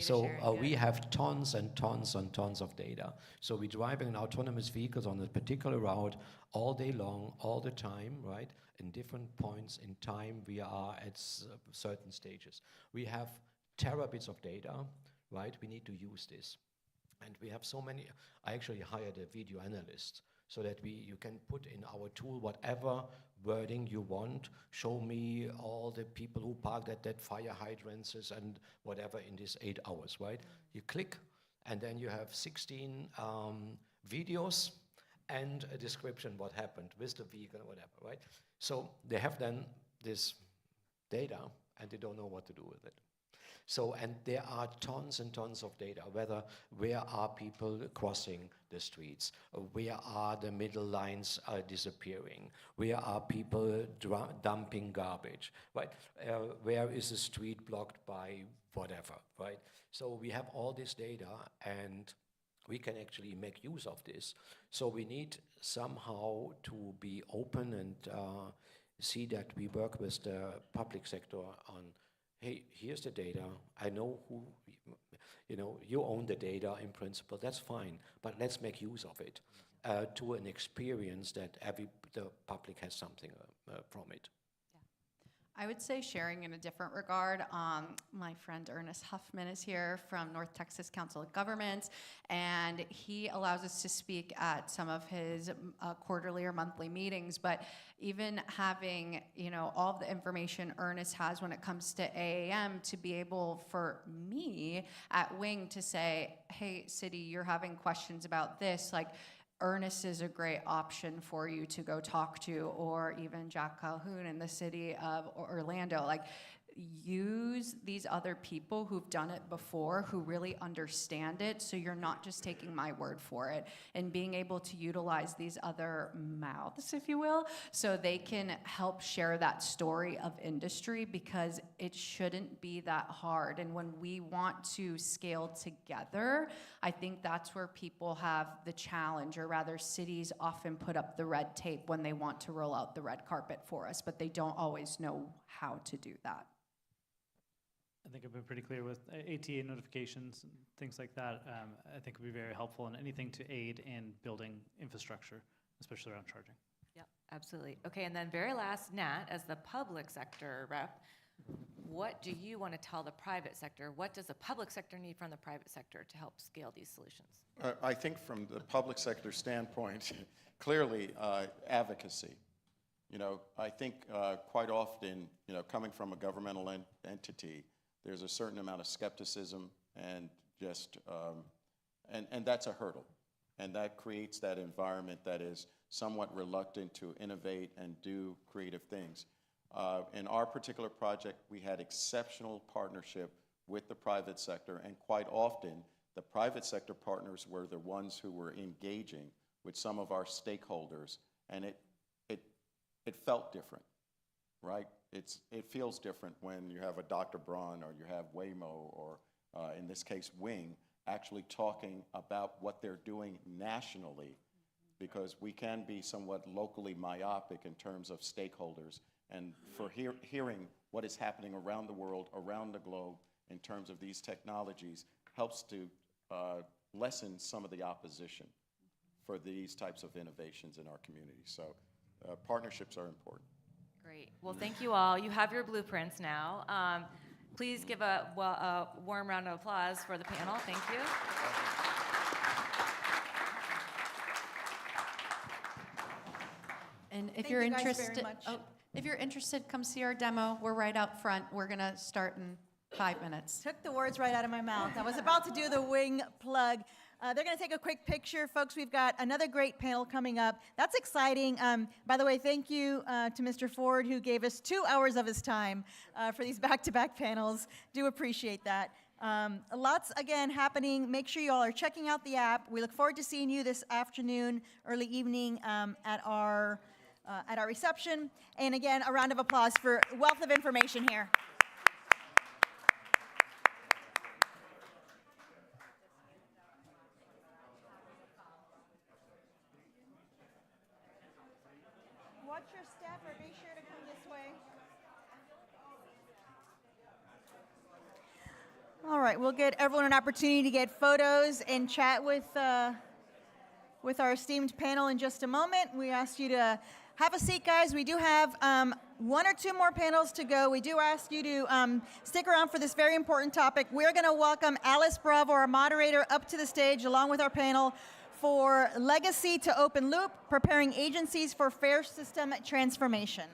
So we have tons and tons and tons of data. So we're driving an autonomous vehicles on a particular route all day long, all the time, right? In different points in time, we are at certain stages. We have terabits of data, right? We need to use this. And we have so many. I actually hired a video analyst so that you can put in our tool whatever wording you want. Show me all the people who parked at that fire hydrants and whatever in these 8 hours, right? You click, and then you have 16 videos and a description what happened with the vehicle or whatever, right? So they have then this data, and they don't know what to do with it. So, and there are tons and tons of data, where are people crossing the streets, where are the middle lines disappearing, where are people dumping garbage, right? Where is the street blocked by whatever, right? So we have all this data, and we can actually make use of this. So we need somehow to be open and see that we work with the public sector on, hey, here's the data. I know who, you own the data in principle. That's fine, but let's make use of it to an experience that the public has something from it. I would say sharing in a different regard. My friend Ernest Huffman is here from North Texas Council of Governments, and he allows us to speak at some of his quarterly or monthly meetings. But even having all of the information Ernest has when it comes to AAM, to be able for me at Wing to say, hey, city, you're having questions about this, like, Ernest is a great option for you to go talk to, or even Jack Calhoun in the city of Orlando. Like, use these other people who've done it before, who really understand it, so you're not just taking my word for it, and being able to utilize these other mouths, if you will, so they can help share that story of industry, because it shouldn't be that hard. And when we want to scale together, I think that's where people have the challenge, or rather cities often put up the red tape when they want to roll out the red carpet for us, but they don't always know how to do that. I think I've been pretty clear with ATA notifications and things like that. I think would be very helpful, and anything to aid in building infrastructure, especially around charging. Yep, absolutely. Okay, and then very last, Nat, as the public sector rep, what do you want to tell the private sector? What does the public sector need from the private sector to help scale these solutions? I think from the public sector standpoint, clearly advocacy. You know, I think quite often, you know, coming from a governmental entity, there's a certain amount of skepticism and just, and that's a hurdle. And that creates that environment that is somewhat reluctant to innovate and do creative things. In our particular project, we had exceptional partnership with the private sector, and quite often, the private sector partners were the ones who were engaging with some of our stakeholders, and it felt different, right? It feels different when you have a Dr. Braun or you have Waymo or, in this case, Wing, actually talking about what they're doing nationally, because we can be somewhat locally myopic in terms of stakeholders. And for hearing what is happening around the world, around the globe, in terms of these technologies, helps to lessen some of the opposition for these types of innovations in our community. So partnerships are important. Great. Well, thank you all. You have your blueprints now. Please give a warm round of applause for the panel. Thank you. And if Thank you're you guys very interested, much. if you're interested, come see our demo. We're right out front. We're gonna start in 5 minutes. Took the words right out of my mouth. I was about to do the wing plug. They're going to take a quick picture. Folks, we've got another great panel coming up. That's exciting. By the way, thank you to Mr. Ford, who gave us 2 hours of his time for these back-to-back panels. Do appreciate that. Lots, again, happening. Make sure you all are checking out the app. We look forward to seeing you this afternoon, early evening at our reception. And again, a round of applause for wealth of information here. Watch your step or be sure to come this way. All right, we'll get everyone an opportunity to get photos and chat with our esteemed panel in just a moment. We ask you to have a seat, guys. We do have 1 or 2 more panels to go. We do ask you to stick around for this very important topic. We're going to welcome Alice Bravo, our moderator, up to the stage along with our panel for Legacy to Open Loop, Preparing Agencies for Fair System Transformation.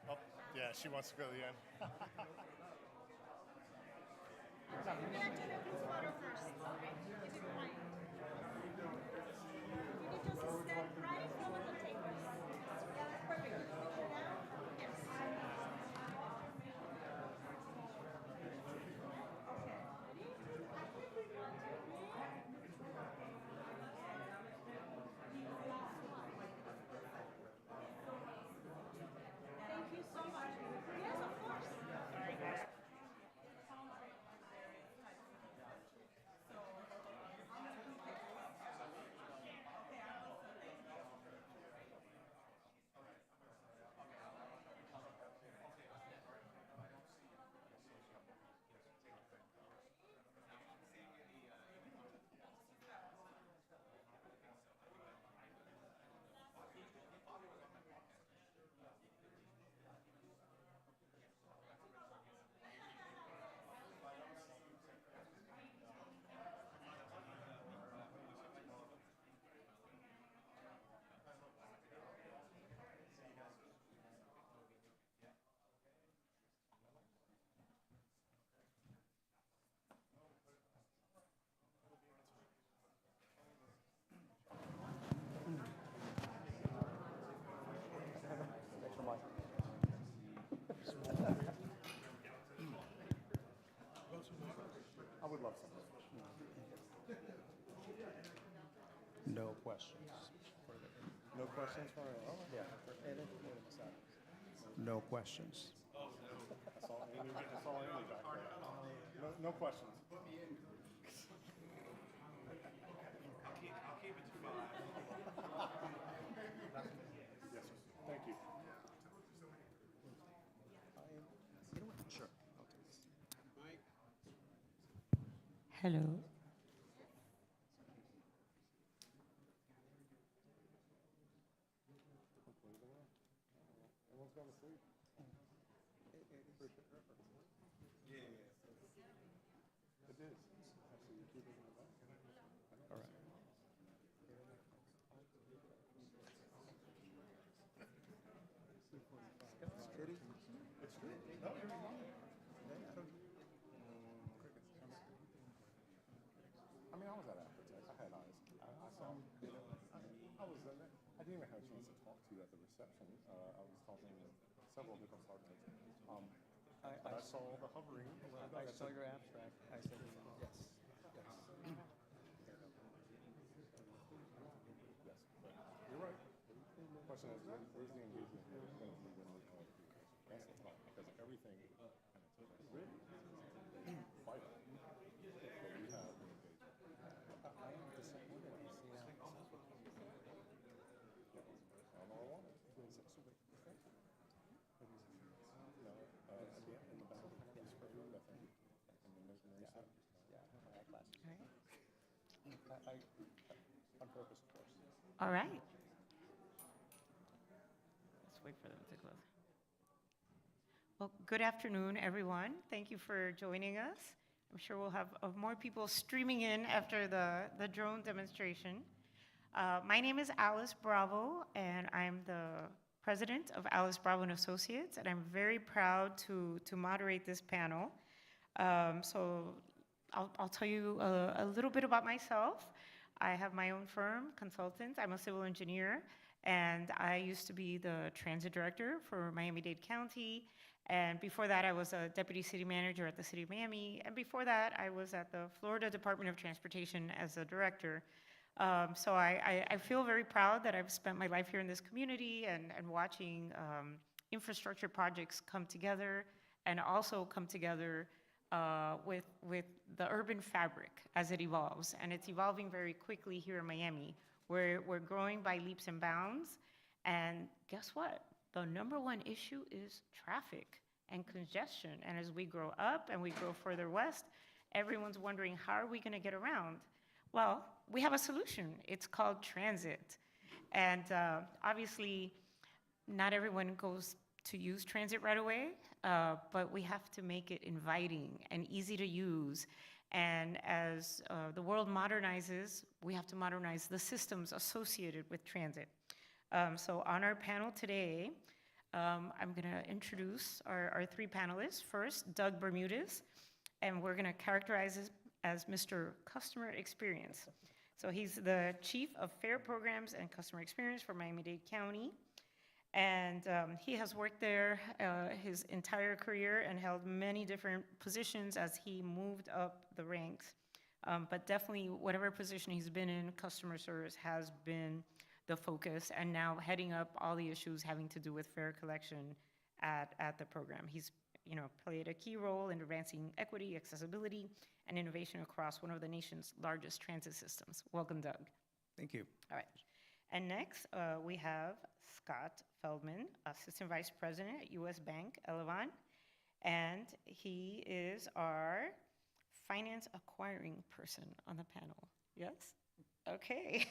Oh, yeah, she wants to go to the end. I would love some. No questions. No questions for Yeah. No questions. That's all Amy got. No questions. I'll keep it to 5. Yes, sir. Thank you. Sure. Hello. I mean, I was at Aftertech. I had eyes. I saw. I was. I didn't even have a chance to talk to you at the reception. I was talking to several different partners. But I saw the hovering. I saw your abstract. I said, yes. Yes, but you're right. The question is, where's the engagement going to be when we call it? That's the problem, because everything kind of took us vital. But we have the engagement. I am disappointed to see that. I don't know what I wanted. In the back, it's for food, I think. And then there's more stuff. My classes. On purpose, of course. All right. Let's wait for them to close. Well, good afternoon, everyone. Thank you for joining us. I'm sure we'll have more people streaming in after the drone demonstration. My name is Alice Bravo, and I'm the president of Alice Bravo and Associates, and I'm very proud to moderate this panel. So I'll tell you a little bit about myself. I have my own firm, consultants. I'm a civil engineer, and I used to be the transit director for Miami-Dade County. And before that, I was a deputy city manager at the city of Miami. And before that, I was at the Florida Department of Transportation as a director. So I feel very proud that I've spent my life here in this community and watching infrastructure projects come together and also come together with the urban fabric as it evolves. And it's evolving very quickly here in Miami. We're growing by leaps and bounds. And guess what? The #1 issue is traffic and congestion. And as we grow up and we grow further west, everyone's wondering, how are we going to get around? Well, we have a solution. It's called transit. And obviously, not everyone goes to use transit right away, but we have to make it inviting and easy to use. And as the world modernizes, we have to modernize the systems associated with transit. So on our panel today, I'm going to introduce our 3 panelists. First, Doug Bermudez, and we're going to characterize him as Mr. Customer Experience. So he's the Chief of Fare Programs and Customer Experience for Miami-Dade County. And he has worked there his entire career and held many different positions as he moved up the ranks. But definitely, whatever position he's been in, customer service has been the focus, and now heading up all the issues having to do with fare collection at the program. He's played a key role in advancing equity, accessibility, and innovation across one of the nation's largest transit systems. Welcome, Doug. Thank you. All right. And next, we have Scott Feldman, Assistant Vice President at U.S. Bank, Elavon, and he is our finance acquiring person on the panel. Yes? Okay.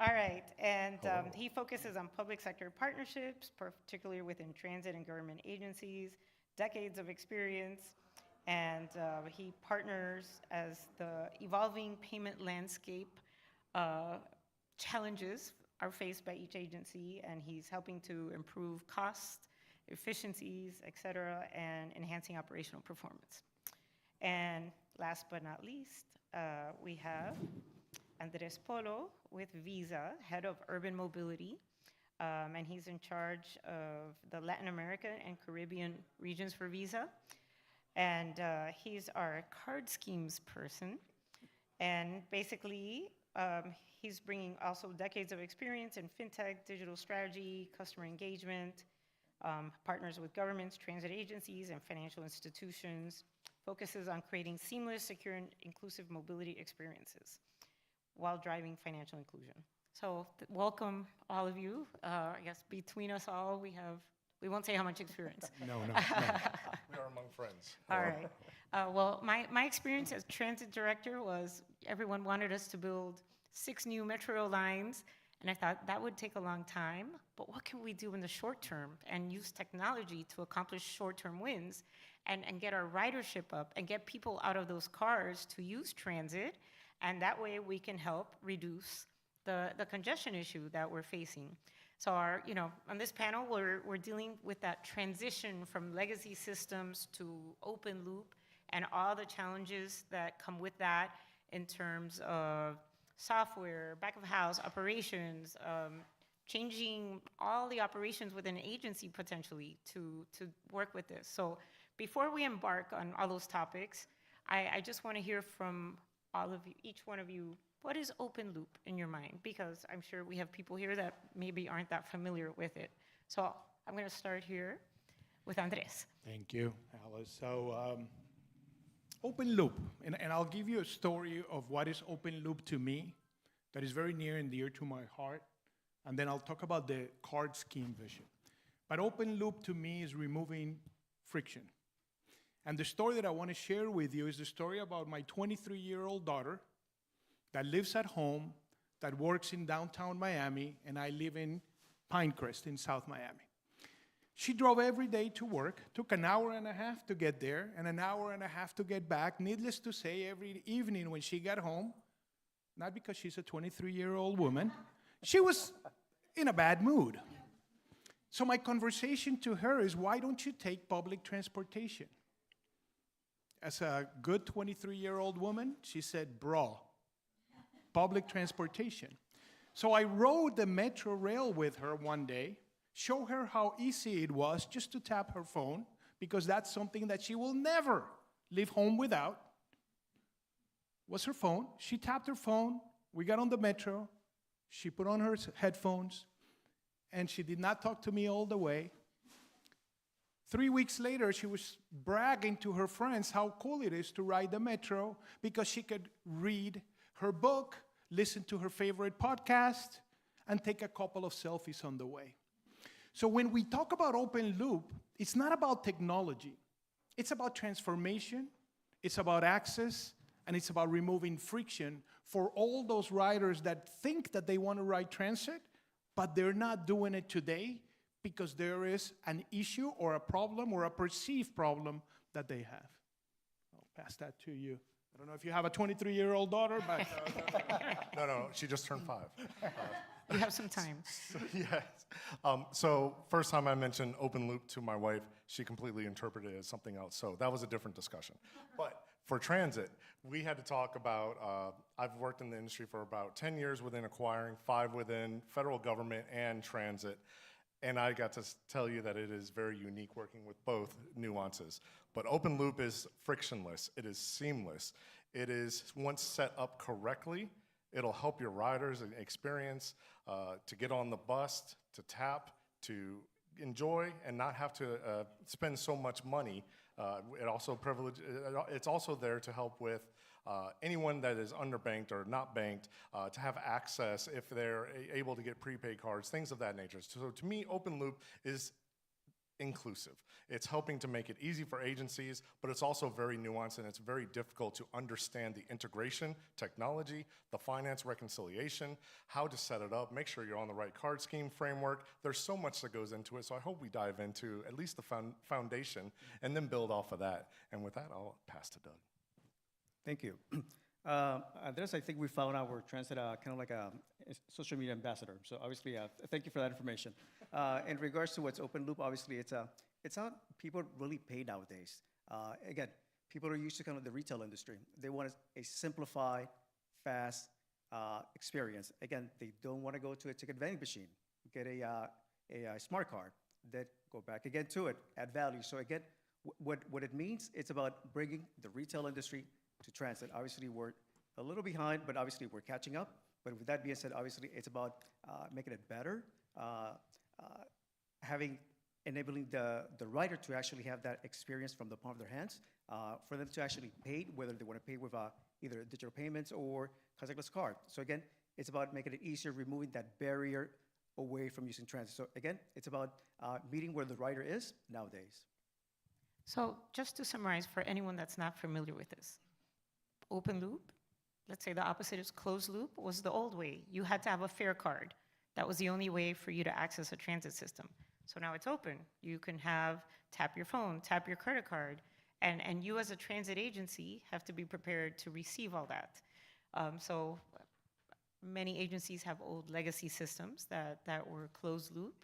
All right, and he focuses on public sector partnerships, particularly within transit and government agencies, decades of experience, and he partners as the evolving payment landscape challenges are faced by each agency, and he's helping to improve cost, efficiencies, et cetera, and enhancing operational performance. And last but not least, we have Andres Polo with Visa, Head of Urban Mobility, and he's in charge of the Latin America and Caribbean regions for Visa. And he's our card schemes person. And basically, he's bringing also decades of experience in fintech, digital strategy, customer engagement, partners with governments, transit agencies, and financial institutions, focuses on creating seamless, secure, and inclusive mobility experiences while driving financial inclusion. So welcome, all of you. I guess between us all, we won't say how much experience. No. We are among friends. All right. Well, my experience as transit director was everyone wanted us to build 6 new metro lines, And I thought that would take a long time, but what can we do in the short term and use technology to accomplish short-term wins and get our ridership up and get people out of those cars to use transit, and that way we can help reduce the congestion issue that we're facing. So on this panel, we're dealing with that transition from legacy systems to open loop and all the challenges that come with that in terms of software, back of house operations, changing all the operations within an agency potentially to work with this. So before we embark on all those topics, I just want to hear from all of you, each one of you, what is open loop in your mind? Because I'm sure we have people here that maybe aren't that familiar with it. So I'm going to start here with Andres. Thank you, Alice. So open loop, and I'll give you a story of what is open loop to me that is very near and dear to my heart, and then I'll talk about the card scheme vision. But open loop to me is removing friction. And the story that I want to share with you is the story about my 23-year-old daughter that lives at home, that works in downtown Miami, and I live in Pinecrest in South Miami. She drove every day to work, took an hour and a half to get there, and an hour and a half to get back. Needless to say, every evening when she got home, not because she's a 23-year-old woman, she was in a bad mood. So my conversation to her is, why don't you take public transportation? As a good 23-year-old woman, she said, bra, public transportation. So I rode the Metro rail with her one day, show her how easy it was just to tap her phone, because that's something that she will never leave home without, was her phone. She tapped her phone, we got on the Metro, she put on her headphones, and she did not talk to me all the way. 3 weeks later, she was bragging to her friends how cool it is to ride the Metro because she could read her book, listen to her favorite podcast, and take a couple of selfies on the way. So when we talk about open loop, it's not about technology. It's about transformation, it's about access, and it's about removing friction for all those riders that think that they want to ride transit, but they're not doing it today because there is an issue or a problem or a perceived problem that they have. I'll pass that to you. I don't know if you have a 23-year-old daughter, but... No, she just turned 5. You have some time. Yes. So first time I mentioned open loop to my wife, she completely interpreted it as something else. So that was a different discussion. But for transit, we had to talk about, I've worked in the industry for about 10 years within acquiring, 5 within federal government and transit. And I got to tell you that it is very unique working with both nuances. But open loop is frictionless, it is seamless. It is, once set up correctly, it'll help your riders experience to get on the bus, to tap, to enjoy, and not have to spend so much money. It's also there to help with anyone that is underbanked or not banked to have access if they're able to get prepaid cards, things of that nature. So to me, open loop is inclusive. It's helping to make it easy for agencies, but it's also very nuanced and it's very difficult to understand the integration, technology, the finance reconciliation, how to set it up, make sure you're on the right card scheme framework. There's so much that goes into it, so I hope we dive into at least the foundation and then build off of that. And with that, I'll pass to Doug. Thank you. Andres, I think we found our transit kind of like a social media ambassador. So obviously, thank you for that information. In regards to what's open loop, obviously, it's how people really pay nowadays. Again, people are used to kind of the retail industry. They want a simplified, fast experience. Again, they don't want to go to a ticket vending machine, get a smart card, then go back again to it, add value. So again, what it means, it's about bringing the retail industry to transit. Obviously, we're a little behind, but obviously we're catching up. But with that being said, obviously it's about making it better, enabling the rider to actually have that experience from the palm of their hands, for them to actually pay, whether they want to pay with either digital payments or contactless card. So again, it's about making it easier, removing that barrier away from using transit. So again, it's about meeting where the rider is nowadays. So just to summarize for anyone that's not familiar with this, open loop, let's say the opposite is closed loop, was the old way. You had to have a fare card. That was the only way for you to access a transit system. So now it's open. You can tap your phone, tap your credit card, and you as a transit agency have to be prepared to receive all that. So many agencies have old legacy systems that were closed loop,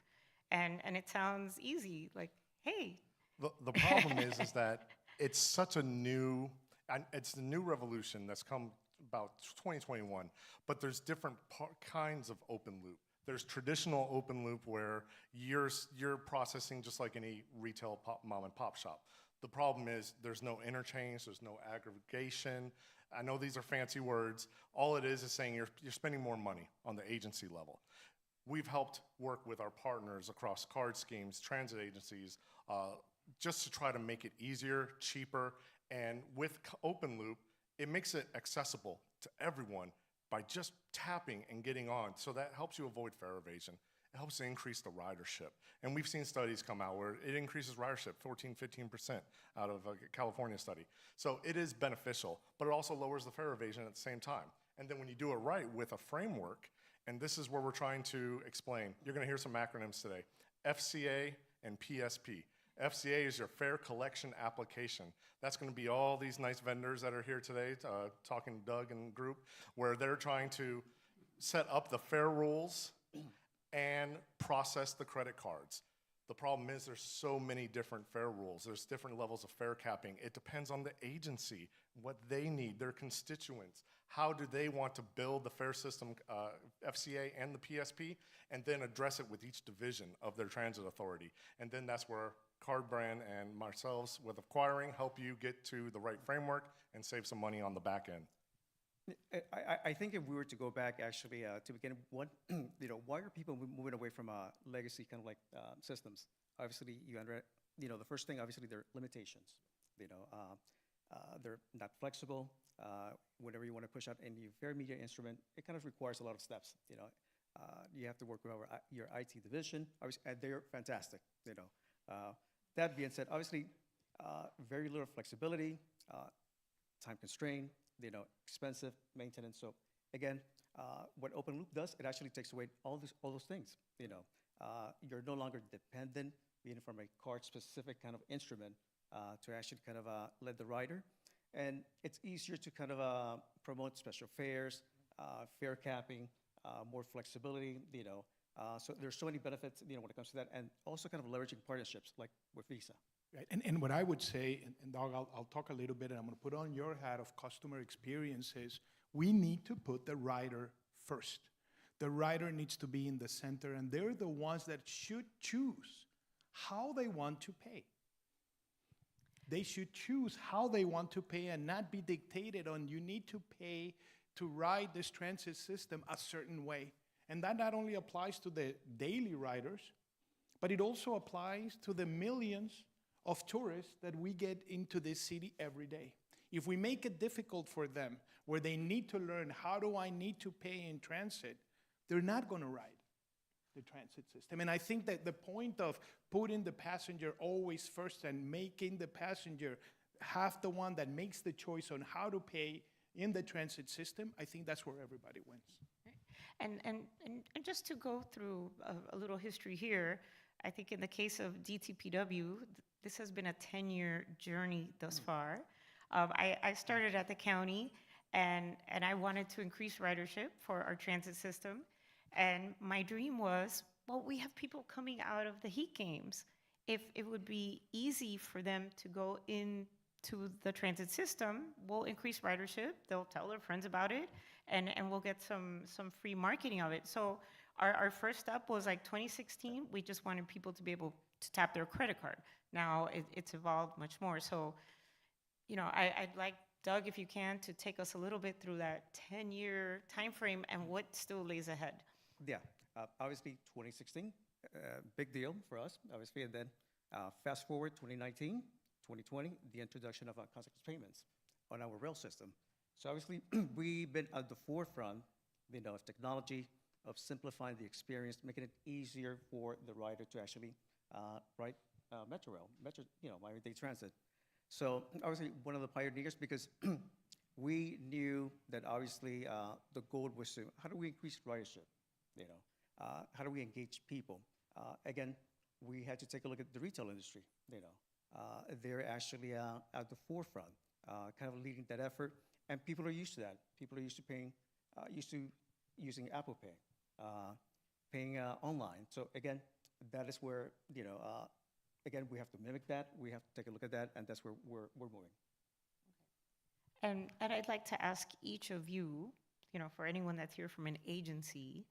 and it sounds easy, like, hey. The problem is that it's such a new, and it's the new revolution that's come about 2021, but there's different kinds of open loop. There's traditional open loop where you're processing just like any retail mom and pop shop. The problem is there's no interchange, there's no aggregation. I know these are fancy words. All it is saying you're spending more money on the agency level. We've helped work with our partners across card schemes, transit agencies, just to try to make it easier, cheaper, and with open loop, it makes it accessible to everyone by just tapping and getting on. So that helps you avoid fare evasion. It helps to increase the ridership. And we've seen studies come out where it increases ridership 14-15% out of a California study. So it is beneficial, but it also lowers the fare evasion at the same time. And then when you do it right with a framework, and this is where we're trying to explain, you're gonna hear some acronyms today, FCA and PSP. FCA is your Fare Collection Application. That's going to be all these nice vendors that are here today, talking to Doug and group, where they're trying to set up the fare rules and process the credit cards. The problem is there's so many different fare rules. There's different levels of fare capping. It depends on the agency, what they need, their constituents. How do they want to build the fare system, FCA and the PSP, and then address it with each division of their transit authority. And then that's where Card Brand and ourselves with acquiring help you get to the right framework and save some money on the back end. I think if we were to go back actually to begin, what, why are people moving away from legacy kind of like systems? Obviously, the first thing, obviously, there are limitations. They're not flexible. Whenever you want to push out any fare media instrument, it kind of requires a lot of steps. You have to work with your IT division. Obviously, and they're fantastic. That being said, obviously, very little flexibility, time constraint, expensive maintenance. So again, what open loop does, it actually takes away all those things. You're no longer dependent, from a card-specific kind of instrument to actually kind of let the rider. And it's easier to kind of promote special fares, fare capping, more flexibility, so there's so many benefits, when it comes to that, and also kind of leveraging partnerships like with Visa. Right. And what I would say, and Doug, I'll talk a little bit, and I'm going to put on your hat of customer experiences, we need to put the rider first. The rider needs to be in the center, and they're the ones that should choose how they want to pay. They should choose how they want to pay and not be dictated on you need to pay to ride this transit system a certain way. And that not only applies to the daily riders, but it also applies to the millions of tourists that we get into this city every day. If we make it difficult for them, where they need to learn how do I need to pay in transit, they're not going to ride the transit system. And I think that the point of putting the passenger always first and making the passenger half the one that makes the choice on how to pay in the transit system, I think that's where everybody wins. And just to go through a little history here, I think in the case of DTPW, this has been a 10-year journey thus far. I started at the county, and I wanted to increase ridership for our transit system. And my dream was, well, we have people coming out of the heat games. If it would be easy for them to go into the transit system, we'll increase ridership. They'll tell their friends about it, and we'll get some free marketing of it. So our first step was like 2016. We just wanted people to be able to tap their credit card. Now it's evolved much more. So, I'd like Doug, if you can, to take us a little bit through that 10-year time frame and what still lays ahead. Yeah, obviously 2016, big deal for us, obviously, and then fast forward 2019, 2020, the introduction of contactless payments on our rail system. So obviously, we've been at the forefront, of technology, of simplifying the experience, making it easier for the rider to actually ride MetroRail, Miami-Dade Transit. So obviously, one of the pioneers, because we knew that obviously the goal was to, how do we increase ridership? how do we engage people? Again, we had to take a look at the retail industry. They're actually at the forefront, kind of leading that effort, and people are used to that. People are used to paying, used to using Apple Pay, paying online. So again, that is where again we have to mimic that. We have to take a look at that, and that's where we're moving. And I'd like to ask each of you, for anyone that's here from an agency,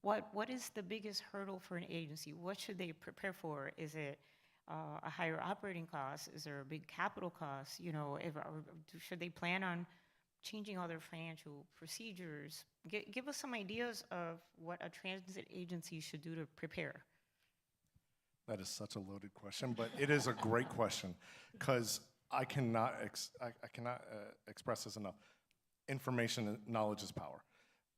what is the biggest hurdle for an agency? What should they prepare for? Is it a higher operating cost? Is there a big capital cost? Should they plan on changing all their financial procedures? Give us some ideas of what a transit agency should do to prepare. That is such a loaded question, but it is a great question because I cannot express this enough. Information and knowledge is power.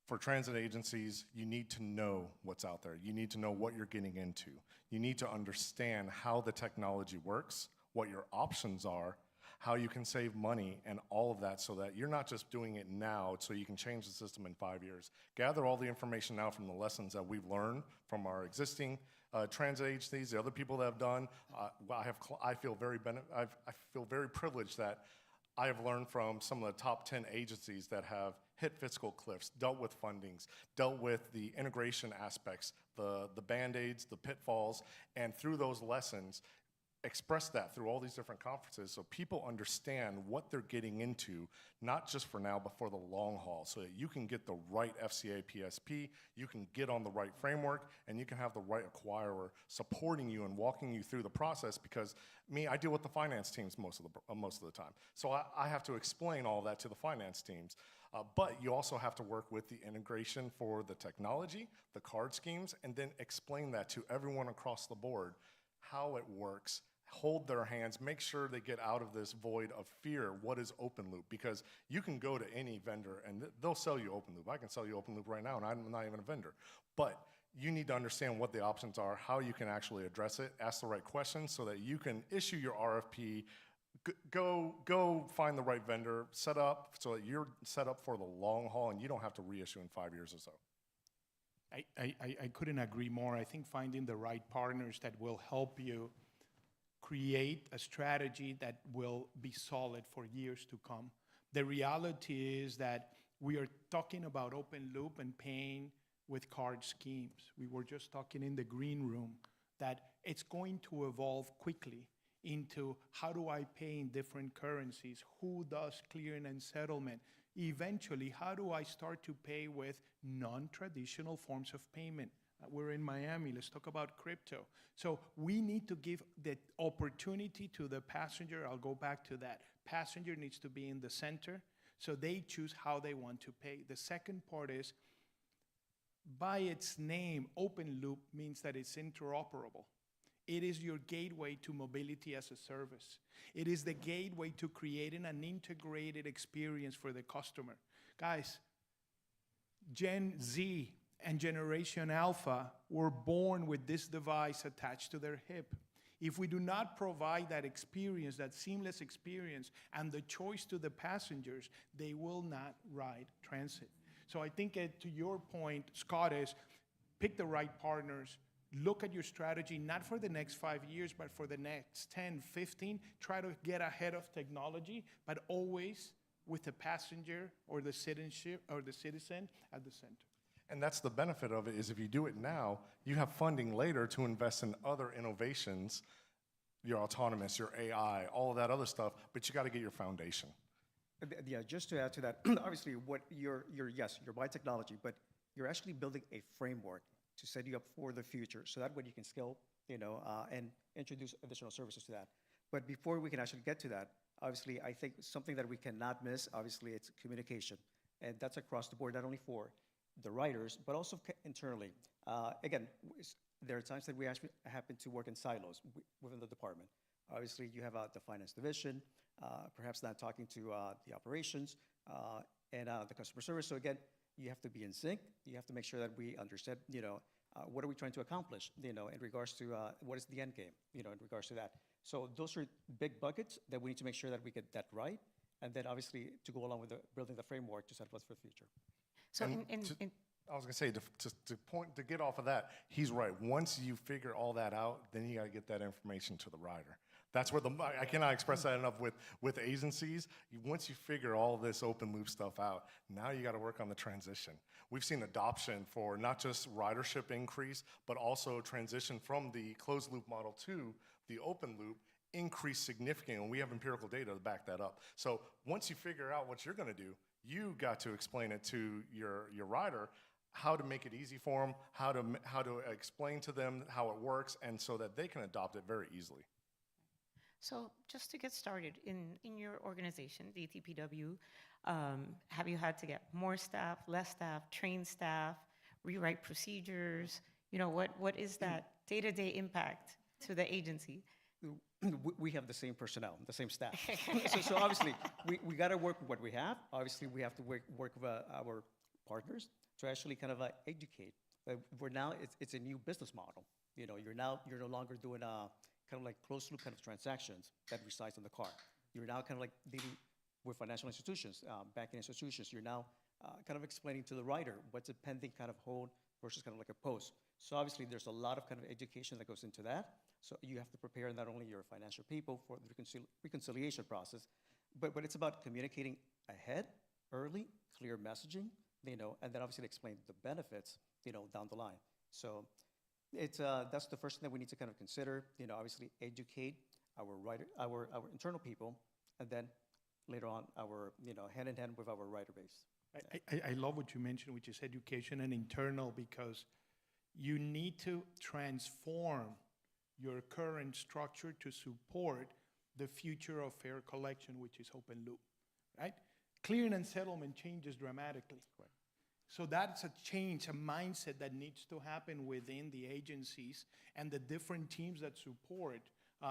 For transit agencies, you need to know what's out there. You need to know what you're getting into. You need to understand how the technology works, what your options are, how you can save money, and all of that so that you're not just doing it now so you can change the system in 5 years. Gather all the information now from the lessons that we've learned from our existing transit agencies, the other people that have done. I feel very privileged that I have learned from some of the top 10 agencies that have hit fiscal cliffs, dealt with fundings, dealt with the integration aspects, the Band-Aids, the pitfalls, and through those lessons, express that through all these different conferences so people understand what they're getting into, not just for now, but for the long haul, so that you can get the right FCA PSP, you can get on the right framework, and you can have the right acquirer supporting you and walking you through the process, because I deal with the finance teams most of the time. So I have to explain all that to the finance teams. But you also have to work with the integration for the technology, the card schemes, and then explain that to everyone across the board, how it works, hold their hands, make sure they get out of this void of fear. What is open loop? Because you can go to any vendor and they'll sell you open loop. I can sell you open loop right now and I'm not even a vendor. But you need to understand what the options are, how you can actually address it, ask the right questions so that you can issue your RFP, go find the right vendor, set up so that you're set up for the long haul and you don't have to reissue in 5 years or so. I couldn't agree more. I think finding the right partners that will help you create a strategy that will be solid for years to come. The reality is that we are talking about open loop and paying with card schemes. We were just talking in the green room that it's going to evolve quickly into how do I pay in different currencies, who does clearing and settlement. Eventually, how do I start to pay with non-traditional forms of payment? We're in Miami, let's talk about crypto. So we need to give the opportunity to the passenger. I'll go back to that. Passenger needs to be in the center, so they choose how they want to pay. The second part is, by its name, open loop means that it's interoperable. It is your gateway to mobility as a service. It is the gateway to creating an integrated experience for the customer. Guys, Gen Z and Generation Alpha were born with this device attached to their hip. If we do not provide that experience, that seamless experience, and the choice to the passengers, they will not ride transit. So I think to your point, Scott, is pick the right partners, look at your strategy, not for the next 5 years, but for the next 10, 15. Try to get ahead of technology, but always with the passenger or the citizenship or the citizen at the center. And that's the benefit of it, is if you do it now, you have funding later to invest in other innovations, your autonomous, your AI, all of that other stuff, but you got to get your foundation. Yeah, just to add to that, obviously, what you're buying technology, but you're actually building a framework to set you up for the future, so that way you can scale, and introduce additional services to that. But before we can actually get to that, obviously, I think something that we cannot miss, obviously, it's communication, and that's across the board, not only for the writers, but also internally. Again, there are times that we actually happen to work in silos within the department. Obviously, you have the finance division, perhaps not talking to the operations and the customer service. So again, you have to be in sync. You have to make sure that we understand, what are we trying to accomplish, in regards to what is the end game, in regards to that. So those are big buckets that we need to make sure that we get that right. And then obviously to go along with building the framework to set us up for the future. So I was gonna say, to get off of that, he's right. Once you figure all that out, then you gotta get that information to the rider. That's where I cannot express that enough with agencies. Once you figure all this open loop stuff out, now you gotta work on the transition. We've seen adoption for not just ridership increase, but also transition from the closed loop model to the open loop increase significantly, and we have empirical data to back that up. So once you figure out what you're gonna do, you got to explain it to your rider, how to make it easy for them, how to explain to them how it works, and so that they can adopt it very easily. So just to get started, in your organization, DTPW, have you had to get more staff, less staff, train staff, rewrite procedures? You know, what is that day-to-day impact to the agency? We have the same personnel, the same staff. So obviously, we got to work with what we have. Obviously, we have to work with our partners to actually kind of educate. We're now, it's a new business model. You know, you're no longer doing kind of like closed loop kind of transactions that resides in the car. You're now kind of like dealing with financial institutions, banking institutions. You're now kind of explaining to the rider what's a pending kind of hold versus kind of like a post. So obviously, there's a lot of kind of education that goes into that. So you have to prepare not only your financial people for the reconciliation process, but it's about communicating ahead, early, clear messaging, you know, and then obviously explain the benefits, you know, down the line. So it's that's the first thing that we need to kind of consider. You know, obviously educate our internal people, and then later on our, you know, hand in hand with our rider base. I love what you mentioned, which is education and internal, because you need to transform your current structure to support the future of fare collection, which is open loop, right? Clearing and settlement changes dramatically. Right. So that's a change, a mindset that needs to happen within the agencies and the different teams that support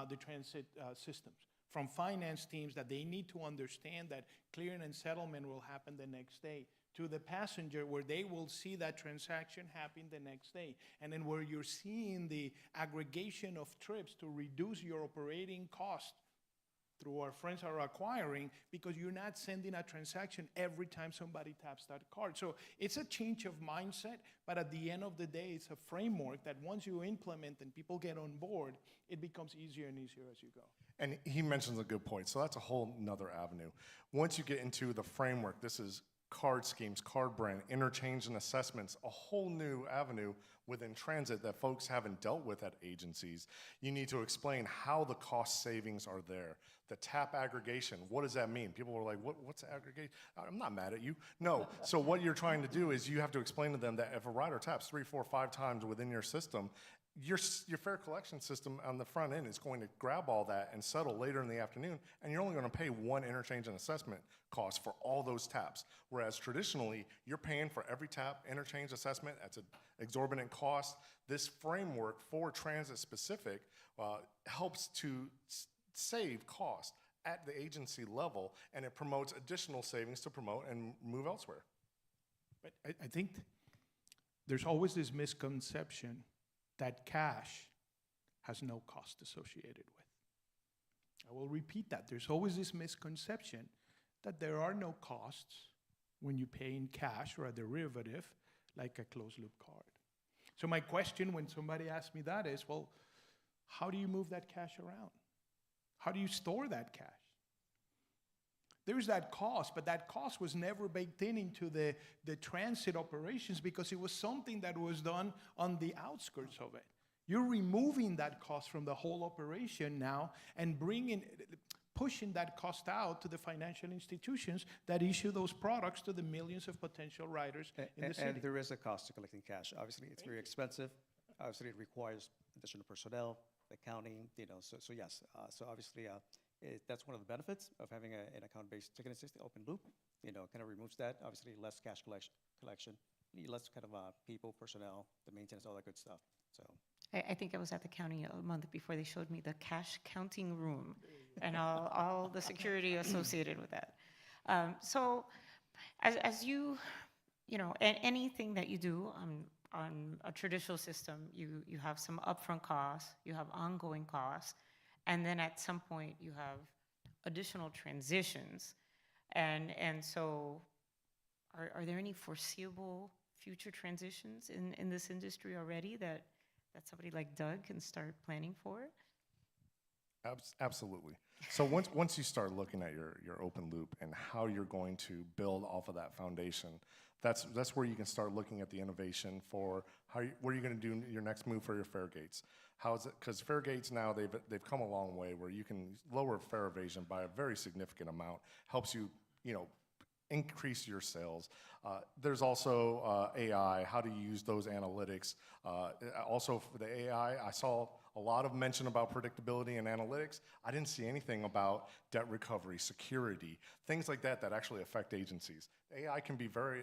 the transit systems. From finance teams, that they need to understand that clearing and settlement will happen the next day, to the passenger, where they will see that transaction happen the next day. And then where you're seeing the aggregation of trips to reduce your operating cost through our friends are acquiring, because you're not sending a transaction every time somebody taps that card. So it's a change of mindset, but at the end of the day, it's a framework that once you implement and people get on board, it becomes easier and easier as you go. And he mentions a good point, so that's a whole nother avenue. Once you get into the framework, this is card schemes, card brand, interchange and assessments, a whole new avenue within transit that folks haven't dealt with at agencies. You need to explain how the cost savings are there. The tap aggregation, what does that mean? People are like, what's aggregate? I'm not mad at you. No, so what you're trying to do is you have to explain to them that if a rider taps 3, 4, 5 times within your system, your fare collection system on the front end is going to grab all that and settle later in the afternoon, and you're only going to pay one interchange and assessment cost for all those taps. Whereas traditionally, you're paying for every tap, interchange, assessment. That's an exorbitant cost. This framework for transit specific helps to save cost at the agency level, and it promotes additional savings to promote and move elsewhere. But I think there's always this misconception that cash has no cost associated with. I will repeat that. There's always this misconception that there are no costs when you pay in cash or a derivative like a closed loop card. So my question when somebody asks me that is, well, how do you move that cash around? How do you store that cash? There's that cost, but that cost was never baked into the transit operations, because it was something that was done on the outskirts of it. You're removing that cost from the whole operation now and pushing that cost out to the financial institutions that issue those products to the millions of potential riders in the city. And there is a cost to collecting cash. Obviously, it's very expensive. Obviously, it requires additional personnel, accounting, you know, so yes. So obviously, that's one of the benefits of having an account-based ticketing system, open loop. You know, kind of removes that. Obviously, less cash collection, less kind of people, personnel, the maintenance, all that good stuff. So I think I was at the county a month before they showed me the cash counting room and all the security associated with that. So as you know, anything that you do on a traditional system, you have some upfront costs, you have ongoing costs, and then at some point you have additional transitions. And so are there any foreseeable future transitions in this industry already that somebody like Doug can start planning for? Absolutely. So once you start looking at your open loop and how you're going to build off of that foundation, that's where you can start looking at the innovation for what are you going to do your next move for your fare gates. How is it? Because fare gates now they've come a long way where you can lower fare evasion by a very significant amount. Helps you increase your sales. There's also AI. How do you use those analytics? Also for the AI, I saw a lot of mention about predictability and analytics. I didn't see anything about debt recovery, security, things like that that actually affect agencies. AI can be very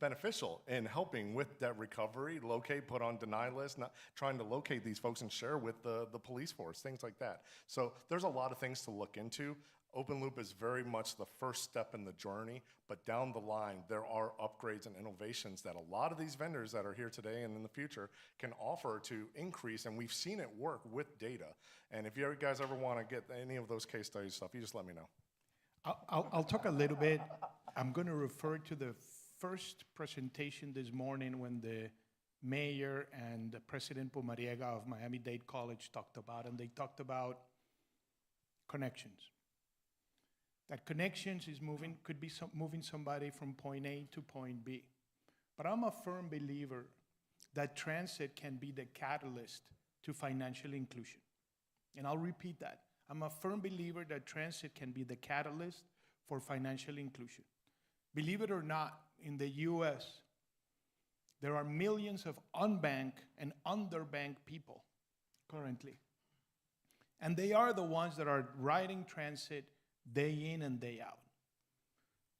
beneficial in helping with debt recovery, locate, put on deny list, not trying to locate these folks and share with the police force, things like that. So there's a lot of things to look into. Open loop is very much the first step in the journey, but down the line, there are upgrades and innovations that a lot of these vendors that are here today and in the future can offer to increase, and we've seen it work with data. And if you guys ever want to get any of those case study stuff, you just let me know. I'll talk a little bit. I'm going to refer to the first presentation this morning when the mayor and President Pumariega of Miami-Dade College talked about, and they talked about connections. That connections is could be moving somebody from point A to point B. But I'm a firm believer that transit can be the catalyst to financial inclusion. And I'll repeat that. I'm a firm believer that transit can be the catalyst for financial inclusion. Believe it or not, in the US, there are millions of unbanked and underbanked people currently. And they are the ones that are riding transit day in and day out.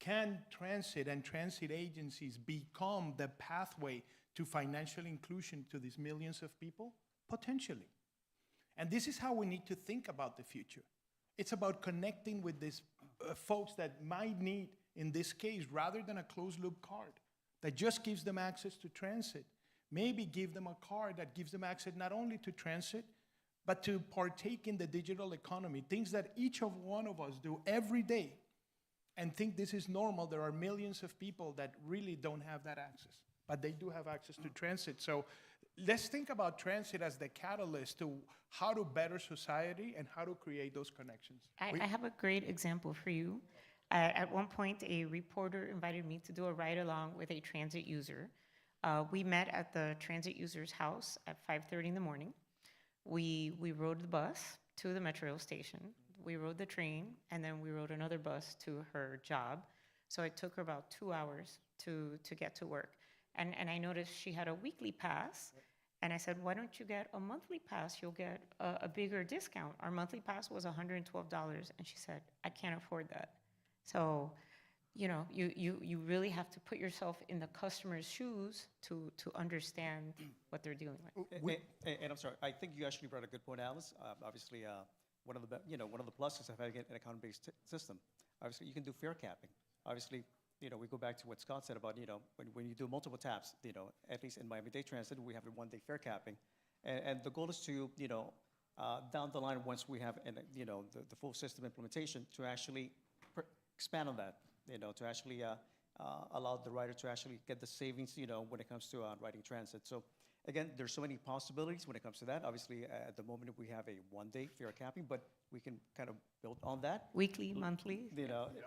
Can transit and transit agencies become the pathway to financial inclusion to these millions of people? Potentially. And this is how we need to think about the future. It's about connecting with these folks that might need, in this case, rather than a closed loop card that just gives them access to transit, maybe give them a card that gives them access not only to transit, but to partake in the digital economy, things that each of one of us do every day and think this is normal. There are millions of people that really don't have that access, but they do have access to transit. So let's think about transit as the catalyst to how to better society and how to create those connections. I have a great example for you. At one point, a reporter invited me to do a ride-along with a transit user. We met at the transit user's house at 5:30 in the morning. We rode the bus to the metro station, we rode the train, and then we rode another bus to her job. So it took her about 2 hours to get to work. And I noticed she had a weekly pass, and I said, why don't you get a monthly pass? You'll get a bigger discount. Our monthly pass was $112, and she said, I can't afford that. So, you really have to put yourself in the customer's shoes to understand what they're dealing with. And I'm sorry, I think you actually brought a good point, Alice. Obviously, one of the pluses of having an account-based system. Obviously, you can do fare capping. Obviously, we go back to what Scott said about, when you do multiple taps, at least in Miami-Dade Transit, we have a one-day fare capping. And the goal is to, down the line, once we have, the full system implementation, to actually expand on that, to actually allow the rider to actually get the savings, when it comes to riding transit. So again, there's so many possibilities when it comes to that. Obviously, at the moment, we have a one-day fare capping, but we can kind of build on that. Weekly, monthly?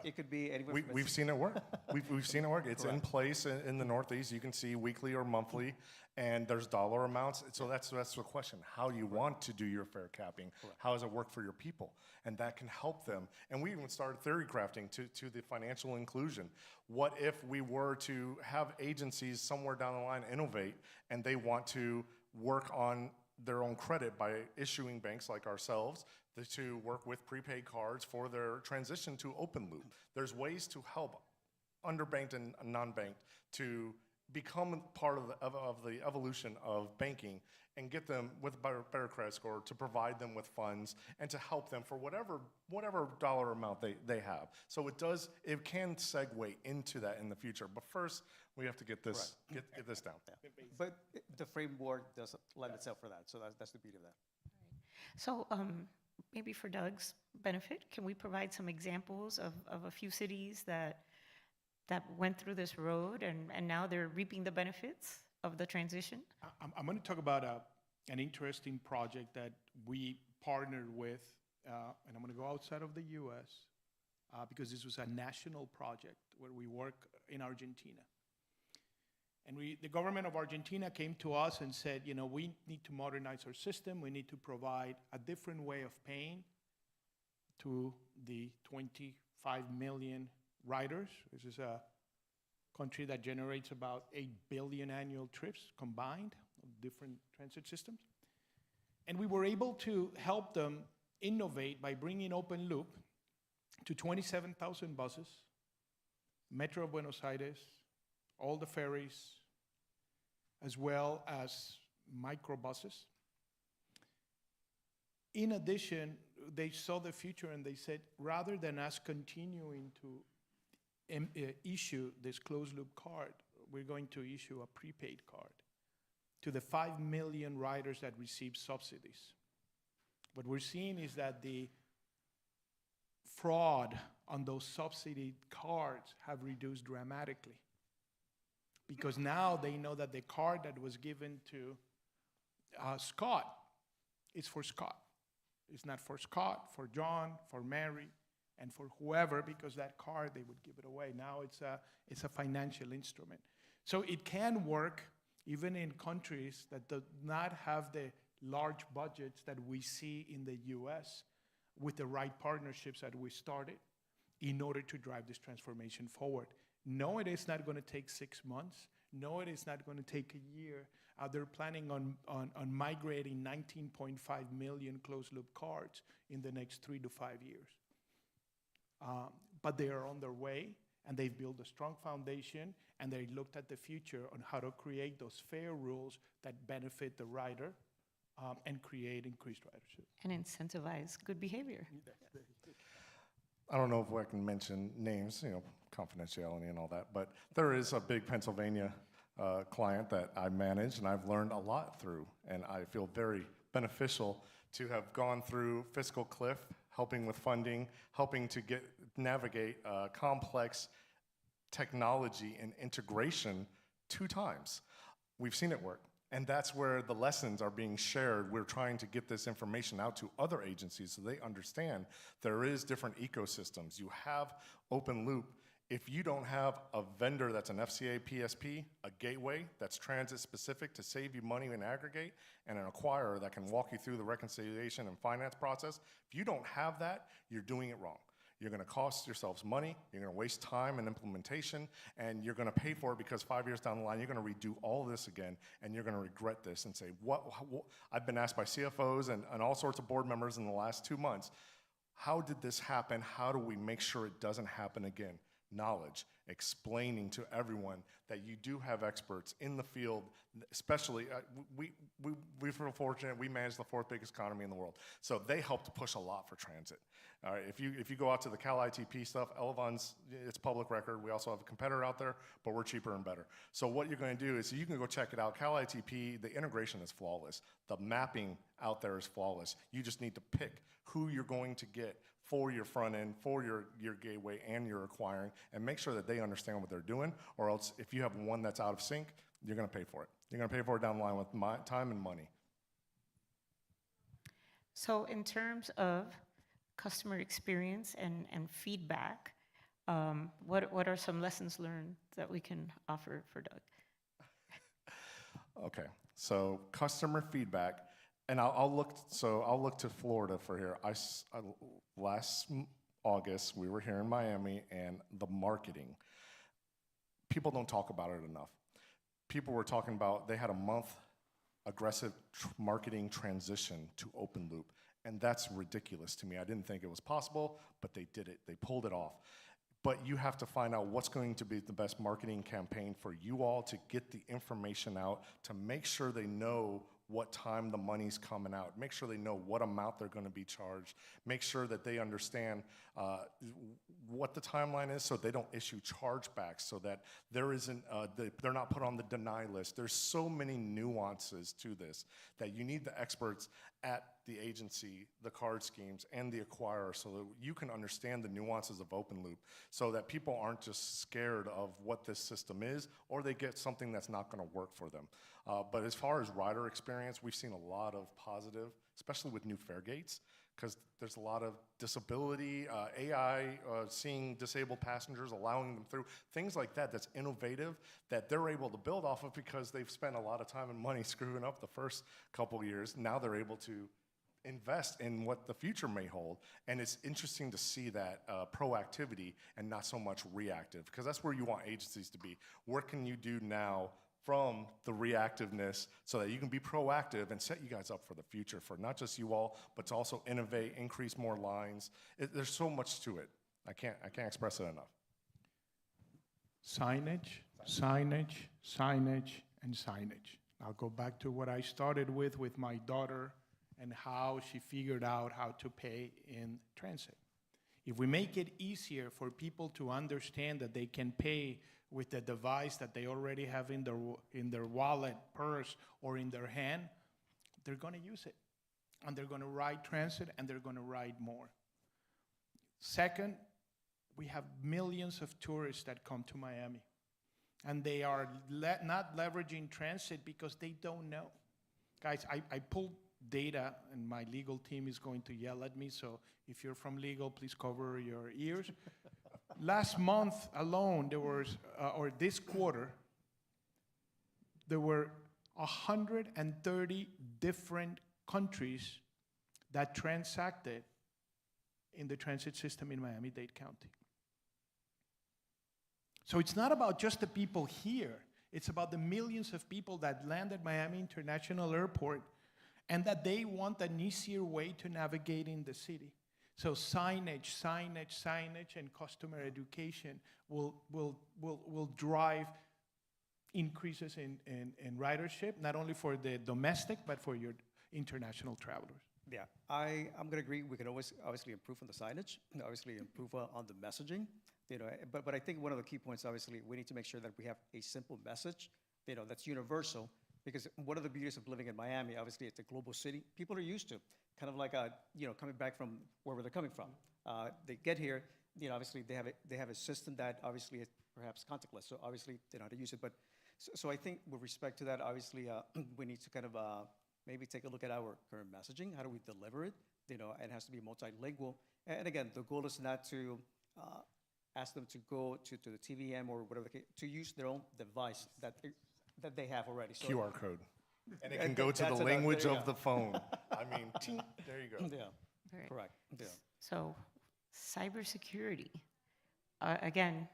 It could be anywhere from We've seen it work. We've seen it work. It's in Correct. place in the Northeast. You can see weekly or monthly, and there's dollar amounts. So that's the question. How you want to do your fare capping? How does it work for your people? And that can help them. And we even started theory crafting to the financial inclusion. What if we were to have agencies somewhere down the line innovate, and they want to work on their own credit by issuing banks like ourselves to work with prepaid cards for their transition to open loop. There's ways to help underbanked and non-banked to become part of the evolution of banking and get them with a better credit score to provide them with funds and to help them for whatever dollar amount they have. So it can segue into that in the future. But first, we have to get this down. But the framework does lend itself for that. So that's the beauty of that. So maybe for Doug's benefit, can we provide some examples of a few cities that that went through this road and now they're reaping the benefits of the transition? I'm going to talk about an interesting project that we partnered with, and I'm going to go outside of the U.S. Because this was a national project where we work in Argentina. And the government of Argentina came to us and said, you know, we need to modernize our system. We need to provide a different way of paying to the 25 million riders. This is a country that generates about 8 billion annual trips combined of different transit systems. And we were able to help them innovate by bringing open loop to 27,000 buses, Metro of Buenos Aires, all the ferries, as well as microbuses. In addition, they saw the future and they said, rather than us continuing to issue this closed-loop card, we're going to issue a prepaid card to the 5 million riders that receive subsidies. What we're seeing is that the fraud on those subsidy cards have reduced dramatically, because now they know that the card that was given to Scott is for Scott. It's not for Scott, for John, for Mary, and for whoever, because that card, they would give it away. Now it's a financial instrument. So it can work even in countries that do not have the large budgets that we see in the US, with the right partnerships that we started in order to drive this transformation forward. No, it is not going to take 6 months. No, it is not going to take a year. They're planning on migrating 19.5 million closed-loop cards in the next 3 to 5 years. But they are on their way, and they've built a strong foundation, and they looked at the future on how to create those fair rules that benefit the rider and create increased ridership. And incentivize good behavior. I don't know if I can mention names, you know, confidentiality and all that, but there is a big Pennsylvania client that I manage and I've learned a lot through, and I feel very beneficial to have gone through fiscal cliff, helping with funding, helping to navigate complex technology and integration 2 times. We've seen it work. And that's where the lessons are being shared. We're trying to get this information out to other agencies so they understand there is different ecosystems. You have open loop. If you don't have a vendor that's an FCA PSP, a gateway that's transit specific to save you money and aggregate, and an acquirer that can walk you through the reconciliation and finance process, if you don't have that, you're doing it wrong. You're going to cost yourselves money, you're going to waste time and implementation, and you're going to pay for it because 5 years down the line, you're going to redo all of this again, and you're going to regret this and say, what? I've been asked by CFOs and all sorts of board members in the last 2 months, how did this happen? How do we make sure it doesn't happen again? Knowledge, explaining to everyone that you do have experts in the field, especially, we feel fortunate, we manage the 4th biggest economy in the world. So they help to push a lot for transit. All right, if you go out to the Cal ITP stuff, Elavon's, it's public record. We also have a competitor out there, but we're cheaper and better. So what you're going to do is you can go check it out. Cal ITP, the integration is flawless. The mapping out there is flawless. You just need to pick who you're going to get for your front end, for your gateway and your acquiring, and make sure that they understand what they're doing, or else if you have one that's out of sync, you're going to pay for it. You're going to pay for it down the line with time and money. So in terms of customer experience and feedback, what are some lessons learned that we can offer for Doug? Okay, so customer feedback, and I'll look to Florida for here. Last August, we were here in Miami, and the marketing, people don't talk about it enough. People were talking about, they had a month aggressive marketing transition to open loop, and that's ridiculous to me. I didn't think it was possible, but they did it. They pulled it off. But you have to find out what's going to be the best marketing campaign for you all to get the information out, to make sure they know what time the money's coming out, make sure they know what amount they're going to be charged, make sure that they understand what the timeline is so they don't issue chargebacks, so that there isn't, they're not put on the deny list. There's so many nuances to this that you need the experts, at the agency, the card schemes, and the acquirer so that you can understand the nuances of open loop so that people aren't just scared of what this system is or they get something that's not going to work for them. But as far as rider experience, we've seen a lot of positive, especially with new fare gates, because there's a lot of disability, AI, seeing disabled passengers, allowing them through, things like that that's innovative that they're able to build off of because they've spent a lot of time and money screwing up the first couple years. Now they're able to invest in what the future may hold. And it's interesting to see that proactivity and not so much reactive, because that's where you want agencies to be. What can you do now from the reactiveness so that you can be proactive and set you guys up for the future, for not just you all, but to also innovate, increase more lines. There's so much to it. I can't express it enough. Signage, signage, signage, and signage. I'll go back to what I started with my daughter and how she figured out how to pay in transit. If we make it easier for people to understand that they can pay with the device that they already have in their wallet, purse, or in their hand, they're going to use it. And they're going to ride transit, and they're going to ride more. Second, we have millions of tourists that come to Miami. And they are not leveraging transit because they don't know. Guys, I pulled data, and my legal team is going to yell at me, so if you're from legal, please cover your ears. Last month alone, there was, or this quarter, there were 130 different countries that transacted in the transit system in Miami-Dade County. So it's not about just the people here. It's about the millions of people that land at Miami International Airport and that they want an easier way to navigate in the city. So signage, signage, signage, and customer education will drive increases in ridership, not only for the domestic, but for your international travelers. Yeah, I'm going to agree. We can always obviously improve on the signage, obviously improve on the messaging, but I think one of the key points, obviously, we need to make sure that we have a simple message, that's universal, because one of the beauties of living in Miami, obviously, it's a global city. People are used to kind of like, coming back from wherever they're coming from. They get here, obviously, they have a system that obviously is perhaps contactless, so obviously they know how to use it. But so I think with respect to that, obviously, we need to kind of maybe take a look at our current messaging. How do we deliver it? It has to be multilingual. And again, the goal is not to ask them to go to the TVM or whatever the case, to use their own device that they have already. So QR code. And it can go to the language of the phone. I mean, tink, there you go. Yeah, Right. correct. Yeah. So, cybersecurity. Again,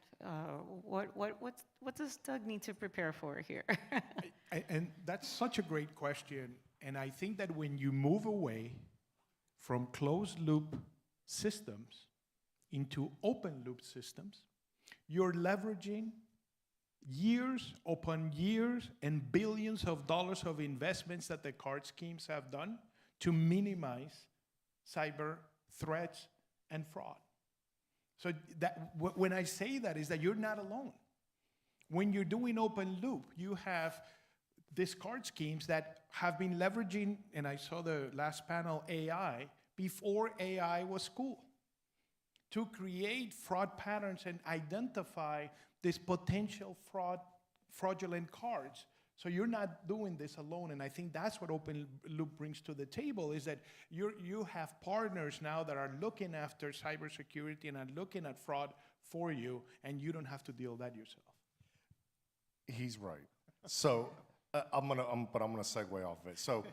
what does Doug need to prepare for here? And that's such a great question. And I think that when you move away from closed loop systems into open loop systems, you're leveraging years upon years and billions of dollars of investments that the card schemes have done to minimize cyber threats and fraud. So that when I say that is that you're not alone. When you're doing open loop, you have these card schemes that have been leveraging, and I saw the last panel, AI, before AI was cool, to create fraud patterns and identify this potential fraudulent cards. So you're not doing this alone, and I think that's what open loop brings to the table, is that you have partners now that are looking after cybersecurity and are looking at fraud for you, and you don't have to deal with that yourself. He's right. So I'm gonna segue off of it. So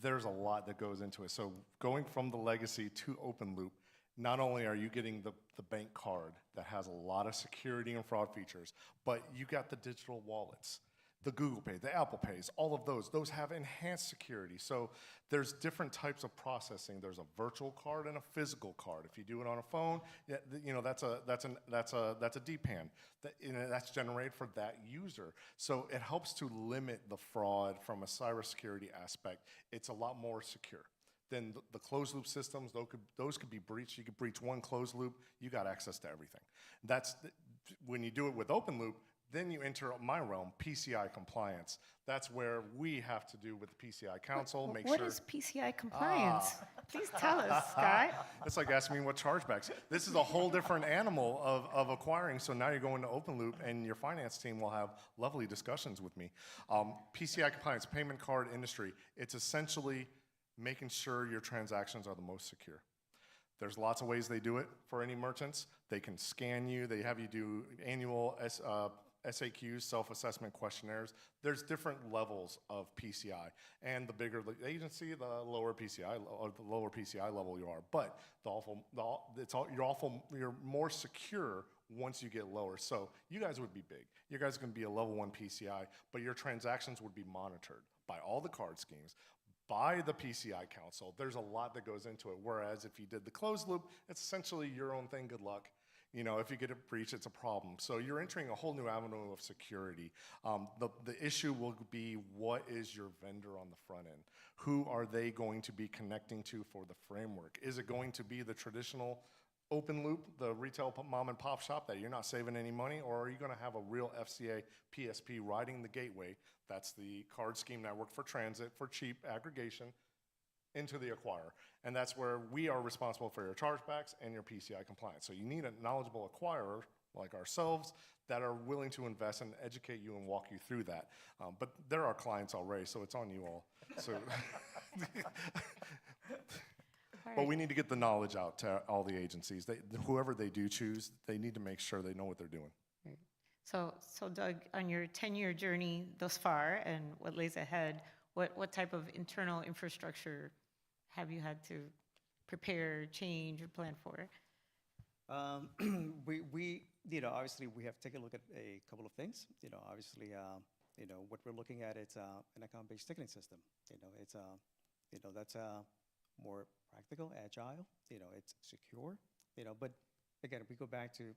there's a lot that goes into it. So going from the legacy to open loop, not only are you getting the bank card that has a lot of security and fraud features, but you got the digital wallets, the Google Pay, the Apple Pays, all of those have enhanced security. So there's different types of processing. There's a virtual card and a physical card. If you do it on a phone, that's a DPAN. That's generated for that user. So it helps to limit the fraud from a cybersecurity aspect. It's a lot more secure. Then the closed loop systems, those could be breached. You could breach one closed loop, you got access to everything. When you do it with open loop, Then you enter my realm, PCI compliance. That's where we have to do with the PCI Council, make What sure. is PCI compliance? Please tell us, Scott. It's like asking me what chargebacks. This is a whole different animal of acquiring. So now you're going to open loop, and your finance team will have lovely discussions with me. PCI compliance, payment card industry. It's essentially making sure your transactions are the most secure. There's lots of ways they do it for any merchants. They can scan you. They have you do annual SAQs, self-assessment questionnaires. There's different levels of PCI, and the bigger the agency, the lower PCI level you are. But you're more secure once you get lower. So you guys would be big. You guys are going to be a level 1 PCI, but your transactions would be monitored by all the card schemes, by the PCI Council. There's a lot that goes into it. Whereas if you did the closed loop, it's essentially your own thing. Good luck. You know, if you get a breach, it's a problem. So you're entering a whole new avenue of security. The issue will be, what is your vendor on the front end? Who are they going to be connecting to for the framework? Is it going to be the traditional open loop, the retail mom and pop shop that you're not saving any money, or are you going to have a real FCA PSP riding the gateway? That's the card scheme network for transit, for cheap aggregation, into the acquirer. And that's where we are responsible for your chargebacks and your PCI compliance. So you need a knowledgeable acquirer like ourselves that are willing to invest and educate you and walk you through that. But they're our clients already, so it's on you all. So but we need to get the knowledge out to all the agencies. Whoever they do choose, they need to make sure they know what they're doing. Right. So Doug, on your 10-year journey thus far and what lays ahead, what type of internal infrastructure have you had to prepare, change, or plan for? Obviously we have to take a look at a couple of things. Obviously, what we're looking at, it's an account-based ticketing system. That's more practical, agile, it's secure, but again, we go back to,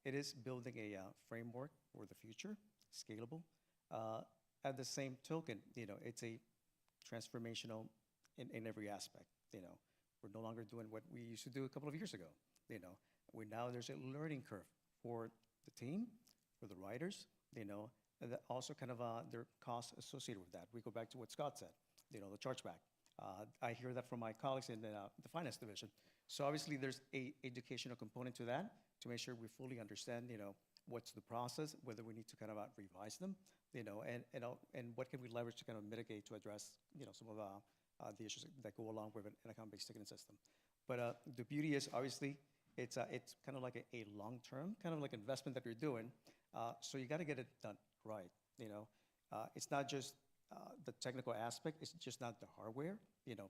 it is building a framework for the future, scalable. At the same token, it's a transformational in every aspect. We're no longer doing what we used to do a couple of years ago. There's a learning curve for the team, for the writers, and that also kind of their costs associated with that. We go back to what Scott said, the chargeback. I hear that from my colleagues in the finance division. So obviously there's a educational component to that to make sure we fully understand, what's the process, whether we need to kind of revise them, and what can we leverage to kind of mitigate to address, some of the issues that go along with an account-based ticketing system. But the beauty is obviously it's kind of like a long-term kind of like investment that you're doing. So you got to get it done right. It's not just the technical aspect. It's just not the hardware. It's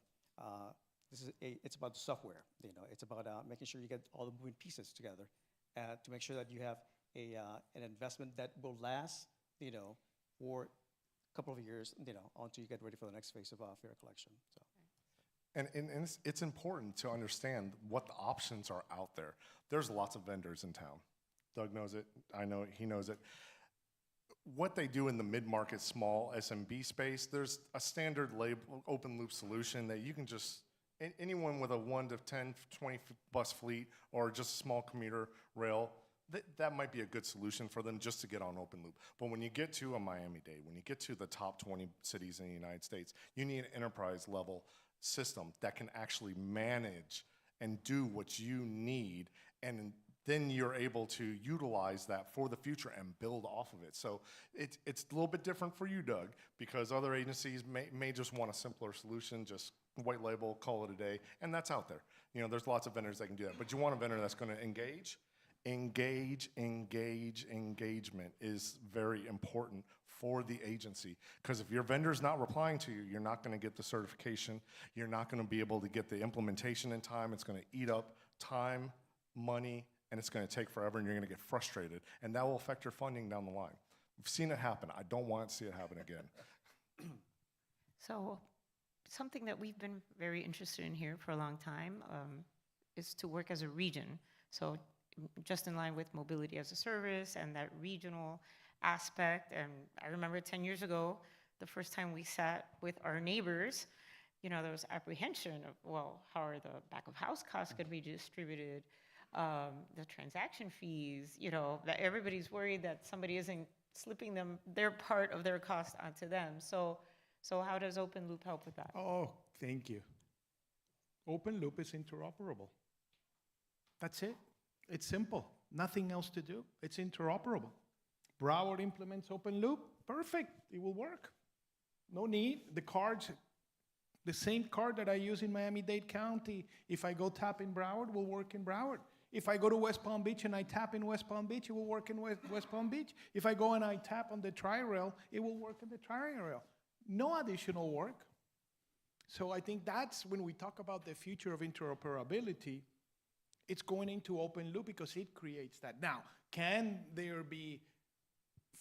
about the software. It's about making sure you get all the moving pieces together to make sure that you have an investment that will last, for a couple of years, until you get ready for the next phase of fare collection. So. And it's important to understand what the options are out there. There's lots of vendors in town. Doug knows it. I know he knows it. What they do in the mid-market small SMB space, there's a standard open loop solution that you can just, anyone with a 1 to 10, 20 bus fleet or just a small commuter rail, that might be a good solution for them just to get on open loop. But when you get to a Miami-Dade, when you get to the top 20 cities in the United States, you need an enterprise level system that can actually manage and do what you need, and then you're able to utilize that for the future and build off of it. So it's a little bit different for you, Doug, because other agencies may just want a simpler solution, just white label, call it a day, and that's out there. There's lots of vendors that can do that, but you want a vendor that's going to engage. Engagement is very important for the agency, because if your vendor's not replying to you, you're not going to get the certification, you're not going to be able to get the implementation in time, it's going to eat up time, money, and it's going to take forever, and you're going to get frustrated, and that will affect your funding down the line. We've seen it happen. I don't want to see it happen again. So something that we've been very interested in here for a long time is to work as a region. So just in line with mobility as a service and that regional aspect. And I remember 10 years ago, the first time we sat with our neighbors, there was apprehension of, well, how are the back of house costs going to be distributed? The transaction fees, that everybody's worried that somebody isn't slipping them their part of their cost onto them. So how does open loop help with that? Oh, thank you. Open loop is interoperable. That's it. It's simple. Nothing else to do. It's interoperable. Broward implements open loop. Perfect. It will work. No need. The cards, the same card that I use in Miami-Dade County, if I go tap in Broward, will work in Broward. If I go to West Palm Beach and I tap in West Palm Beach, it will work in West Palm Beach. If I go and I tap on the tri-rail, it will work in the tri-rail. No additional work. So I think that's when we talk about the future of interoperability, it's going into open loop because it creates that. Now, can there be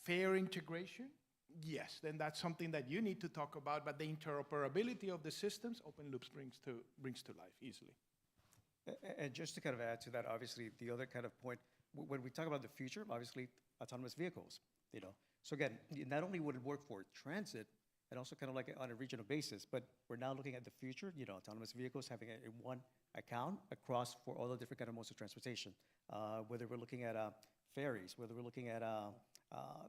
fair integration? Yes, then that's something that you need to talk about, but the interoperability of the systems, open loops brings to life easily. And just to kind of add to that, obviously, the other kind of point, when we talk about the future, obviously, autonomous vehicles, you know. So again, not only would it work for transit, and also kind of like on a regional basis, but we're now looking at the future, you know, autonomous vehicles having a one account across for all the different kind of modes of transportation. Whether we're looking at ferries, whether we're looking at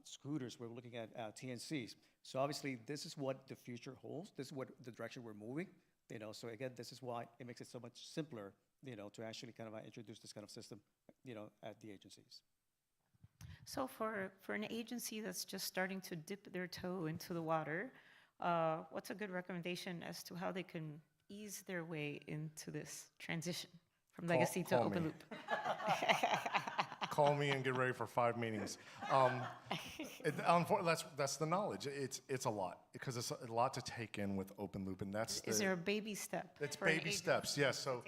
scooters, we're looking at TNCs. So obviously, this is what the future holds. This is what the direction we're moving. You know, so again, this is why it makes it so much simpler, you know, to actually kind of introduce this kind of system, you know, at the agencies. So for an agency that's just starting to dip their toe into the water, what's a good recommendation as to how they can ease their way into this transition from legacy to open loop? Call me and get ready for 5 meetings. That's the knowledge. It's a lot because it's a lot to take in with open loop, and that's. Is there a baby step? It's baby steps, yes. So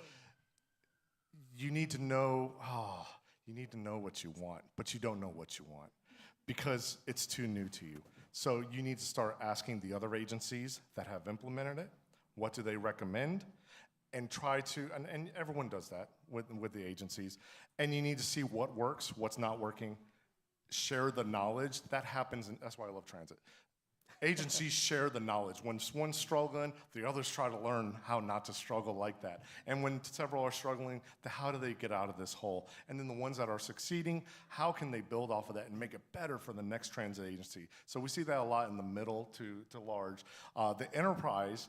you need to know. You need to know what you want, but you don't know what you want because it's too new to you. So you need to start asking the other agencies that have implemented it, what do they recommend, and try to, and everyone does that with the agencies, and you need to see what works, what's not working, share the knowledge. That happens, and that's why I love transit. Agencies share the knowledge. When one's struggling, the others try to learn how not to struggle like that. And when several are struggling, how do they get out of this hole? And then the ones that are succeeding, how can they build off of that and make it better for the next transit agency? So we see that a lot in the middle to large. The enterprise,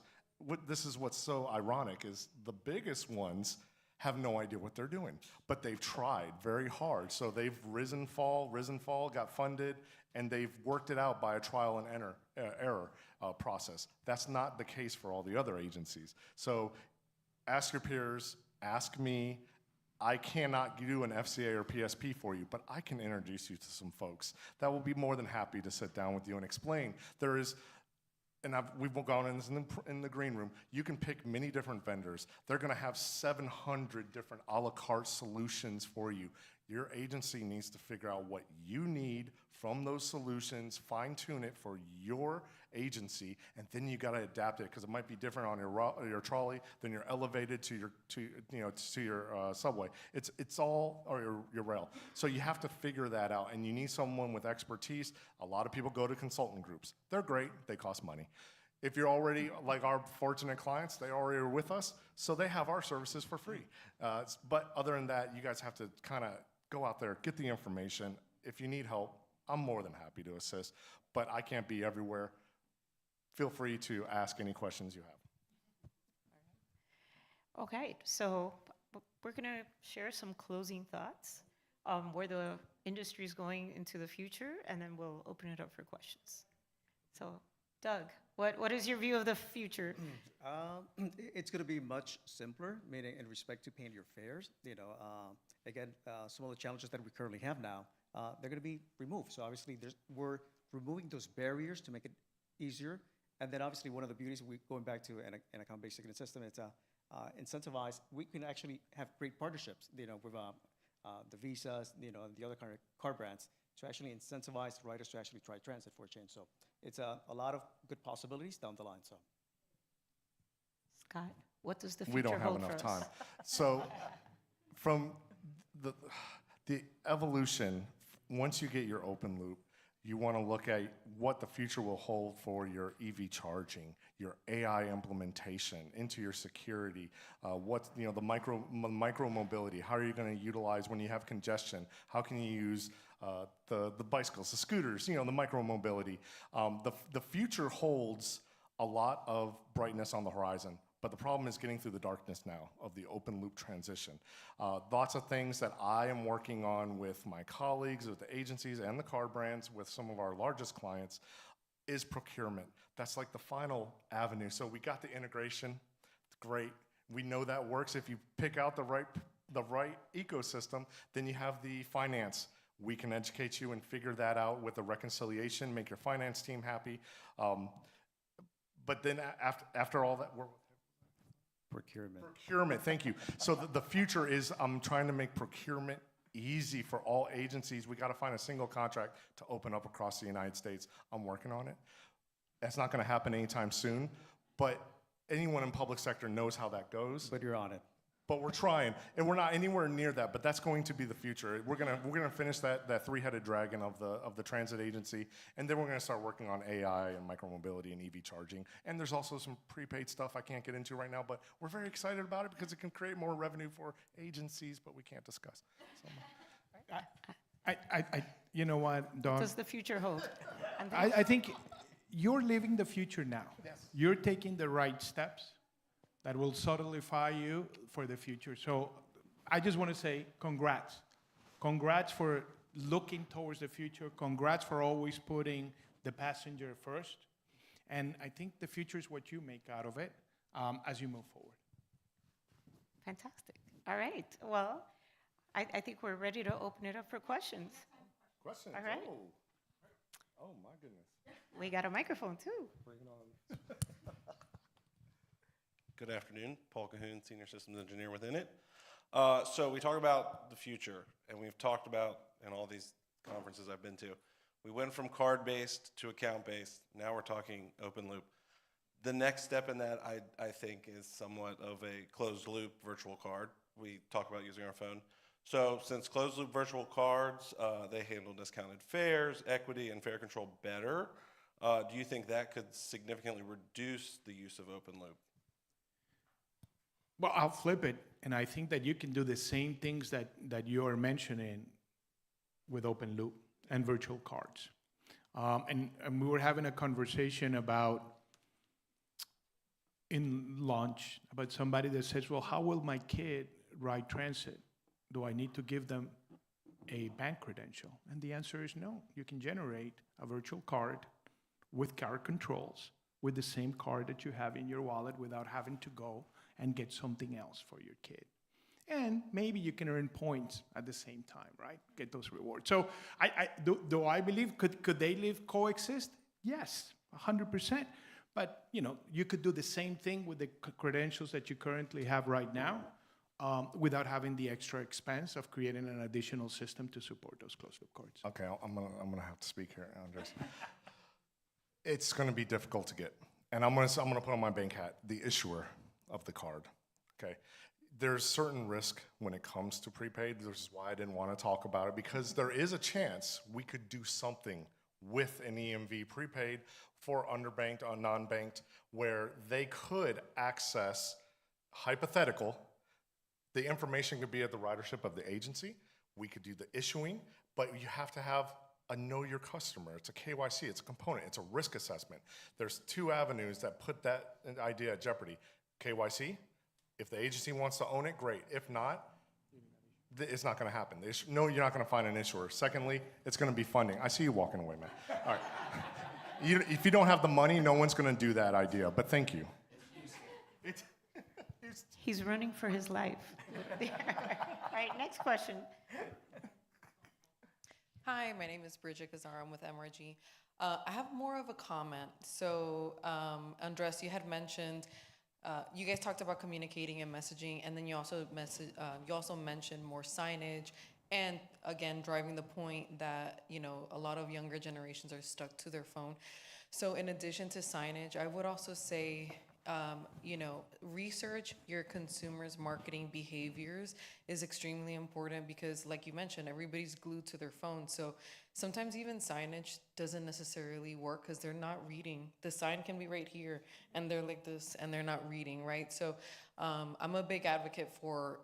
this is what's so ironic, is the biggest ones have no idea what they're doing, but they've tried very hard. So they've risen, fall, got funded, and they've worked it out by a trial and error process. That's not the case for all the other agencies. So ask your peers, ask me. I cannot do an FCA or PSP for you, but I can introduce you to some folks that will be more than happy to sit down with you and explain. There is, and we've gone in this in the green room, you can pick many different vendors. They're gonna have 700 different a la carte solutions for you. Your agency needs to figure out what you need from those solutions, fine tune it for your agency, and then you gotta adapt it because it might be different on your trolley than your elevated to your subway. It's all, or your rail. So you have to figure that out, and you need someone with expertise. A lot of people go to consultant groups. They're great, they cost money. If you're already, like our fortunate clients, they already are with us, so they have our services for free. But other than that, you guys have to kind of go out there, get the information. If you need help, I'm more than happy to assist, but I can't be everywhere. Feel free to ask any questions you have. Okay, so we're gonna share some closing thoughts on where the industry is going into the future, and then we'll open it up for questions. So, Doug, what is your view of the future? It's going to be much simpler, meaning in respect to paying your fares. You know, again, some of the challenges that we currently have now, they're going to be removed. So obviously, we're removing those barriers to make it easier. And then obviously, one of the beauties, going back to an account-based ticketing system, it's incentivized. We can actually have great partnerships, you know, with the Visas, you know, and the other kind of car brands to actually incentivize riders to actually try transit for a change. So it's a lot of good possibilities down the line. So, Scott, what does the future we don't have hold enough for us? time. So from the evolution, once you get your open loop, You want to look at what the future will hold for your EV charging, your AI implementation into your security, what's the micro mobility. How are you going to utilize when you have congestion? How can you use the bicycles, the scooters, the micro mobility? The future holds a lot of brightness on the horizon. But the problem is getting through the darkness now of the open loop transition. Lots of things that I am working on with my colleagues, with the agencies and the car brands, with some of our largest clients, is procurement. That's like the final avenue. So we got the integration, great. We know that works. If you pick out the right ecosystem, then you have the finance. We can educate you and figure that out with a reconciliation, make your finance team happy. But then after all that, Procurement, thank you. So the future is I'm trying to make procurement easy for all agencies. We got to find a single contract to open up across the United States. I'm working on it. That's not going to happen anytime soon, but anyone in public sector knows how that goes. But you're on it. But we're trying, and we're not anywhere near that. But that's going to be the future. We're gonna finish that three-headed dragon of the transit agency, and then we're gonna start working on AI and micromobility and EV charging. And there's also some prepaid stuff I can't get into right now, but we're very excited about it because it can create more revenue for agencies, but we can't discuss. So, you know what, Dawn? What does the future hold? I think you're living the future now. Yes. You're taking the right steps that will solidify you for the future. So I just want to say congrats. Congrats for looking towards the future. Congrats for always putting the passenger first. And I think the future is what you make out of it as you move forward. Fantastic. All right. Well, I think we're ready to open it up for questions. Questions? All right. Oh my goodness. We got a microphone too. Bring it on. Good afternoon, Paul Cahoon, Senior Systems Engineer with Init. So we talk about the future, and we've talked about, in all these conferences I've been to, we went from card-based to account-based. Now we're talking open loop. The next step in that, I think, is somewhat of a closed-loop virtual card. We talk about using our phone. So since closed-loop virtual cards, they handle discounted fares, equity, and fare control better, do you think that could significantly reduce the use of open loop? Well, I'll flip it, and I think that you can do the same things that you're mentioning with open loop and virtual cards. And we were having a conversation in lunch about somebody that says, well, how will my kid ride transit? Do I need to give them a bank credential? And the answer is no. You can generate a virtual card with card controls with the same card that you have in your wallet without having to go and get something else for your kid. And maybe you can earn points at the same time, right? Get those rewards. So do I believe, could they coexist? Yes, 100%. But you could do the same thing with the credentials that you currently have right now without having the extra expense of creating an additional system to support those closed-loop cards. Okay, I'm gonna have to speak here, Andres. It's gonna be difficult to get, and I'm gonna put on my bank hat, the issuer of the card. Okay, there's certain risk when it comes to prepaid. This is why I didn't want to talk about it, because there is a chance we could do something with an EMV prepaid for underbanked or non-banked, where they could access, hypothetical, the information could be at the ridership of the agency. We could do the issuing, but you have to have a know your customer. It's a KYC, it's a component, it's a risk assessment. There's two avenues that put that idea at jeopardy. KYC, if the agency wants to own it, great. If not, it's not gonna happen. No, you're not gonna find an issuer. Secondly, it's gonna be funding. I see you walking away, man. All right. If you don't have the money, no one's gonna do that idea, but thank you. He's running for his life. All right, next question. Hi, my name is Bridget Gazar. I'm with MRG. I have more of a comment. So, Andres, you had mentioned, you guys talked about communicating and messaging, and then you also mentioned more signage, and again, driving the point that, a lot of younger generations are stuck to their phone. So in addition to signage, I would also say research your consumers' marketing behaviors is extremely important because, like you mentioned, everybody's glued to their phone. So sometimes even signage doesn't necessarily work because they're not reading. The sign can be right here, and they're like this, and they're not reading, right? So I'm a big advocate for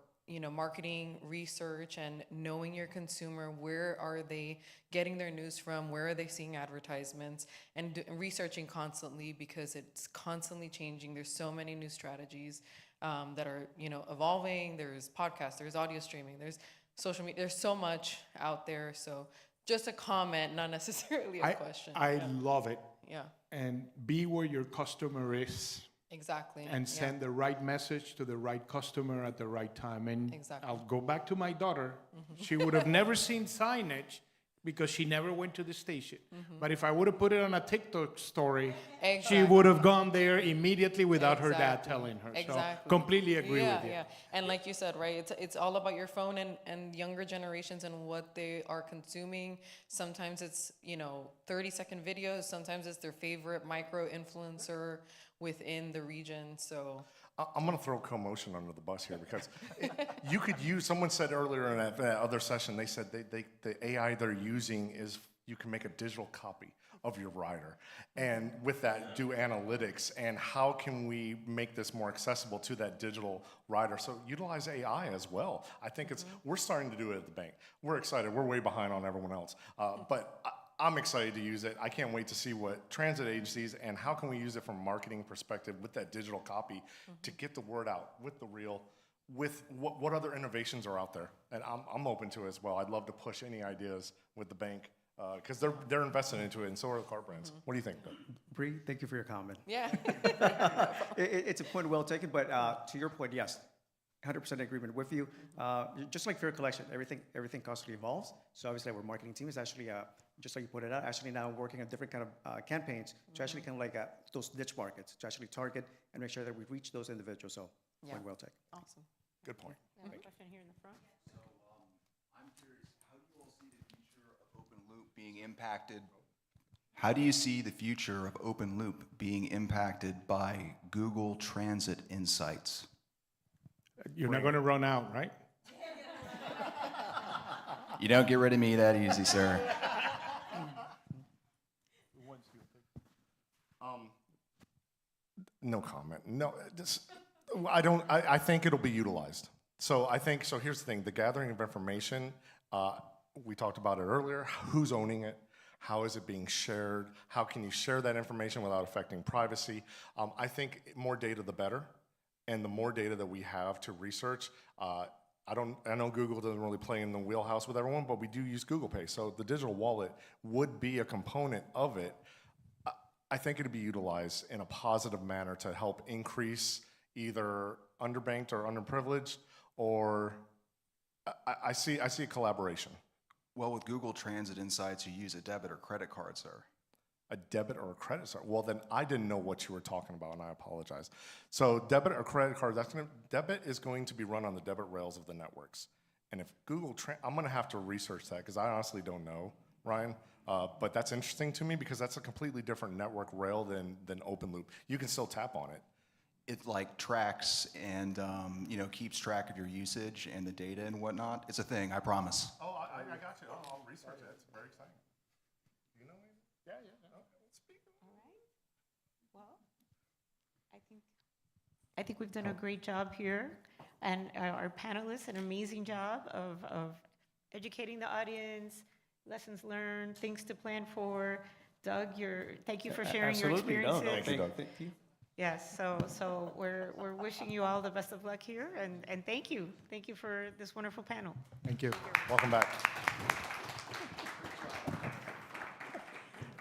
marketing, research, and knowing your consumer. Where are they getting their news from? Where are they seeing advertisements? And researching constantly because it's constantly changing. There's so many new strategies that are, evolving. There's podcasts, there's audio streaming, there's social media. There's so much out there. So just a comment, not necessarily a question. I love it. Yeah. And be where your customer is. Exactly. And send the right message to the right customer at the right time. And Exactly. I'll go back to my daughter. She would have never seen signage because she never went to the station. But if I would have put it on a TikTok story, she would have gone there immediately without her dad telling her. So completely agree with you. Yeah, and like you said, right, it's all about your phone and younger generations and what they are consuming. Sometimes it's, 30-second videos. Sometimes it's their favorite micro-influencer within the region, so. I'm going to throw CoMotion under the bus here because you could use, someone said earlier in that other session, they said the AI they're using is you can make a digital copy of your rider. And with that, do analytics. And how can we make this more accessible to that digital rider? So utilize AI as well. I think we're starting to do it at the bank. We're excited. We're way behind on everyone else. But I'm excited to use it. I can't wait to see what transit agencies and how can we use it from a marketing perspective with that digital copy to get the word out with the reel, with what other innovations are out there. And I'm open to it as well. I'd love to push any ideas with the bank because they're invested into it and so are the car brands. What do you think? Bree, thank you for your comment. Yeah. It's a point well taken, but to your point, yes, 100% agreement with you. Just like fare collection, everything constantly evolves. So obviously our marketing team is actually, just like you put it out, actually now working on different kind of campaigns to actually kind of like those niche markets to actually target and make sure that we reach those individuals. So point well taken. Awesome. Good point. We have a question here in the front. So I'm curious, how do you all see the future of open loop being impacted? How do you see the future of open loop being impacted by Google Transit Insights? You're not going to run out, right? You don't get rid of me that easy, sir. No comment. No, I think it'll be utilized. So here's the thing, the gathering of information, we talked about it earlier, who's owning it? How is it being shared? How can you share that information without affecting privacy? I think more data, the better. And the more data that we have to research, I know Google doesn't really play in the wheelhouse with everyone, but we do use Google Pay. So the digital wallet would be a component of it. I think it'd be utilized in a positive manner to help increase either underbanked or underprivileged, or I see a collaboration. Well, with Google Transit Insights, you use a debit or credit card, sir. A debit or a credit card? Well, then I didn't know what you were talking about, and I apologize. So debit or credit card, debit is going to be run on the debit rails of the networks. And if I'm going to have to research that because I honestly don't know, Ryan. But that's interesting to me because that's a completely different network rail than open loop. You can still tap on it. It like tracks and keeps track of your usage and the data and whatnot. It's a thing, I promise. Oh, I got you. I'll research it. It's very exciting. You know me? Yeah. Speak. All right. Well, I think we've done a great job here, and our panelists an amazing job of educating the audience, lessons learned, things to plan for. Doug, thank you for sharing your experiences. Thank you, Doug. Thank you. Yes, so we're wishing you all the best of luck here, and thank you for this wonderful panel. Thank you. Welcome back.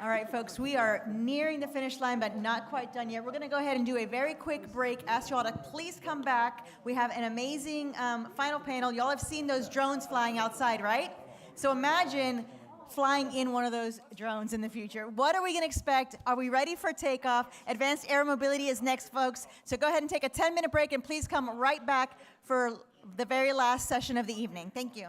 All right, folks, we are nearing the finish line, but not quite done yet. We're going to go ahead and do a very quick break. Ask you all to please come back. We have an amazing final panel. Y'all have seen those drones flying outside, right? So imagine flying in one of those drones in the future. What are we going to expect? Are we ready for takeoff? Advanced air mobility is next, folks. So go ahead and take a 10-minute break, and please come right back for the very last session of the evening. Thank you.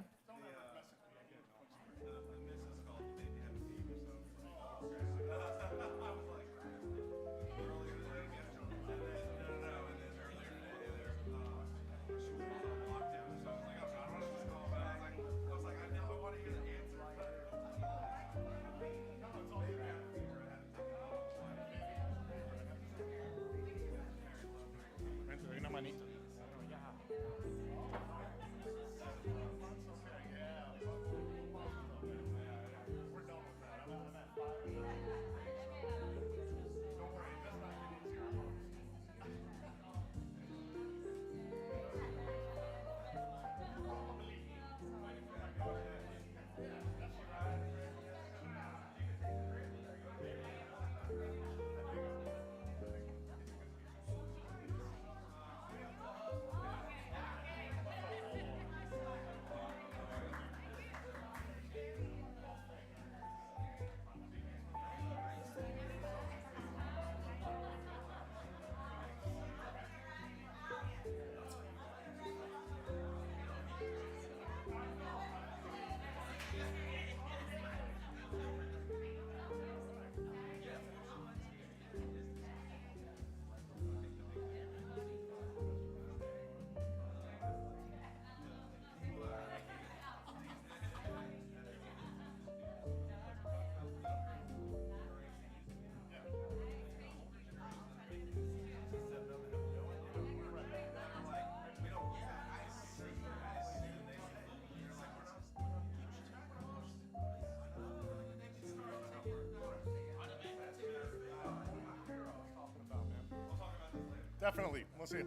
Definitely. We'll see you.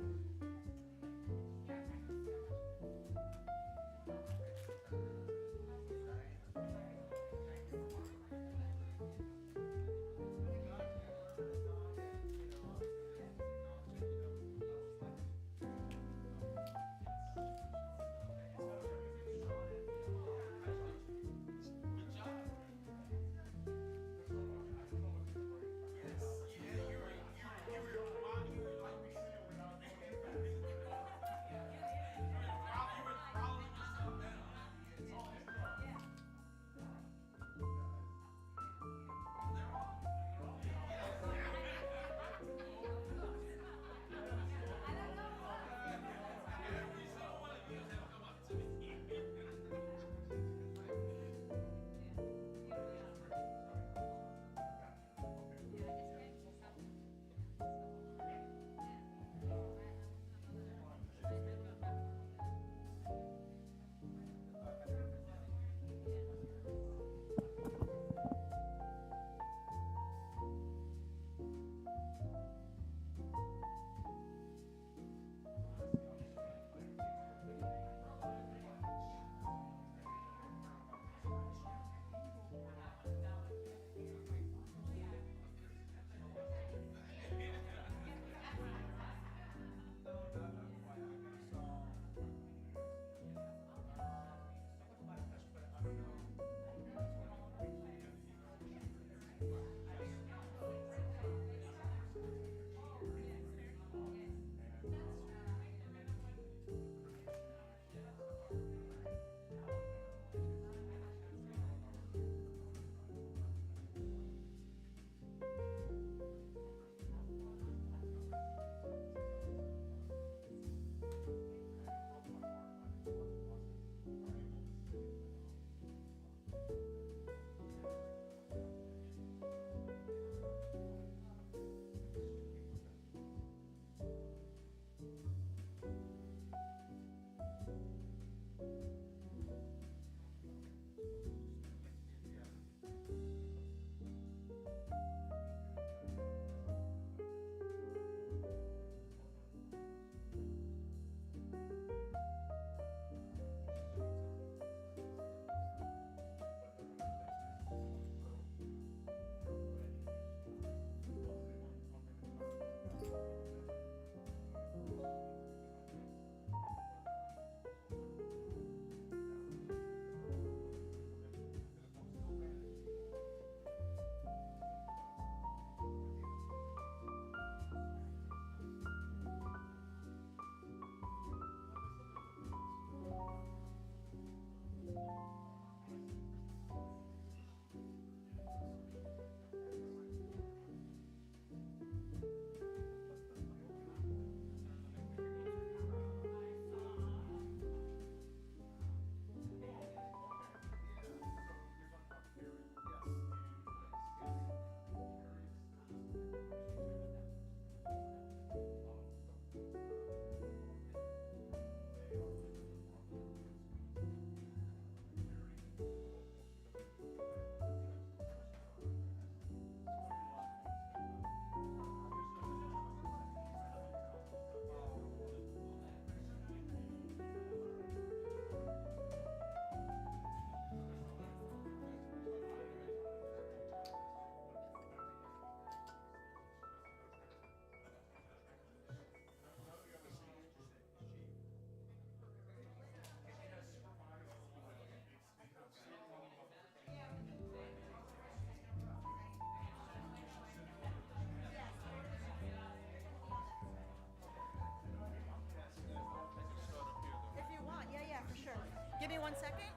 Give me 1 second,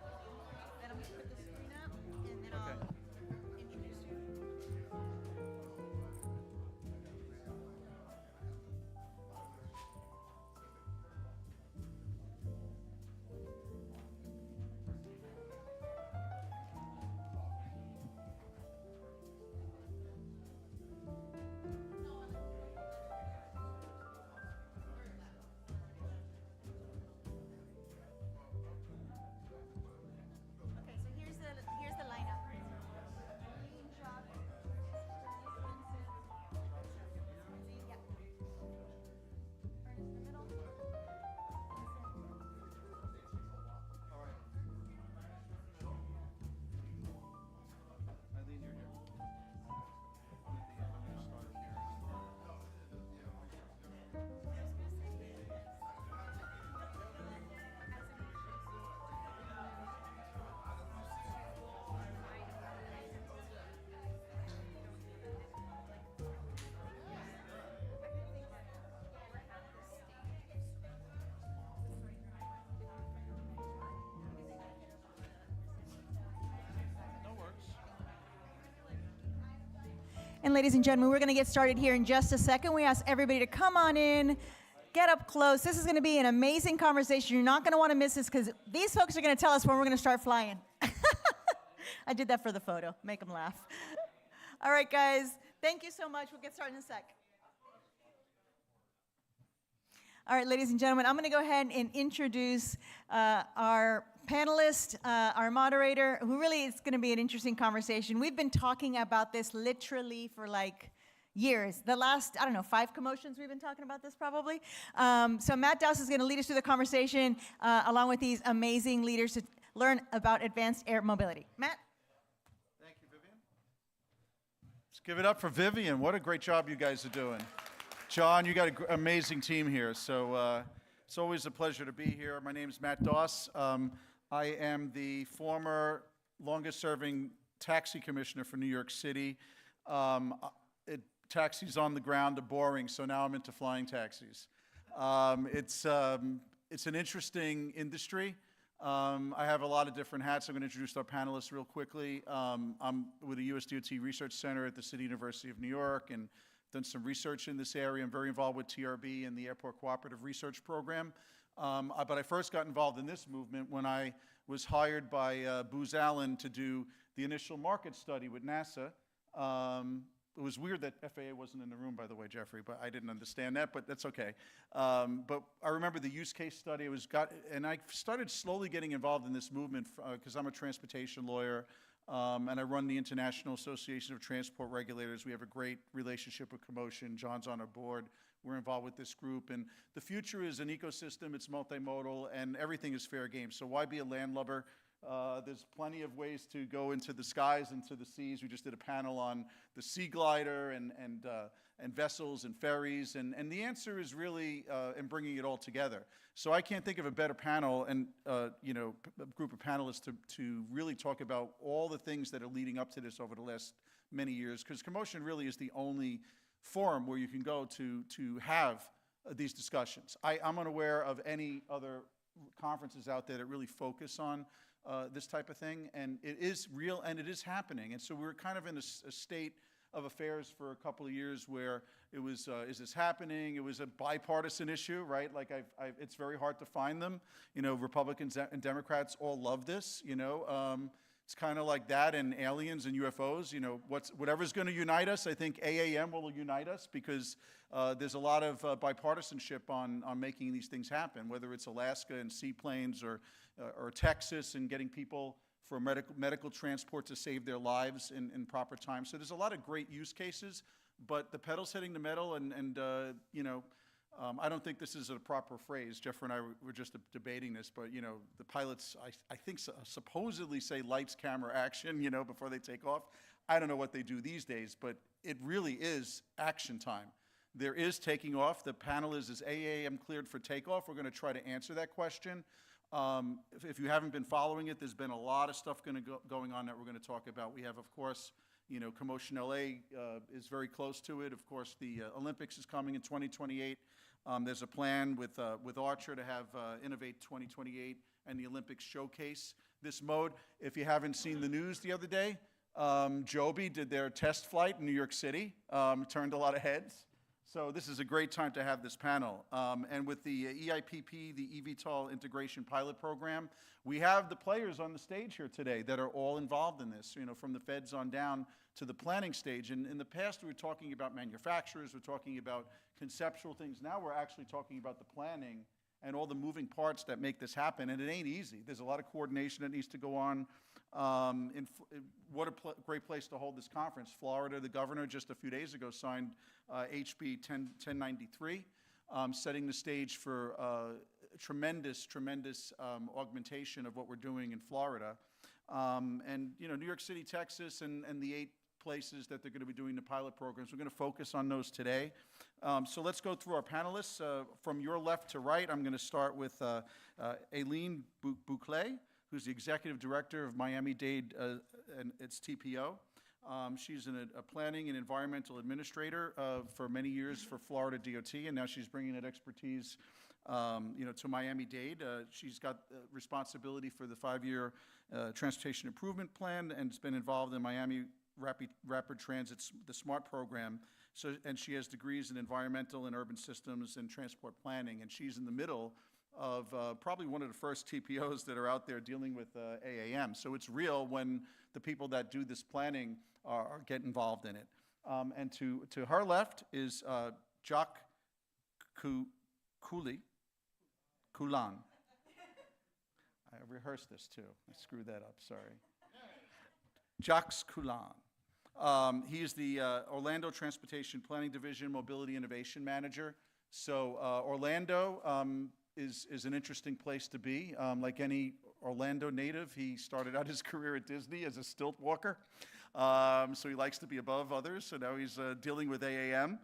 and I'm gonna put the screen up, and then I'll introduce you. Okay, so here's And ladies and gentlemen, we're going to get started here in just a second. We ask everybody to come on in, get up close. This is going to be an amazing conversation. You're not going to want to miss this because these folks are going to tell us when we're going to start flying. I did that for the photo. Make them laugh. All right, guys. Thank you so much. We'll get started in a sec. All right, ladies and gentlemen, I'm going to go ahead and introduce our panelist, our moderator, who really is going to be an interesting conversation. We've been talking about this literally for like years. The last, 5 CoMotions we've been talking about this probably. So Matt Doss is going to lead us through the conversation along with these amazing leaders to learn about advanced air mobility. Matt? Thank you, Vivian. Let's give it up for Vivian. What a great job you guys are doing. John, you got an amazing team here, so it's always a pleasure to be here. My name is Matt Doss. I am the former longest-serving taxi commissioner for New York City. Taxis on the ground are boring, so now I'm into flying taxis. It's an interesting industry. I have a lot of different hats. I'm going to introduce our panelists real quickly. I'm with the US DOT Research Center at the City University of New York and done some research in this area. I'm very involved with TRB and the Airport Cooperative Research Program. But I first got involved in this movement when I was hired by Booz Allen to do the initial market study with NASA. It was weird that FAA wasn't in the room, by the way, Jeffrey, but I didn't understand that, but that's okay. But I remember the use case study. And I started slowly getting involved in this movement because I'm a transportation lawyer, and I run the International Association of Transport Regulators. We have a great relationship with CoMotion. John's on our board. We're involved with this group. And the future is an ecosystem. It's multimodal, and everything is fair game. So why be a landlubber? There's plenty of ways to go into the skies, into the seas. We just did a panel on the sea glider and vessels and ferries. And the answer is really in bringing it all together. So I can't think of a better panel and a group of panelists to really talk about all the things that are leading up to this over the last many years, because CoMotion really is the only forum where you can go to have these discussions. I'm unaware of any other conferences out there that really focus on this type of thing, and it is real and it is happening. And so we're kind of in a state of affairs for a couple of years where it was, is this happening? It was a bipartisan issue, right? Like it's very hard to find them. Republicans and Democrats all love this, It's kind of like that and aliens and UFOs, whatever's going to unite us. I think AAM will unite us because there's a lot of bipartisanship on making these things happen, whether it's Alaska and seaplanes or Texas and getting people for medical transport to save their lives in proper time. So there's a lot of great use cases, but the pedal's hitting the metal and I don't think this is a proper phrase. Jeff and I were just debating this, but the pilots, I think supposedly say lights, camera, action, before they take off. I don't know what they do these days, but it really is action time. There is taking off. The panel is AAM cleared for takeoff? We're going to try to answer that question. If you haven't been following it, there's been a lot of stuff going on that we're going to talk about. We have, of course, CoMotion LA is very close to it. Of course, the Olympics is coming in 2028. There's a plan with Archer to have Innovate 2028 and the Olympics showcase this mode. If you haven't seen the news the other day, Joby did their test flight in New York City, turned a lot of heads. So this is a great time to have this panel. And with the EIPP, the eVTOL Integration Pilot Program, we have the players on the stage here today that are all involved in this, from the feds on down to the planning stage. And in the past, we were talking about manufacturers, we're talking about conceptual things. Now we're actually talking about the planning and all the moving parts that make this happen. And it ain't easy. There's a lot of coordination that needs to go on. What a great place to hold this conference. Florida, the governor just a few days ago signed HB 1093, setting the stage for tremendous augmentation of what we're doing in Florida. And New York City, Texas, and the 8 places that they're going to be doing the pilot programs. We're going to focus on those today. So let's go through our panelists. From your left to right, I'm going to start with Aileen Bouclet, who's the Executive Director of Miami-Dade and its TPO. She's a planning and environmental administrator for many years for Florida DOT, and now she's bringing that expertise to Miami-Dade. She's got responsibility for the 5-year transportation improvement plan and has been involved in Miami Rapid Transit, the SMART program. So, and she has degrees in environmental and urban systems and transport planning, and she's in the middle of probably one of the first TPOs that are out there dealing with AAM. So it's real when the people that do this planning get involved in it. And to her left is Jacques Coulan. I rehearsed this too. I screwed that up, sorry. Jacques Coulan. He is the Orlando Transportation Planning Division Mobility Innovation Manager. So Orlando is an interesting place to be. Like any Orlando native, he started out his career at Disney as a stilt walker. So he likes to be above others, so now he's dealing with AAM.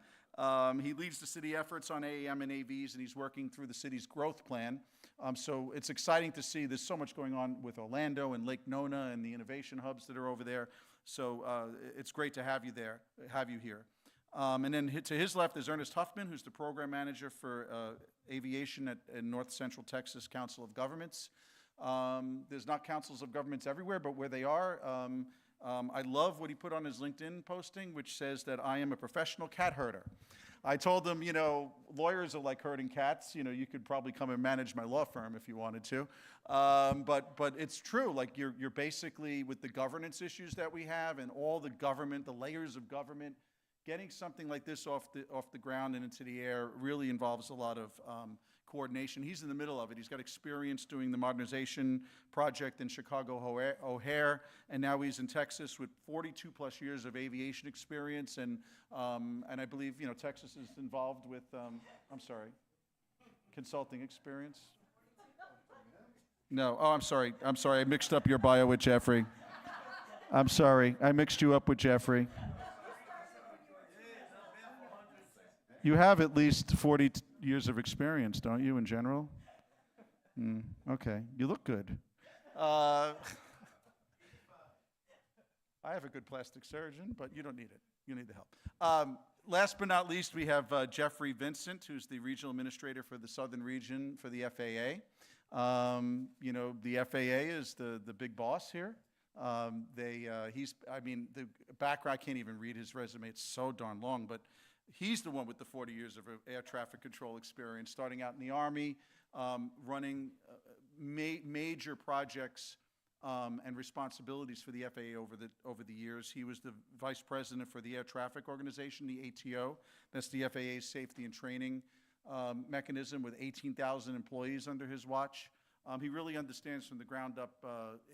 He leads the city efforts on AAM and AVs, and he's working through the city's growth plan. So it's exciting to see there's so much going on with Orlando and Lake Nona and the innovation hubs that are over there. So it's great to have you here. And then to his left is Ernest Huffman, who's the program manager for aviation at North Central Texas Council of Governments. There's not councils of governments everywhere, but where they are, I love what he put on his LinkedIn posting, which says that I am a professional cat herder. I told him, you know, lawyers are like herding cats. You know, you could probably come and manage my law firm if you wanted to. But it's true. Like you're basically with the governance issues that we have and all the government, the layers of government, getting something like this off the ground and into the air really involves a lot of coordination. He's in the middle of it. He's got experience doing the modernization project in Chicago O'Hare, and now he's in Texas with 42 plus years of aviation experience, and I believe, you know, Texas is involved with, I'm sorry, consulting experience? No, oh, I'm sorry, I mixed up your bio with Jeffrey. I'm sorry, I mixed you up with Jeffrey. You have at least 40 years of experience, don't you, in general? Okay, you look good. I have a good plastic surgeon, but you don't need it. You need the help. Last but not least, we have Jeffrey Vincent, who's the regional administrator for the Southern region for the FAA. You know, the FAA is the big boss here. I mean, the background, I can't even read his resume. It's so darn long, but he's the one with the 40 years of air traffic control experience, starting out in the Army, running major projects and responsibilities for the FAA over the years. He was the vice president for the Air Traffic Organization, the ATO. That's the FAA's safety and training mechanism with 18,000 employees under his watch. He really understands from the ground up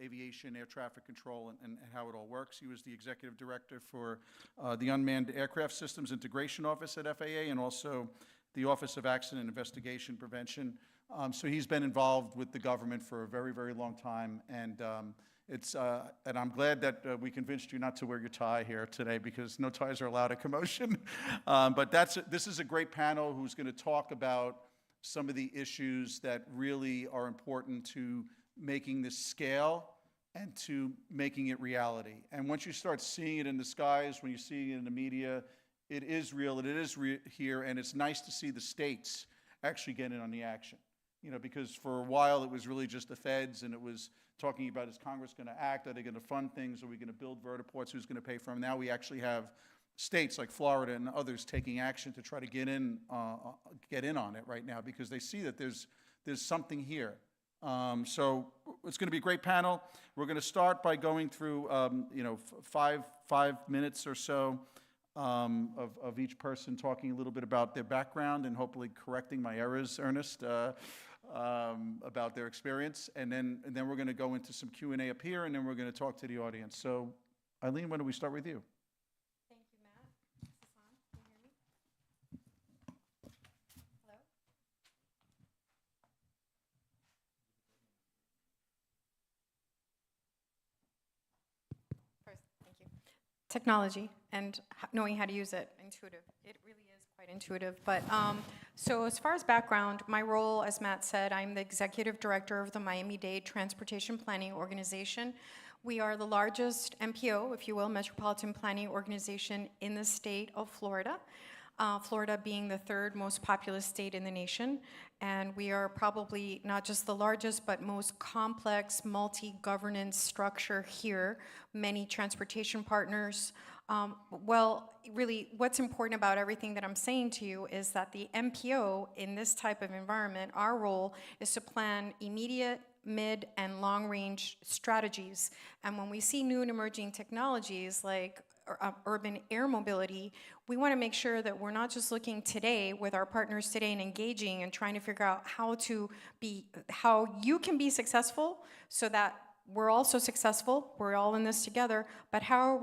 aviation, air traffic control, and how it all works. He was the executive director for the Unmanned Aircraft Systems Integration Office at FAA and also the Office of Accident Investigation Prevention. So he's been involved with the government for a very, very long time. And and I'm glad that we convinced you not to wear your tie here today because no ties are allowed at CoMotion. But this is a great panel who's going to talk about some of the issues that really are important to making this scale and to making it reality. And once you start seeing it in the skies, when you see it in the media, it is real, it is here, and it's nice to see the states actually get in on the action. You know, because for a while it was really just the feds, and it was talking about, is Congress going to act? Are they going to fund things? Are we going to build vertiports? Who's going to pay for them? Now we actually have states like Florida and others taking action to try to get in on it right now because they see that there's something here. So it's going to be a great panel. We're going to start by going through you know, five minutes or so of each person talking a little bit about their background and hopefully correcting my errors, Ernest, about their experience. And then we're going to go into some Q&A up here, and then we're going to talk to the audience. So Eileen, why don't we start with you? Technology and knowing how to use it, intuitive. It really is quite intuitive. But so as far as background, my role, as Matt said, I'm the executive director of the Miami-Dade Transportation Planning Organization. We are the largest MPO, if you will, Metropolitan Planning Organization in the state of Florida. Florida being the third most populous state in the nation. And we are probably not just the largest, but most complex multi-governance structure here. Many transportation partners. Well, really, what's important about everything that I'm saying to you is that the MPO in this type of environment, our role is to plan immediate, mid, and long-range strategies. And when we see new and emerging technologies like urban air mobility, we want to make sure that we're not just looking today with our partners today and engaging and trying to figure out how you can be successful so that we're also successful, we're all in this together, but how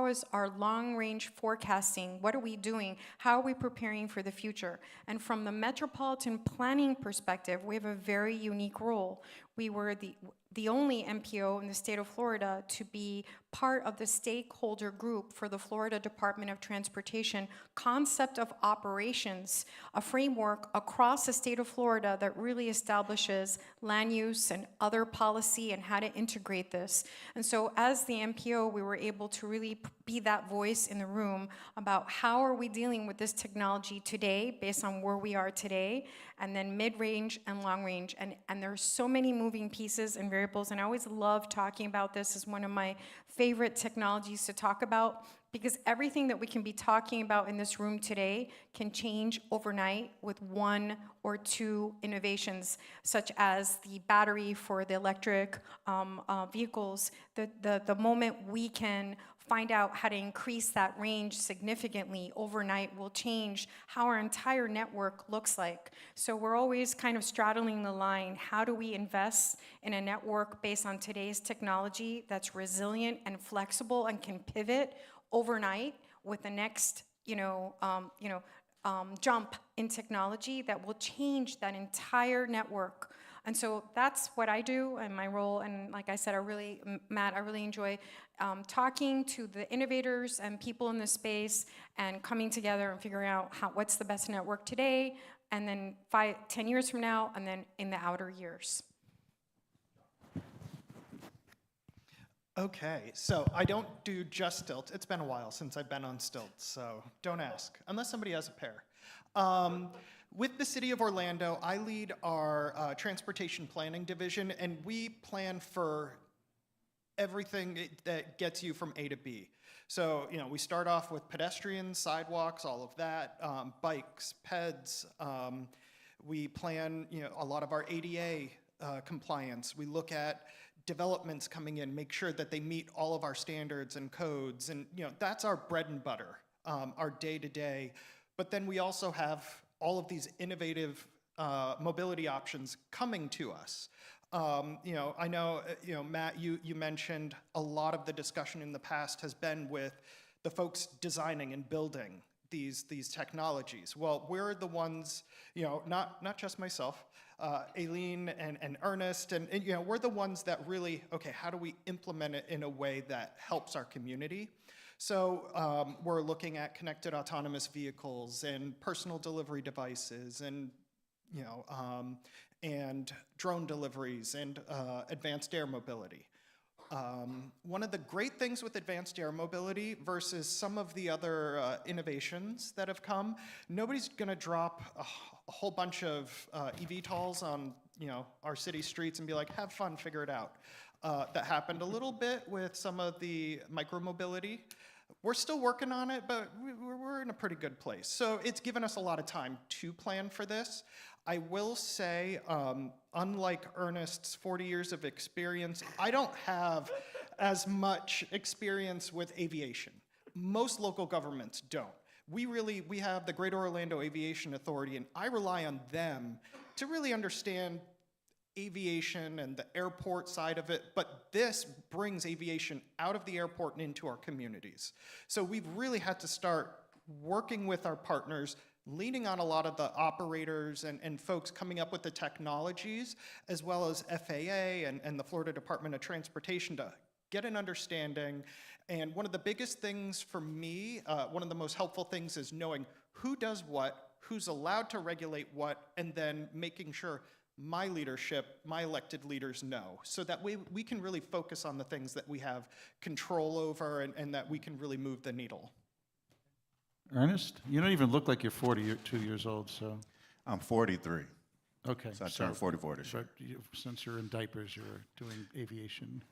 is our long-range forecasting? What are we doing? How are we preparing for the future? And from the metropolitan planning perspective, we have a very unique role. We were the only MPO in the state of Florida to be part of the stakeholder group for the Florida Department of Transportation concept of operations, a framework across the state of Florida that really establishes land use and other policy and how to integrate this. And so as the MPO, we were able to really be that voice in the room about how are we dealing with this technology today based on where we are today, and then mid-range and long-range. And there are so many moving pieces and variables, and I always love talking about this as one of my favorite technologies to talk about, because everything that we can be talking about in this room today can change overnight with one or two innovations, such as the battery for the electric vehicles. The moment we can find out how to increase that range significantly overnight will change how our entire network looks like. So we're always kind of straddling the line. How do we invest in a network based on today's technology that's resilient and flexible and can pivot overnight with the next jump in technology that will change that entire network? And so that's what I do and my role. And like I said, Matt, I really enjoy talking to the innovators and people in the space and coming together and figuring out what's the best network today, and then 10 years from now, and then in the outer years. Okay, so I don't do just stilts. It's been a while since I've been on stilts, so don't ask, unless somebody has a pair. With the City of Orlando, I lead our transportation planning division, and we plan for everything that gets you from A to B. So, we start off with pedestrians, sidewalks, all of that, bikes, PEDs. We plan, a lot of our ADA compliance. We look at developments coming in, make sure that they meet all of our standards and codes, and that's our bread and butter, our day-to-day. But then we also have all of these innovative mobility options coming to us. I know, Matt, you mentioned a lot of the discussion in the past has been with the folks designing and building these technologies. Well, we're the ones, not just myself, Aileen and Ernest, and we're the ones that really, okay, how do we implement it in a way that helps our community? So we're looking at connected autonomous vehicles and personal delivery devices and, and drone deliveries and advanced air mobility. One of the great things with advanced air mobility versus some of the other innovations that have come, nobody's gonna drop a whole bunch of eVTOLs on our city streets and be like, have fun, figure it out. That happened a little bit with some of the micromobility. We're still working on it, but we're in a pretty good place. So it's given us a lot of time to plan for this. I will say, unlike Ernest's 40 years of experience, I don't have as much experience with aviation. Most local governments don't. We have the Greater Orlando Aviation Authority, and I rely on them to really understand aviation and the airport side of it, but this brings aviation out of the airport and into our communities. So we've really had to start working with our partners, leaning on a lot of the operators and folks coming up with the technologies, as well as FAA and the Florida Department of Transportation to get an understanding. And one of the biggest things for me, one of the most helpful things is knowing who does what, who's allowed to regulate what, and then making sure my leadership, my elected leaders know, so that we can really focus on the things that we have control over and that we can really move the needle. Ernest, you don't even look like you're 42 years old, so. I'm 43. Okay. So I turned 44 this year. But since you're in diapers, you're doing aviation.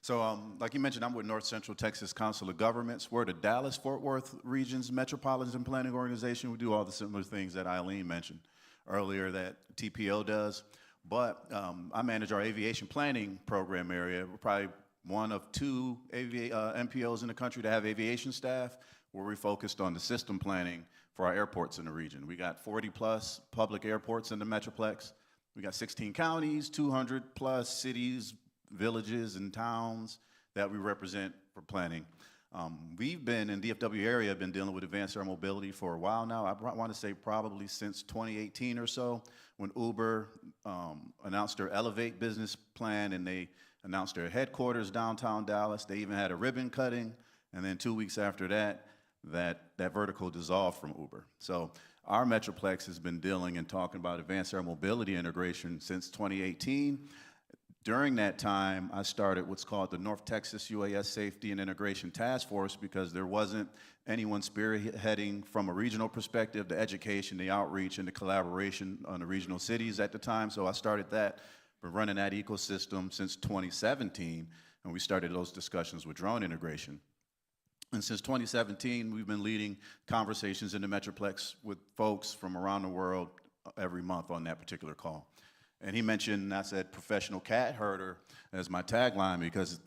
So, like you mentioned, I'm with North Central Texas Council of Governments. We're the Dallas-Fort Worth Region's Metropolitan Planning Organization. We do all the similar things that Eileen mentioned earlier that TPO does. But I manage our aviation planning program area. We're probably one of two MPOs in the country to have aviation staff, where we focused on the system planning for our airports in the region. We got 40+ public airports in the Metroplex. We got 16 counties, 200+ cities, villages, and towns that we represent for planning. We've been in the DFW area, been dealing with advanced air mobility for a while now. I want to say probably since 2018 or so, when Uber announced their Elevate business plan, and they announced their headquarters downtown Dallas. They even had a ribbon cutting, and then 2 weeks after that, that vertical dissolved from Uber. So our Metroplex has been dealing and talking about advanced air mobility integration since 2018. During that time, I started what's called the North Texas UAS Safety and Integration Task Force, because there wasn't anyone spearheading from a regional perspective, the education, the outreach, and the collaboration on the regional cities at the time. So I started that, been running that ecosystem since 2017, and we started those discussions with drone integration. And since 2017, we've been leading conversations in the Metroplex with folks from around the world every month on that particular call. And he mentioned, I said, professional cat herder as my tagline, because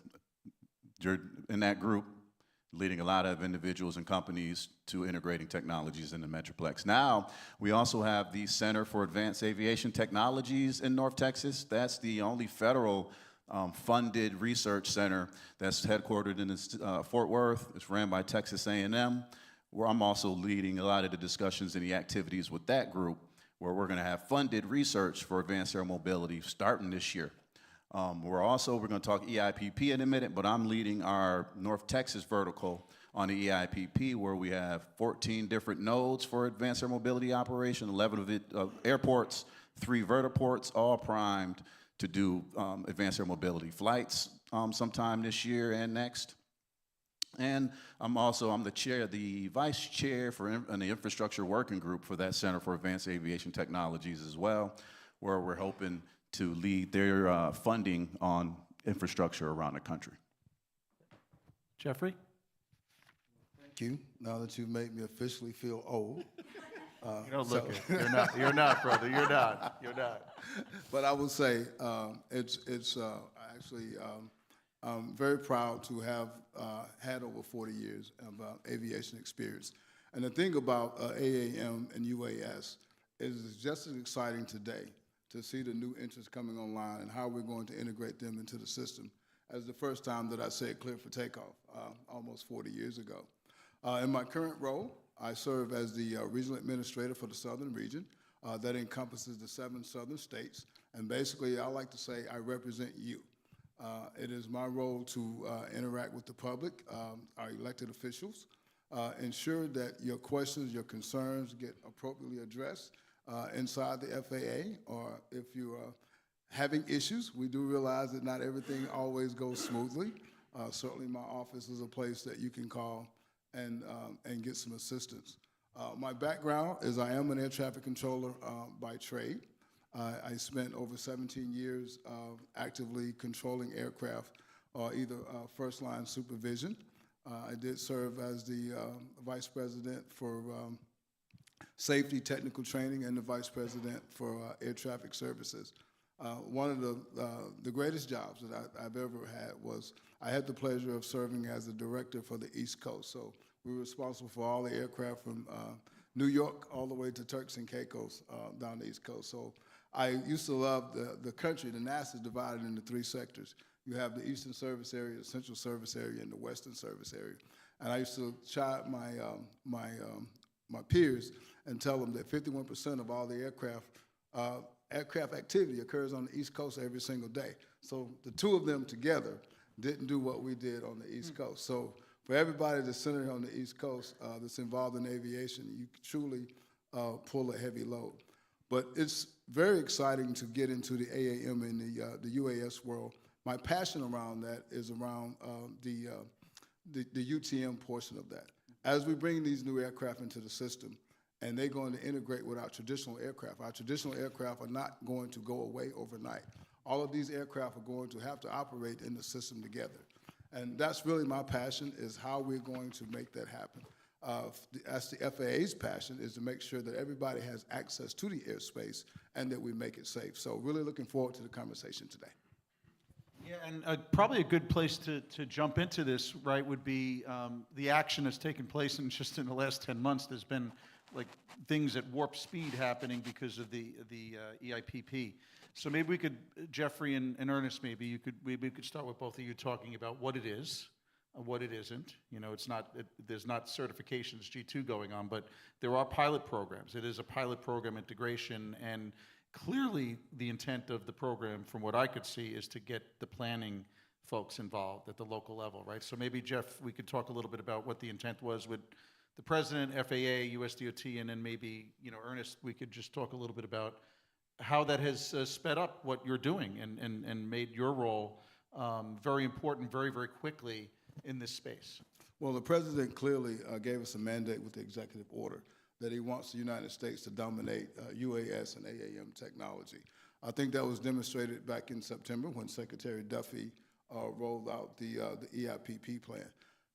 you're in that group leading a lot of individuals and companies to integrating technologies in the Metroplex. Now, we also have the Center for Advanced Aviation Technologies in North Texas. That's the only federal funded research center that's headquartered in Fort Worth. It's ran by Texas A&M, where I'm also leading a lot of the discussions and the activities with that group, where we're going to have funded research for advanced air mobility starting this year. We're going to talk EIPP in a minute, but I'm leading our North Texas vertical on the EIPP, where we have 14 different nodes for advanced air mobility operation, 11 of it airports, 3 vertiports, all primed to do advanced air mobility flights sometime this year and next. And I'm the vice chair for the infrastructure working group for that Center for Advanced Aviation Technologies as well, where we're hoping to lead their funding on infrastructure around the country. Jeffrey? Thank you. Now that you've made me officially feel old. You don't look it. You're not, brother. You're not. But I will say, I'm very proud to have had over 40 years of aviation experience. And the thing about AAM and UAS is just as exciting today to see the new entrants coming online and how we're going to integrate them into the system as the first time that I said clear for takeoff almost 40 years ago. In my current role, I serve as the regional administrator for the Southern region. That encompasses the 7 southern states. And basically, I like to say I represent you. It is my role to interact with the public, our elected officials, ensure that your questions, your concerns get appropriately addressed inside the FAA, or if you are having issues, we do realize that not everything always goes smoothly. Certainly my office is a place that you can call and get some assistance. My background is I am an air traffic controller by trade. I spent over 17 years actively controlling aircraft, either first-line supervision. I did serve as the vice president for safety technical training and the vice president for air traffic services. One of the greatest jobs that I've ever had was I had the pleasure of serving as the director for the East Coast. So we were responsible for all the aircraft from New York all the way to Turks and Caicos down the East Coast. So I used to love the country. The NASA is divided into 3 sectors. You have the Eastern Service Area, the Central Service Area, and the Western Service Area. And I used to chide my peers and tell them that 51% of all the aircraft activity occurs on the East Coast every single day. So the 2 of them together didn't do what we did on the East Coast. So for everybody that's centered on the East Coast that's involved in aviation, you truly pull a heavy load. But it's very exciting to get into the AAM and the UAS world. My passion around that is around the UTM portion of that. As we bring these new aircraft into the system, and they're going to integrate with our traditional aircraft. Our traditional aircraft are not going to go away overnight. All of these aircraft are going to have to operate in the system together. And that's really my passion, is how we're going to make that happen. That's the FAA's passion, is to make sure that everybody has access to the airspace and that we make it safe. So really looking forward to the conversation today. Yeah, and probably a good place to jump into this, right, would be the action that's taken place in just in the last 10 months. There's been like things at warp speed happening because of the EIPP. So maybe we could, Jeffrey and Ernest, maybe we could start with both of you talking about what it is and what it isn't. You know, there's not certifications G2 going on, but there are pilot programs. It is a pilot program integration, and clearly the intent of the program, from what I could see, is to get the planning folks involved at the local level, right? So maybe, Jeff, we could talk a little bit about what the intent was with the president, FAA, USDOT, and then maybe, you know, Ernest, we could just talk a little bit about how that has sped up what you're doing and made your role very important very, very quickly in this space. Well, the president clearly gave us a mandate with the executive order that he wants the United States to dominate UAS and AAM technology. I think that was demonstrated back in September when Secretary Duffy rolled out the EIPP plan.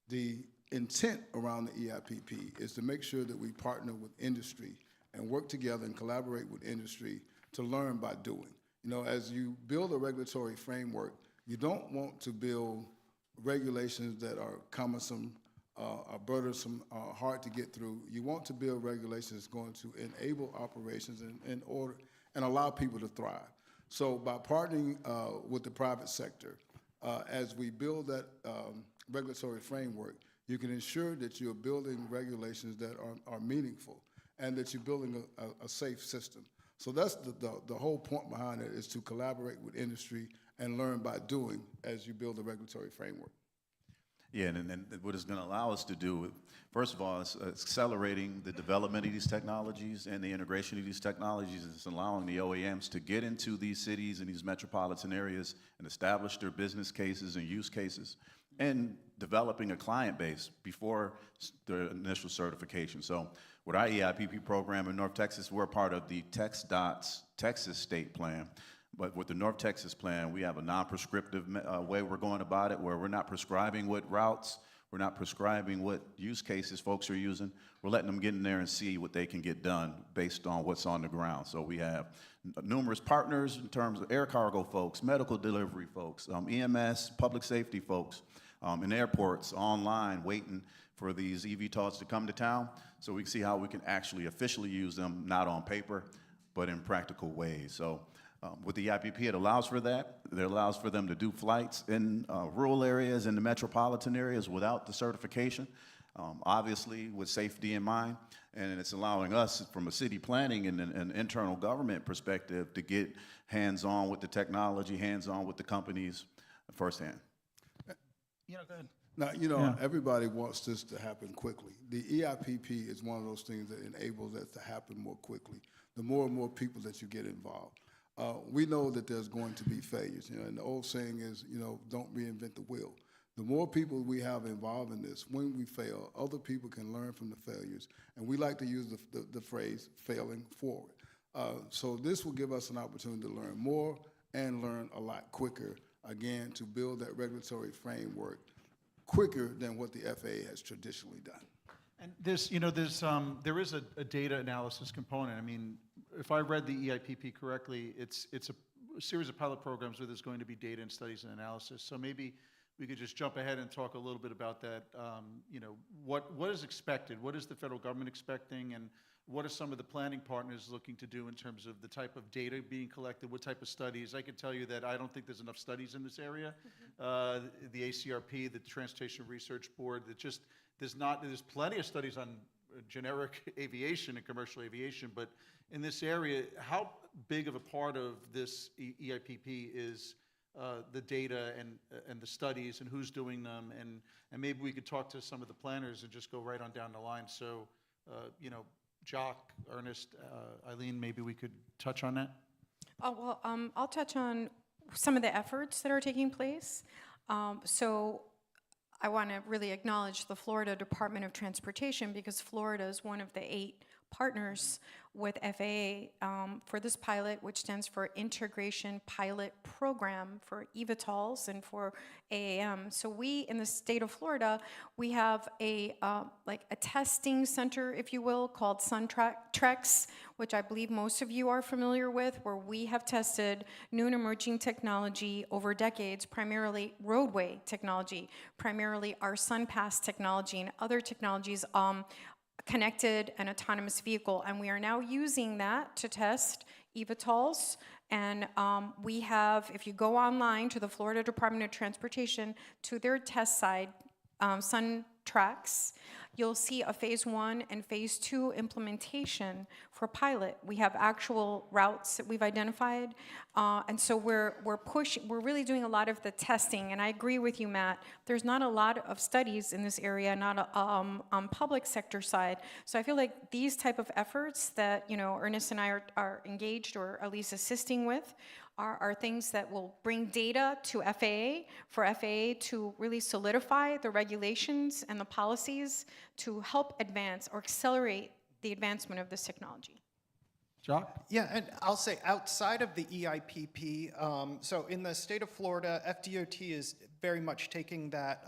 The intent around the EIPP is to make sure that we partner with industry and work together and collaborate with industry to learn by doing. You know, as you build a regulatory framework, you don't want to build regulations that are cumbersome, are burdensome, hard to get through. You want to build regulations going to enable operations in order and allow people to thrive. So by partnering with the private sector, as we build that regulatory framework, you can ensure that you're building regulations that are meaningful and that you're building a safe system. So that's the whole point behind it, is to collaborate with industry and learn by doing as you build a regulatory framework. Yeah, and what it's going to allow us to do, first of all, is accelerating the development of these technologies and the integration of these technologies. It's allowing the OEMs to get into these cities and these metropolitan areas and establish their business cases and use cases, and developing a client base before the initial certification. So with our EIPP program in North Texas, we're part of the TxDOT's Texas State Plan. But with the North Texas plan, we have a non-prescriptive way we're going about it, where we're not prescribing what routes, we're not prescribing what use cases folks are using. We're letting them get in there and see what they can get done based on what's on the ground. So we have numerous partners in terms of air cargo folks, medical delivery folks, EMS, public safety folks, in airports, online, waiting for these eVTOLs to come to town, so we can see how we can actually officially use them, not on paper, but in practical ways. So with the EIPP, it allows for that. It allows for them to do flights in rural areas, in the metropolitan areas without the certification, obviously with safety in mind. And it's allowing us, from a city planning and an internal government perspective, to get hands-on with the technology, hands-on with the companies firsthand. You know, go ahead. Now, you know, everybody wants this to happen quickly. The EIPP is one of those things that enables that to happen more quickly, the more and more people that you get involved. We know that there's going to be failures, you know, and the old saying is, you know, don't reinvent the wheel. The more people we have involved in this, when we fail, other people can learn from the failures, and we like to use the phrase failing forward. So this will give us an opportunity to learn more and learn a lot quicker, again, to build that regulatory framework quicker than what the FAA has traditionally done. And this, you know, there is a data analysis component. I mean, if I read the EIPP correctly, it's a series of pilot programs where there's going to be data and studies and analysis. So maybe we could just jump ahead and talk a little bit about that. You know, what is expected? What is the federal government expecting? And what are some of the planning partners looking to do in terms of the type of data being collected? What type of studies? I can tell you that I don't think there's enough studies in this area. The ACRP, the Transportation Research Board, that just, there's plenty of studies on generic aviation and commercial aviation, but in this area, how big of a part of this EIPP is the data and the studies and who's doing them? And maybe we could talk to some of the planners and just go right on down the line. So, you know, Jock, Ernest, Eileen, maybe we could touch on that? I'll touch on some of the efforts that are taking place. So I want to really acknowledge the Florida Department of Transportation, because Florida is one of the 8 partners with FAA for this pilot, which stands for Integration Pilot Program for eVTOLs and for AAM. So we, in the state of Florida, we have a like a testing center, if you will, called SunTrex, which I believe most of you are familiar with, where we have tested new and emerging technology over decades, primarily roadway technology, primarily our SunPass technology and other technologies, connected and autonomous vehicle, and we are now using that to test eVTOLs. And we have, if you go online to the Florida Department of Transportation, to their test site, SunTrex, you'll see a phase 1 and phase 2 implementation for pilot. We have actual routes that we've identified, and so we're really doing a lot of the testing. And I agree with you, Matt. There's not a lot of studies in this area, not on public sector side. So I feel like these type of efforts that Ernest and I are engaged, or at least assisting with, are things that will bring data to FAA, for FAA to really solidify the regulations and the policies to help advance or accelerate the advancement of this technology. Jacques? Yeah, and I'll say outside of the EIPP, so in the state of Florida, FDOT is very much taking that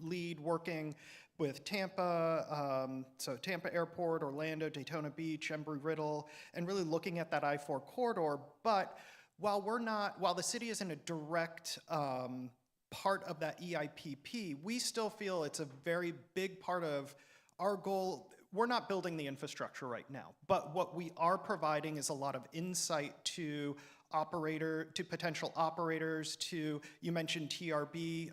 lead, working with Tampa, so Tampa Airport, Orlando, Daytona Beach, Embry-Riddle, and really looking at that I-4 corridor. But while the city isn't a direct part of that EIPP, we still feel it's a very big part of our goal. We're not building the infrastructure right now, but what we are providing is a lot of insight to potential operators, you mentioned TRB,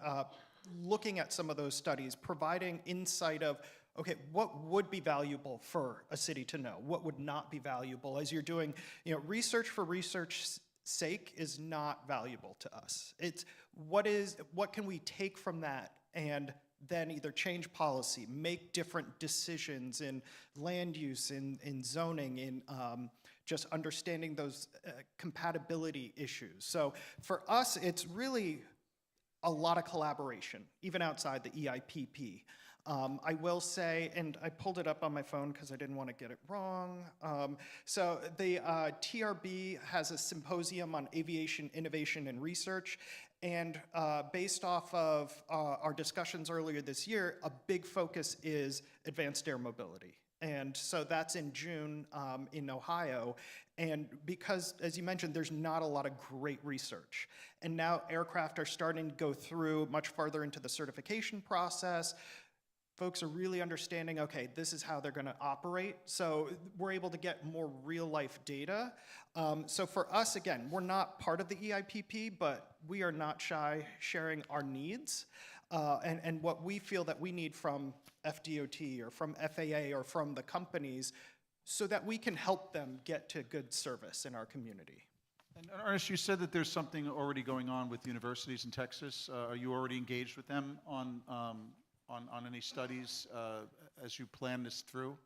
looking at some of those studies, providing insight of, okay, what would be valuable for a city to know? What would not be valuable? As you're doing, research for research's sake is not valuable to us. It's what can we take from that and then either change policy, make different decisions in land use, in zoning, in just understanding those compatibility issues. So for us, it's really a lot of collaboration, even outside the EIPP. I will say, and I pulled it up on my phone because I didn't want to get it wrong. So the TRB has a symposium on aviation innovation and research. And based off of our discussions earlier this year, a big focus is advanced air mobility. And so that's in June in Ohio. And because, as you mentioned, there's not a lot of great research. And now aircraft are starting to go through much farther into the certification process. Folks are really understanding, okay, this is how they're going to operate. So we're able to get more real life data. So for us, again, we're not part of the EIPP, but we are not shy sharing our needs and what we feel that we need from FDOT or from FAA or from the companies so that we can help them get to good service in our community. And Ernest, you said that there's something already going on with universities in Texas. Are you already engaged with them on any studies as you plan this through?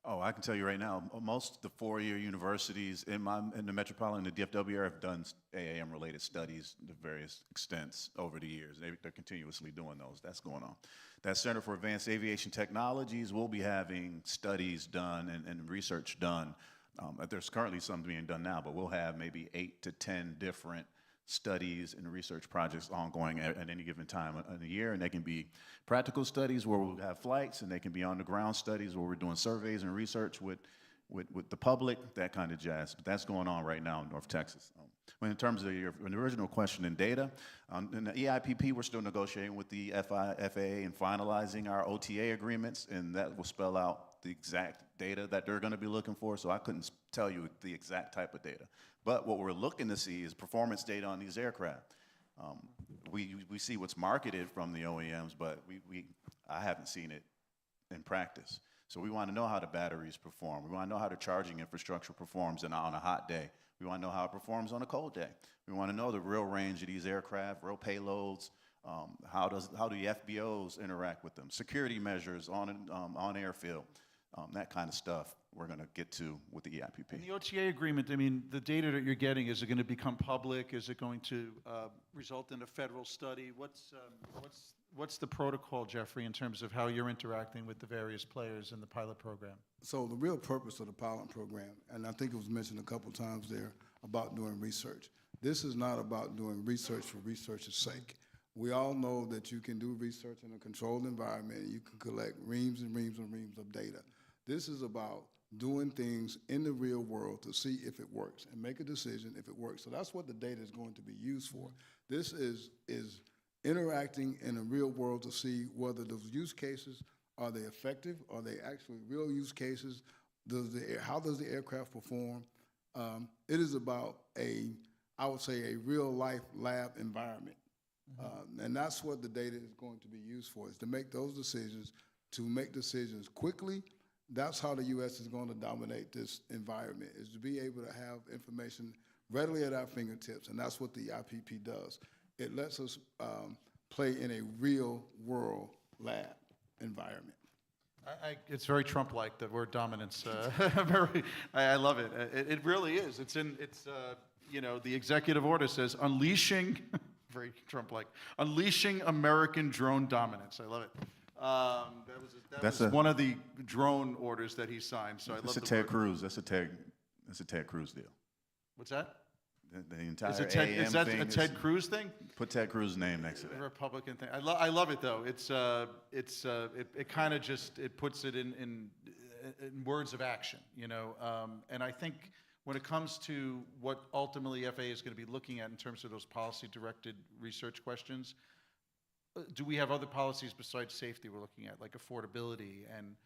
Oh, I can tell you right now, most of the four-year universities in the metropolitan, the DFW area, have done AAM-related studies to various extents over the years. They're continuously doing those. That's going on. That Center for Advanced Aviation Technologies will be having studies done and research done. There's currently some being done now, but we'll have maybe 8 to 10 different studies and research projects ongoing at any given time in a year, and they can be practical studies where we'll have flights, and they can be on-the-ground studies where we're doing surveys and research with the public, that kind of jazz. That's going on right now in North Texas. In terms of your original question in data, in the EIPP, we're still negotiating with the FAA and finalizing our OTA agreements, and that will spell out the exact data that they're going to be looking for, so I couldn't tell you the exact type of data. But what we're looking to see is performance data on these aircraft. We see what's marketed from the OEMs, but I haven't seen it in practice. So we want to know how the batteries perform. We want to know how the charging infrastructure performs on a hot day. We want to know how it performs on a cold day. We want to know the real range of these aircraft, real payloads. How do the FBOs interact with them? Security measures on airfield. That kind of stuff we're going to get to with the EIPP. And the OTA agreement, I mean, the data that you're getting, is it going to become public? Is it going to result in a federal study? What's the protocol, Jeffrey, in terms of how you're interacting with the various players in the pilot program? So the real purpose of the pilot program, and I think it was mentioned a couple times there about doing research. This is not about doing research for research's sake. We all know that you can do research in a controlled environment and you can collect reams and reams and reams of data. This is about doing things in the real world to see if it works and make a decision if it works. So that's what the data is going to be used for. This is interacting in the real world to see whether those use cases, are they effective? Are they actually real use cases? How does the aircraft perform? It is about I would say, a real life lab environment. And that's what the data is going to be used for, is to make those decisions, to make decisions quickly. That's how the U.S. is going to dominate this environment, is to be able to have information readily at our fingertips, and that's what the IPP does. It lets us play in a real world lab environment. It's very Trump-like, the word dominance. I love it. It really is. It's you know, the executive order says unleashing, very Trump-like, unleashing American drone dominance. I love it. That was one of the drone orders that he signed. So I love That's the a Ted word. Cruz. That's a Ted Cruz deal. What's that? The entire Is AM that thing a Ted Cruz thing? Put Ted Cruz's name next to The that. Republican thing. I love it though. It kind of just puts it in words of action, you know. And I think when it comes to what ultimately FAA is going to be looking at in terms of those policy-directed research questions, do we have other policies besides safety we're looking at, like affordability and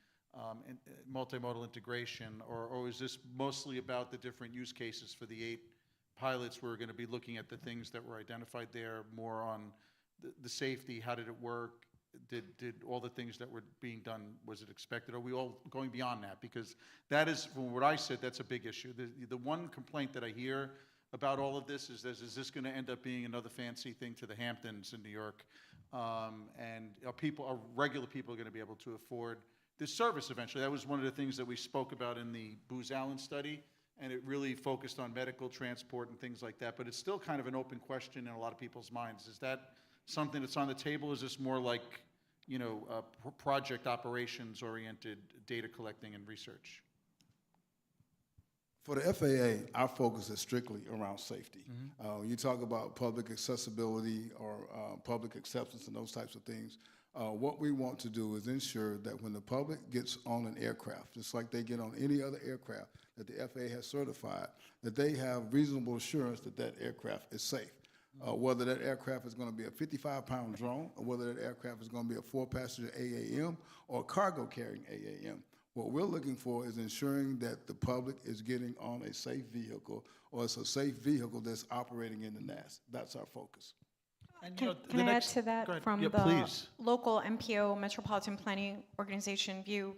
multimodal integration, or is this mostly about the different use cases for the 8 pilots? We're going to be looking at the things that were identified there, more on the safety. How did it work? Did all the things that were being done, was it expected? Are we all going beyond that? Because that is, from what I said, that's a big issue. The one complaint that I hear about all of this is this going to end up being another fancy thing to the Hamptons in New York? And are regular people going to be able to afford this service eventually? That was one of the things that we spoke about in the Booz Allen study, and it really focused on medical transport and things like that. But it's still kind of an open question in a lot of people's minds. Is that something that's on the table? Is this more like, you know, project operations-oriented data collecting and research? For the FAA, our focus is strictly around safety. You talk about public accessibility or public acceptance and those types of things. What we want to do is ensure that when the public gets on an aircraft, just like they get on any other aircraft that the FAA has certified, that they have reasonable assurance that that aircraft is safe. Whether that aircraft is going to be a 55-pound drone, or whether that aircraft is going to be a 4-passenger AAM or a cargo-carrying AAM. What we're looking for is ensuring that the public is getting on a safe vehicle, or it's a safe vehicle that's operating in the NAS. That's our focus. And, Can I add to that from the local MPO, Metropolitan Planning Organization view?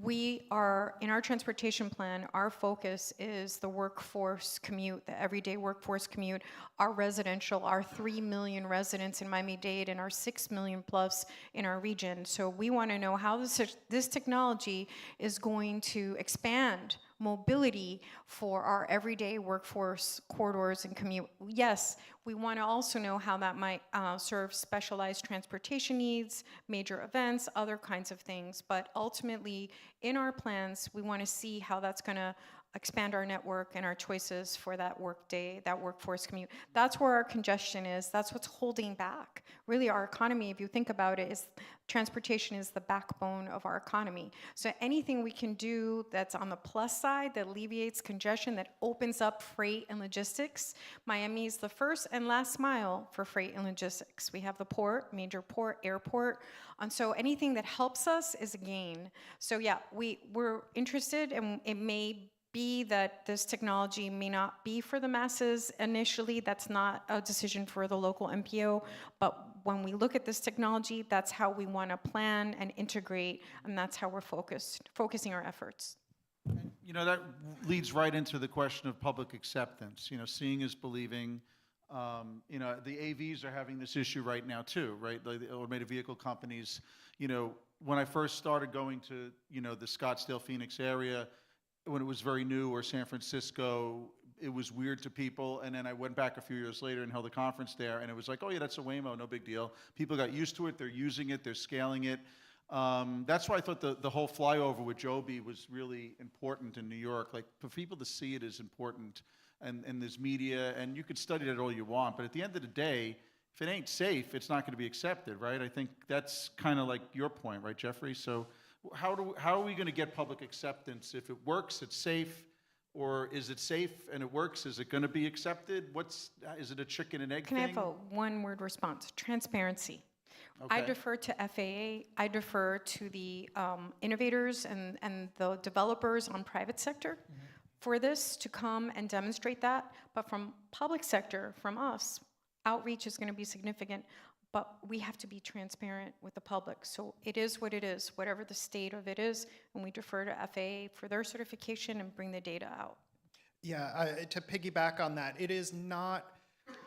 We are, in our transportation plan, our focus is the workforce commute, the everyday workforce commute, our residential, our 3 million residents in Miami-Dade and our 6 million plus in our region. So we want to know how this technology is going to expand mobility for our everyday workforce corridors and commute. Yes, we want to also know how that might serve specialized transportation needs, major events, other kinds of things. But ultimately, in our plans, we want to see how that's going to expand our network and our choices for that workday, that workforce commute. That's where our congestion is. That's what's holding back. Really, our economy, if you think about it, is transportation is the backbone of our economy. So anything we can do that's on the plus side, that alleviates congestion, that opens up freight and logistics. Miami is the first and last mile for freight and logistics. We have the port, major port, airport. And so anything that helps us is a gain. So yeah, we're interested, and it may be that this technology may not be for the masses initially. That's not a decision for the local MPO, but when we look at this technology, that's how we want to plan and integrate, and that's how we're focusing our efforts. You know, that leads right into the question of public acceptance. You know, seeing is believing. You know, the AVs are having this issue right now too, right? Like the automated vehicle companies, you know, when I first started going to, you know, the Scottsdale, Phoenix area, when it was very new, or San Francisco, it was weird to people. And then I went back a few years later and held a conference there, and it was like, oh yeah, that's a Waymo, no big deal. People got used to it, they're using it, they're scaling it. That's why I thought the whole flyover with Joby was really important in New York. Like, for people to see it is important. And there's media, and you could study that all you want, but at the end of the day, if it ain't safe, it's not going to be accepted, right? I think that's kind of like your point, right, Jeffrey? So how are we going to get public acceptance? If it works, it's safe, or is it safe and it works, is it going to be accepted? Is it a chicken and egg Can thing? I have a one-word response? Transparency. I Okay. defer to FAA. I defer to the innovators and the developers on private sector for this to come and demonstrate that. But from public sector, from us, outreach is going to be significant. But we have to be transparent with the public. So it is what it is, whatever the state of it is, and we defer to FAA for their certification and bring the data out. Yeah, to piggyback on that, it is not,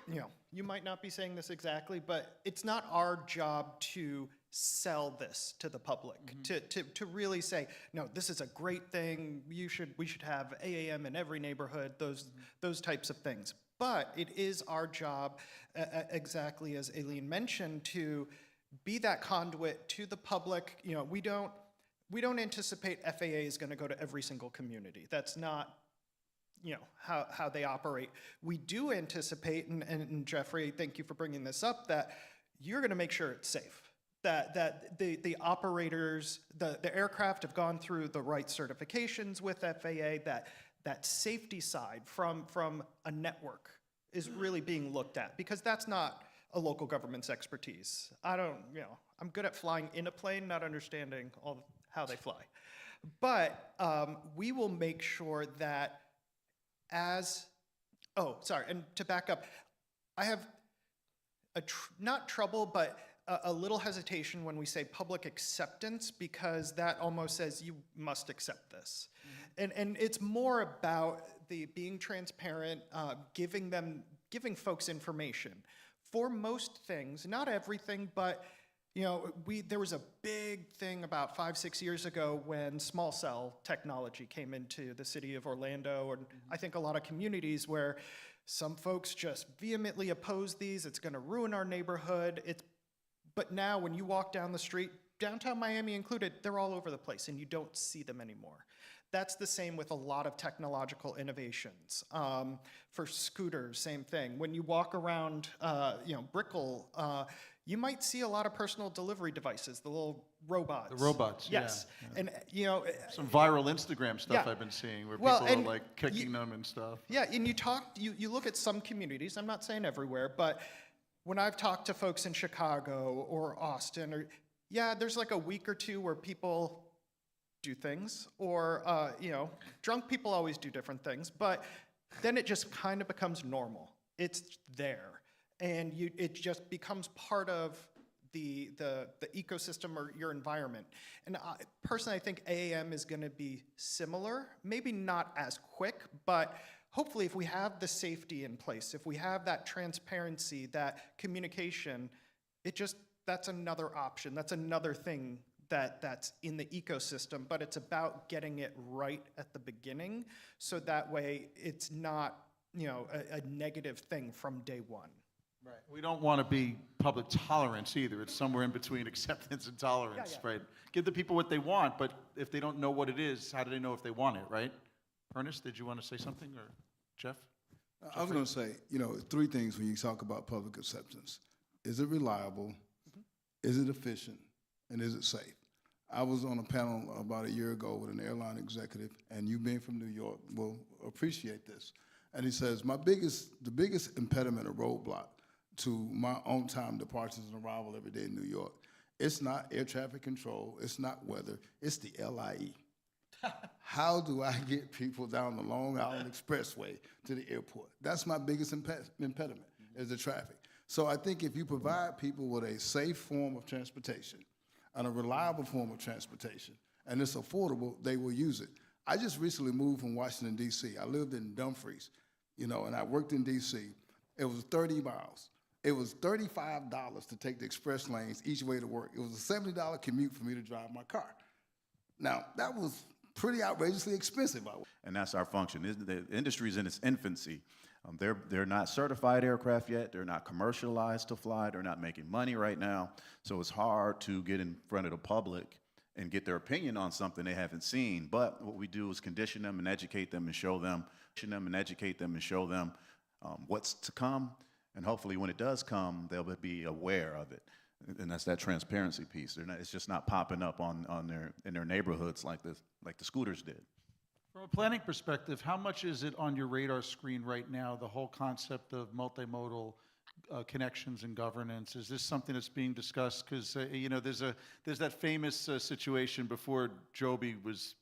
you know, you might not be saying this exactly, but it's not our job to sell this to the public, to really say, no, this is a great thing, we should have AAM in every neighborhood, those types of things. But it is our job, exactly as Aileen mentioned, to be that conduit to the public. You know, we don't anticipate FAA is going to go to every single community. That's not, you know, how they operate. We do anticipate, and Jeffrey, thank you for bringing this up, that you're going to make sure it's safe. That the operators, the aircraft have gone through the right certifications with FAA, that safety side from a network is really being looked at, because that's not a local government's expertise. I'm good at flying in a plane, not understanding how they fly. But we will make sure that and to back up, I have not trouble, but a little hesitation when we say public acceptance, because that almost says you must accept this. And it's more about the being transparent, giving folks information. For most things, not everything, but you know, there was a big thing about 5-6 years ago when small cell technology came into the city of Orlando, and I think a lot of communities where some folks just vehemently oppose these. It's going to ruin our neighborhood. But now when you walk down the street, downtown Miami included, they're all over the place and you don't see them anymore. That's the same with a lot of technological innovations. For scooters, same thing. When you walk around, Brickell, you might see a lot of personal delivery devices, the little robots. The robots, yes. Yeah. And, you know. Some viral Instagram stuff Yeah. I've been seeing where people are like kicking them and stuff. Yeah, and you look at some communities, I'm not saying everywhere, but when I've talked to folks in Chicago or Austin, there's like a week or two where people do things, or drunk people always do different things, but then it just kind of becomes normal. It's there, and it just becomes part of the ecosystem or your environment. And personally, I think AAM is going to be similar, maybe not as quick, but hopefully if we have the safety in place, if we have that transparency, that communication, that's another option, that's another thing that's in the ecosystem, but it's about getting it right at the beginning, so that way it's not, a negative thing from day one. Right. We don't want to be public tolerance either. It's somewhere in between acceptance and tolerance, right? Give the people what they want, but if they don't know what it is, how do they know if they want it, right? Ernest, did you want to say something, or Jeff? I was going to say, three things when you talk about public acceptance. Is it reliable? Is it efficient? And is it safe? I was on a panel about a year ago with an airline executive, and you being from New York will appreciate this. And he says, the biggest impediment or roadblock to my on-time departures and arrival every day in New York, it's not air traffic control, it's not weather, it's the LIE. How do I get people down the Long Island Expressway to the airport? That's my biggest impediment, is the traffic. So I think if you provide people with a safe form of transportation and a reliable form of transportation, and it's affordable, they will use it. I just recently moved from Washington, D.C. I lived in Dumfries, and I worked in D.C., It was 30 miles. It was $35 to take the express lanes each way to work. It was a $70 commute for me to drive my car. Now, that was pretty outrageously expensive. And that's our function. The industry's in its infancy. They're not certified aircraft yet. They're not commercialized to fly. They're not making money right now. So it's hard to get in front of the public and get their opinion on something they haven't seen. But what we do is condition them and educate them and show them, what's to come. And hopefully when it does come, they'll be aware of it. And that's that transparency piece. It's just not popping up in their neighborhoods like the scooters did. From a planning perspective, how much is it on your radar screen right now, the whole concept of multimodal connections and governance? Is this something that's being discussed? Because you know, there's that famous situation before Joby was,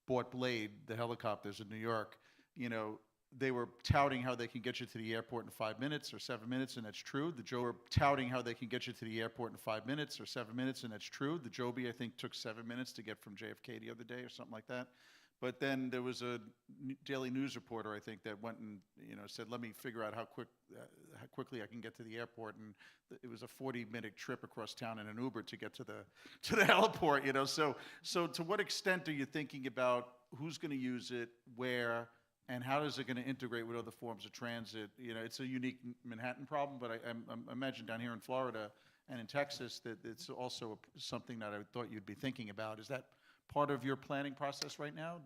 bought Blade, the helicopters in New York. You know, they were touting how they can get you to the airport in 5 minutes or 7 minutes, and that's true. The Joby were touting how they can get you to the airport in 5 minutes or 7 minutes, and that's true. The Joby, I think, took 7 minutes to get from JFK the other day or something like that. But then there was a Daily News reporter, I think, that went and said, "Let me figure out how quickly I can get to the airport." And it was a 40-minute trip across town in an Uber to get to the heliport. So to what extent are you thinking about who's going to use it, where? And how is it going to integrate with other forms of transit? It's a unique Manhattan problem, but I imagine down here in Florida and in Texas that it's also something that I thought you'd be thinking about. Is that part of your planning process right now?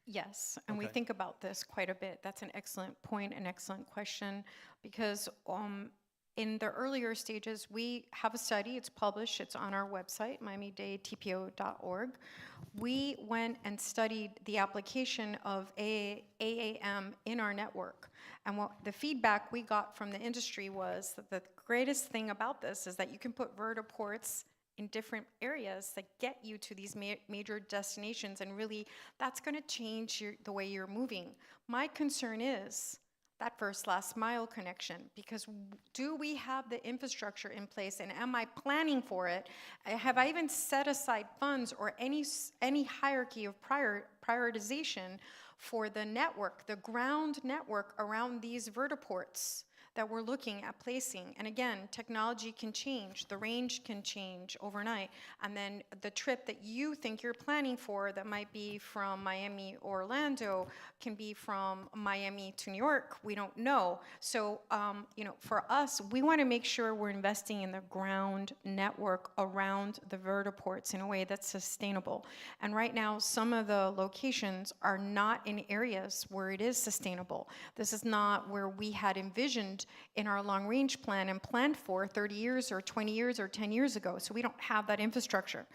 Yes, and we think about this quite a bit. That's an excellent point, an excellent question, because in the earlier stages, we have a study. It's published. It's on our website, Miami-Dade We went and studied the application of AAM in our network. And what the feedback we got from the industry was that the greatest thing about this is that you can put vertiports in different areas that get you to these major destinations, and really that's going to change the way you're moving. My concern is that first last mile connection, because do we have the infrastructure in place, and am I planning for it? Have I even set aside funds or any hierarchy of prioritization for the network, the ground network around these vertiports that we're looking at placing? And again, technology can change, the range can change overnight, and then the trip that you think you're planning for that might be from Miami or Orlando can be from Miami to New York. We don't know. So, for us, we want to make sure we're investing in the ground network around the vertiports in a way that's sustainable. And right now, some of the locations are not in areas where it is sustainable. This is not where we had envisioned in our long-range plan and planned for 30 years or 20 years or 10 years ago. So we don't have that infrastructure.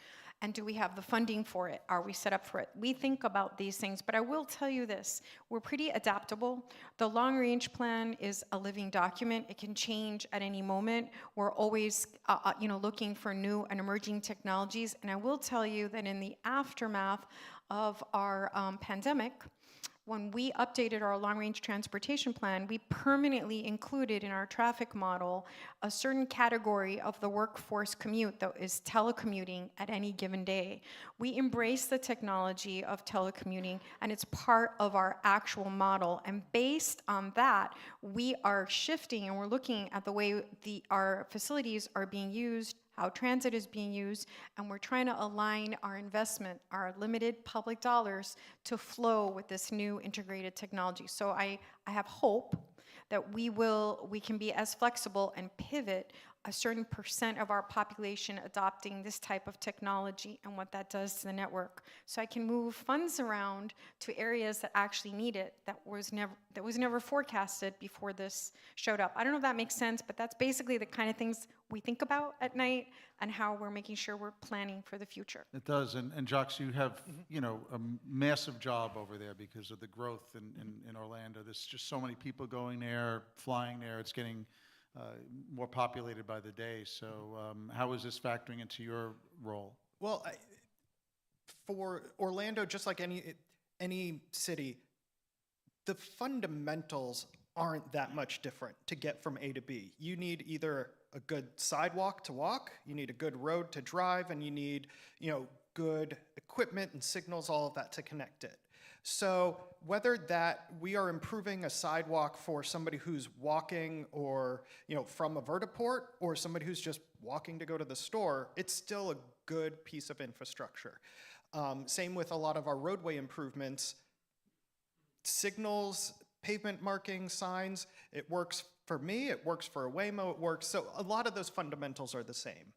And do we have the funding for it? Are we set up for it? We think about these things, but I will tell you this, we're pretty adaptable. The long-range plan is a living document. It can change at any moment. We're always looking for new and emerging technologies. And I will tell you that in the aftermath of our pandemic, when we updated our long-range transportation plan, we permanently included in our traffic model a certain category of the workforce commute that is telecommuting at any given day. We embrace the technology of telecommuting, and it's part of our actual model. And based on that, we are shifting and we're looking at the way our facilities are being used, how transit is being used, and we're trying to align our investment, our limited public dollars, to flow with this new integrated technology. So I have hope that we can be as flexible and pivot a certain % of our population adopting this type of technology and what that does to the network. So I can move funds around to areas that actually need it, that was never forecasted before this showed up. I don't know if that makes sense, but that's basically the kind of things we think about at night and how we're making sure we're planning for the future. It does, and Jacques, you have a massive job over there because of the growth in Orlando. There's just so many people going there, flying there. It's getting more populated by the day. So how is this factoring into your role? Well, for Orlando, just like any city, the fundamentals aren't that much different to get from A to B. You need either a good sidewalk to walk, you need a good road to drive, and you need good equipment and signals, all of that to connect it. So whether that we are improving a sidewalk for somebody who's walking or, from a vertiport or somebody who's just walking to go to the store, it's still a good piece of infrastructure. Same with a lot of our roadway improvements. Signals, pavement marking, signs, it works for me, it works for a Waymo, it works. So a lot of those fundamentals are the same.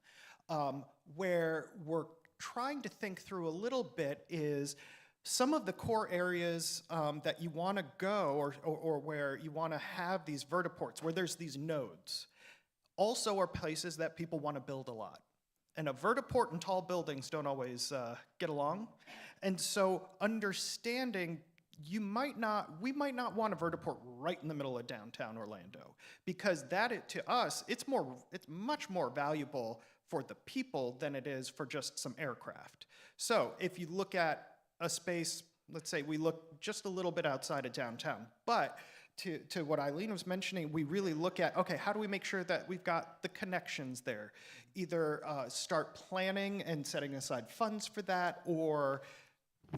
Where we're trying to think through a little bit is some of the core areas that you want to go or where you want to have these vertiports, where there's these nodes, also are places that people want to build a lot. And a vertiport and tall buildings don't always get along. And so understanding we might not want a vertiport right in the middle of downtown Orlando, because to us, it's much more valuable for the people than it is for just some aircraft. So if you look at a space, let's say we look just a little bit outside of downtown, but to what Eileen was mentioning, we really look at, okay, how do we make sure that we've got the connections there? Either start planning and setting aside funds for that, or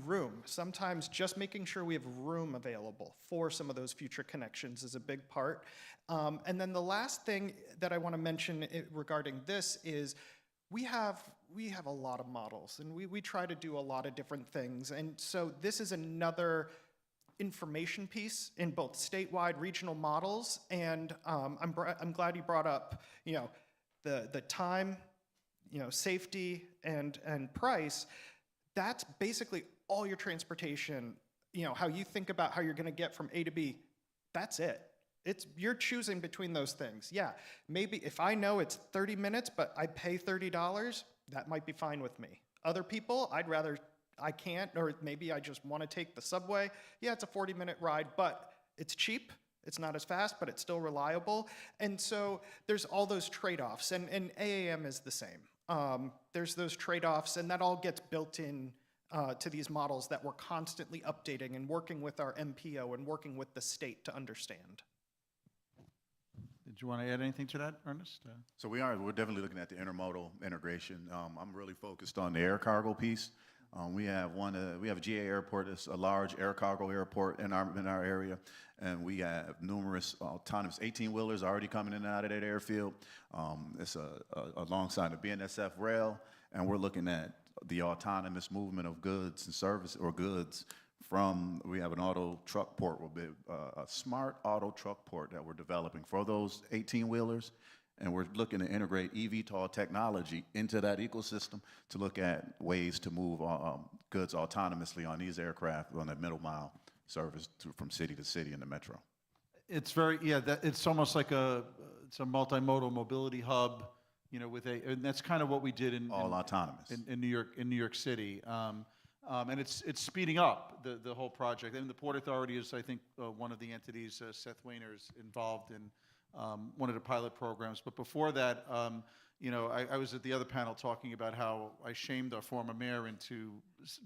room. Sometimes just making sure we have room available for some of those future connections is a big part. And then the last thing that I want to mention regarding this is we have a lot of models, and we try to do a lot of different things. And so this is another information piece in both statewide, regional models. And I'm glad you brought up, the time, safety and price. That's basically all your transportation, how you think about how you're going to get from A to B. That's it. You're choosing between those things. Yeah, maybe if I know it's 30 minutes, but I pay $30, that might be fine with me. Other people, I can't, or maybe I just want to take the subway. Yeah, it's a 40-minute ride, but it's cheap. It's not as fast, but it's still reliable. And so there's all those trade-offs, and AAM is the same. There's those trade-offs, and that all gets built in to these models that we're constantly updating and working with our MPO and working with the state to understand. Did you want to add anything to that, Ernest? So we're definitely looking at the intermodal integration. I'm really focused on the air cargo piece. We have a GA airport. It's a large air cargo airport in our area, and we have numerous autonomous 18-wheelers already coming in and out of that airfield. It's alongside the BNSF rail, and we're looking at the autonomous movement of goods and service or goods from. We have an auto truck port, a smart auto truck port that we're developing for those 18-wheelers. And we're looking to integrate eVTOL technology into that ecosystem to look at ways to move goods autonomously on these aircraft on that middle mile service from city to city in the metro. It's it's almost like it's a multimodal mobility hub, and that's kind of what we did in autonomous in New York City. And it's speeding up the whole project. And the Port Authority is, I think, one of the entities. Seth Wayner is involved in one of the pilot programs. But before that, I was at the other panel talking about how I shamed our former mayor into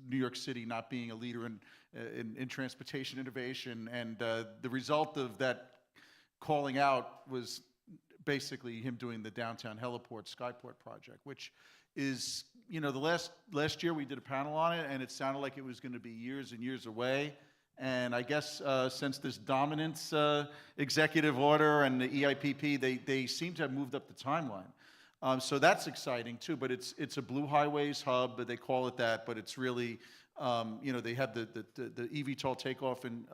New York City not being a leader in transportation innovation. And the result of that calling out was basically him doing the downtown heliport Skyport project, which is, the last year we did a panel on it, and it sounded like it was going to be years and years away. And I guess since this dominance executive order and the EIPP, they seem to have moved up the timeline. So that's exciting too. But it's a Blue Highways hub, but they call it that. But it's really, they have the eVTOL takeoff and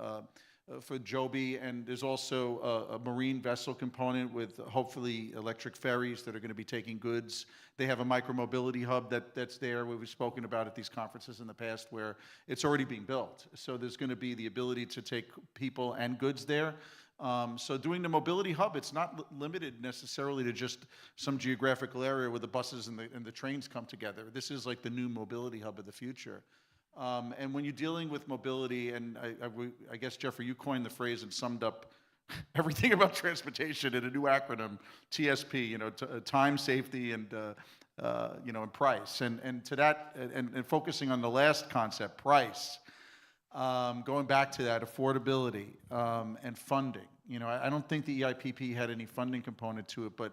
for Joby, and there's also a marine vessel component with hopefully electric ferries that are going to be taking goods. They have a micromobility hub that's there. We've spoken about at these conferences in the past where it's already being built. So there's going to be the ability to take people and goods there. So doing the mobility hub, it's not limited necessarily to just some geographical area where the buses and the trains come together. This is like the new mobility hub of the future. And when you're dealing with mobility, and I guess, Jeffrey, you coined the phrase and summed up everything about transportation in a new acronym, TSP, time, safety, and price. And to that, and focusing on the last concept, price, going back to that, affordability and funding. I don't think the EIPP had any funding component to it, but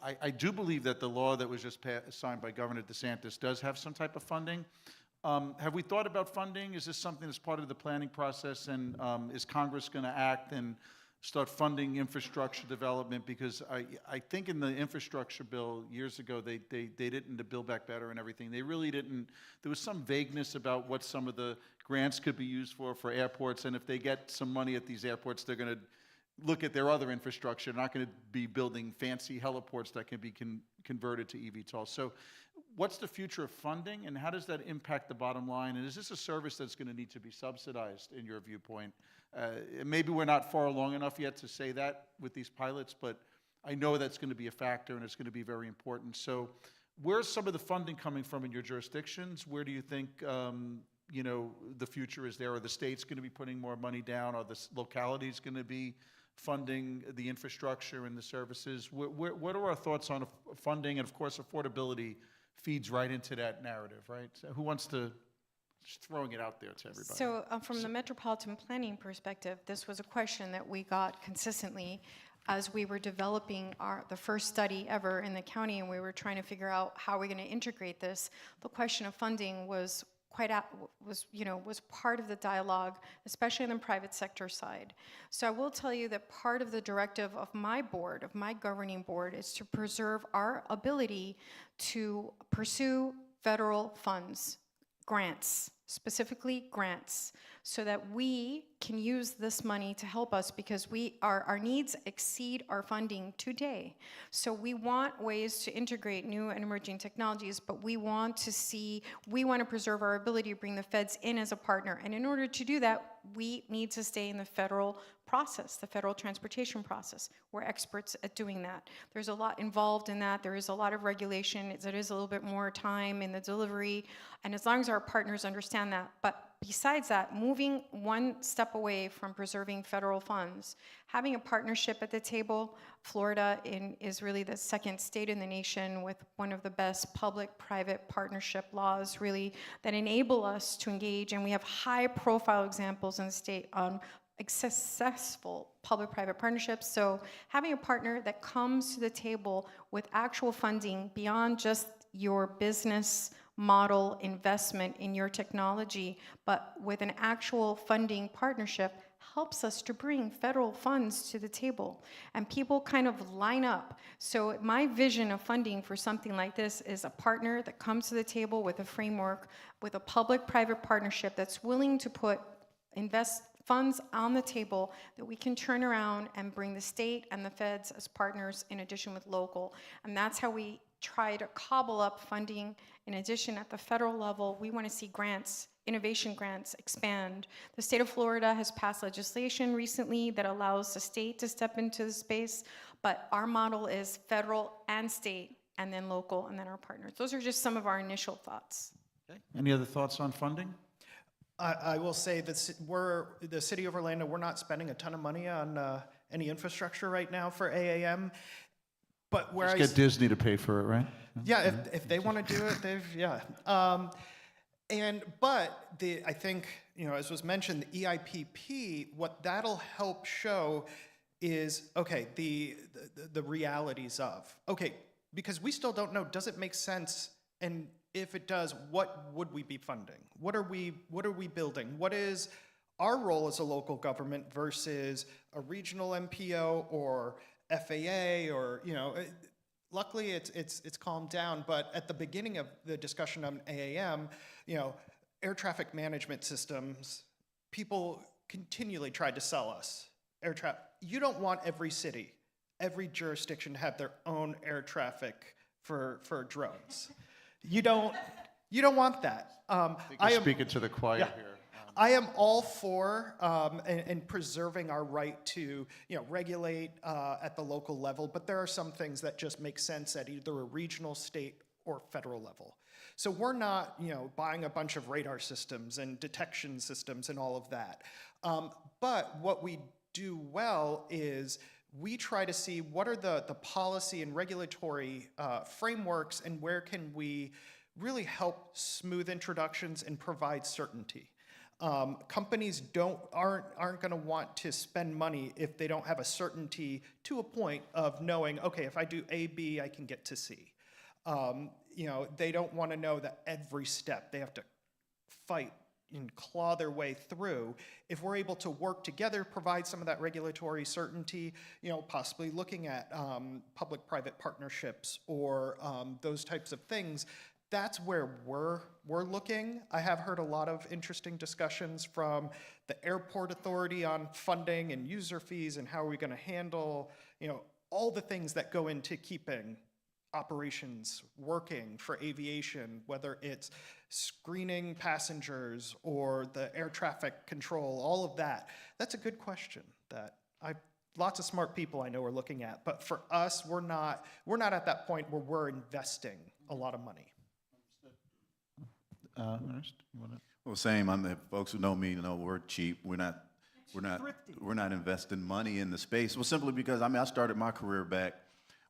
I do believe that the law that was just signed by Governor DeSantis does have some type of funding. Have we thought about funding? Is this something that's part of the planning process? And is Congress going to act and start funding infrastructure development? Because I think in the infrastructure bill years ago, they didn't, the Build Back Better and everything, they really didn't, there was some vagueness about what some of the grants could be used for airports. And if they get some money at these airports, they're going to look at their other infrastructure. They're not going to be building fancy heliports that can be converted to eVTOL. So what's the future of funding, and how does that impact the bottom line? And is this a service that's going to need to be subsidized, in your viewpoint? Maybe we're not far along enough yet to say that with these pilots, but I know that's going to be a factor, and it's going to be very important. So where's some of the funding coming from in your jurisdictions? Where do you think you know, the future is there? Are the states going to be putting more money down? Are the localities going to be funding the infrastructure and the services? What are our thoughts on funding? And of course, affordability feeds right into that narrative, right? So who wants to, just throwing it out there to everybody. So from the metropolitan planning perspective, this was a question that we got consistently as we were developing the first study ever in the county, and we were trying to figure out how we're going to integrate this. The question of funding was was part of the dialogue, especially in the private sector side. So I will tell you that part of the directive of my board, of my governing board, is to preserve our ability to pursue federal funds, grants, specifically grants, so that we can use this money to help us, because our needs exceed our funding today. So we want ways to integrate new and emerging technologies, but we want to preserve our ability to bring the feds in as a partner. And in order to do that, we need to stay in the federal process, the federal transportation process. We're experts at doing that. There's a lot involved in that. There is a lot of regulation. There is a little bit more time in the delivery. And as long as our partners understand that, but besides that, moving one step away from preserving federal funds, having a partnership at the table, Florida is really the second state in the nation with one of the best public-private partnership laws, really, that enable us to engage, and we have high-profile examples in the state on successful public-private partnerships. So having a partner that comes to the table with actual funding beyond just your business model investment in your technology, but with an actual funding partnership, helps us to bring federal funds to the table. And people kind of line up. So my vision of funding for something like this is a partner that comes to the table with a framework, with a public-private partnership that's willing to invest funds on the table that we can turn around and bring the state and the feds as partners in addition with local. And that's how we try to cobble up funding. In addition, at the federal level, we want to see grants, innovation grants, expand. The state of Florida has passed legislation recently that allows the state to step into the space, but our model is federal and state, and then local, and then our partners. Those are just some of our initial thoughts. Okay. Any other thoughts on funding? I will say that the city of Orlando, we're not spending a ton of money on any infrastructure right now for AAM. But where Just get Disney to pay for it, right? Yeah, if they want to do it, yeah. I think, as was mentioned, the EIPP, what that'll help show is, okay, the realities of, okay, because we still don't know, does it make sense? And if it does, what would we be funding? What are we building? What is our role as a local government versus a regional MPO or FAA, or luckily it's calmed down. But at the beginning of the discussion on AAM, air traffic management systems, people continually tried to sell us air traffic. You don't want every city, every jurisdiction to have their own air traffic for drones. You don't want that. I am speaking to the choir here. I am all for and preserving our right to regulate at the local level, but there are some things that just make sense at either a regional, state, or federal level. So we're not buying a bunch of radar systems and detection systems and all of that. But what we do well is we try to see what are the policy and regulatory frameworks, and where can we really help smooth introductions and provide certainty. Companies aren't going to want to spend money if they don't have a certainty to a point of knowing, okay, if I do A, B, I can get to C. They don't want to know that every step they have to fight and claw their way through. If we're able to work together, provide some of that regulatory certainty, possibly looking at public-private partnerships or those types of things, that's where we're looking. I have heard a lot of interesting discussions from the airport authority on funding and user fees and how are we going to handle, all the things that go into keeping operations working for aviation, whether it's screening passengers or the air traffic control, all of that. That's a good question that lots of smart people I know are looking at. But for us, we're not at that point where we're investing a lot of money. Ernest, you wanna? Well, same. Folks who know me know we're cheap. We're not investing money in the space. Well, simply because I started my career back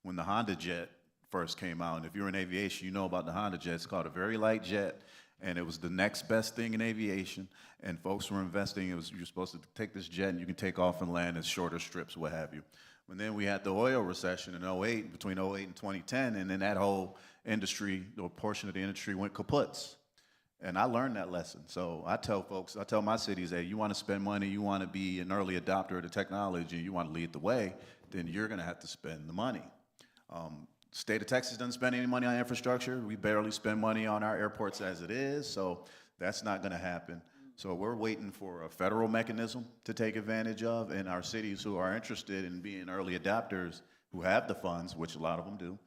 when the Honda Jet first came out. And if you're in aviation, you know about the Honda Jet. It's called a very light jet, and it was the next best thing in aviation. And folks were investing. You're supposed to take this jet and you can take off and land in shorter strips, what have you. And then we had the oil recession in 2008, between 2008 and 2010, and then that whole industry, or portion of the industry, went kaputs. And I learned that lesson. So I tell my cities, hey, you want to spend money, you want to be an early adopter of the technology, you want to lead the way, then you're going to have to spend the money. State of Texas doesn't spend any money on infrastructure. We barely spend money on our airports as it is, so that's not going to happen. So we're waiting for a federal mechanism to take advantage of, and our cities who are interested in being early adopters, who have the funds, which a lot of them do,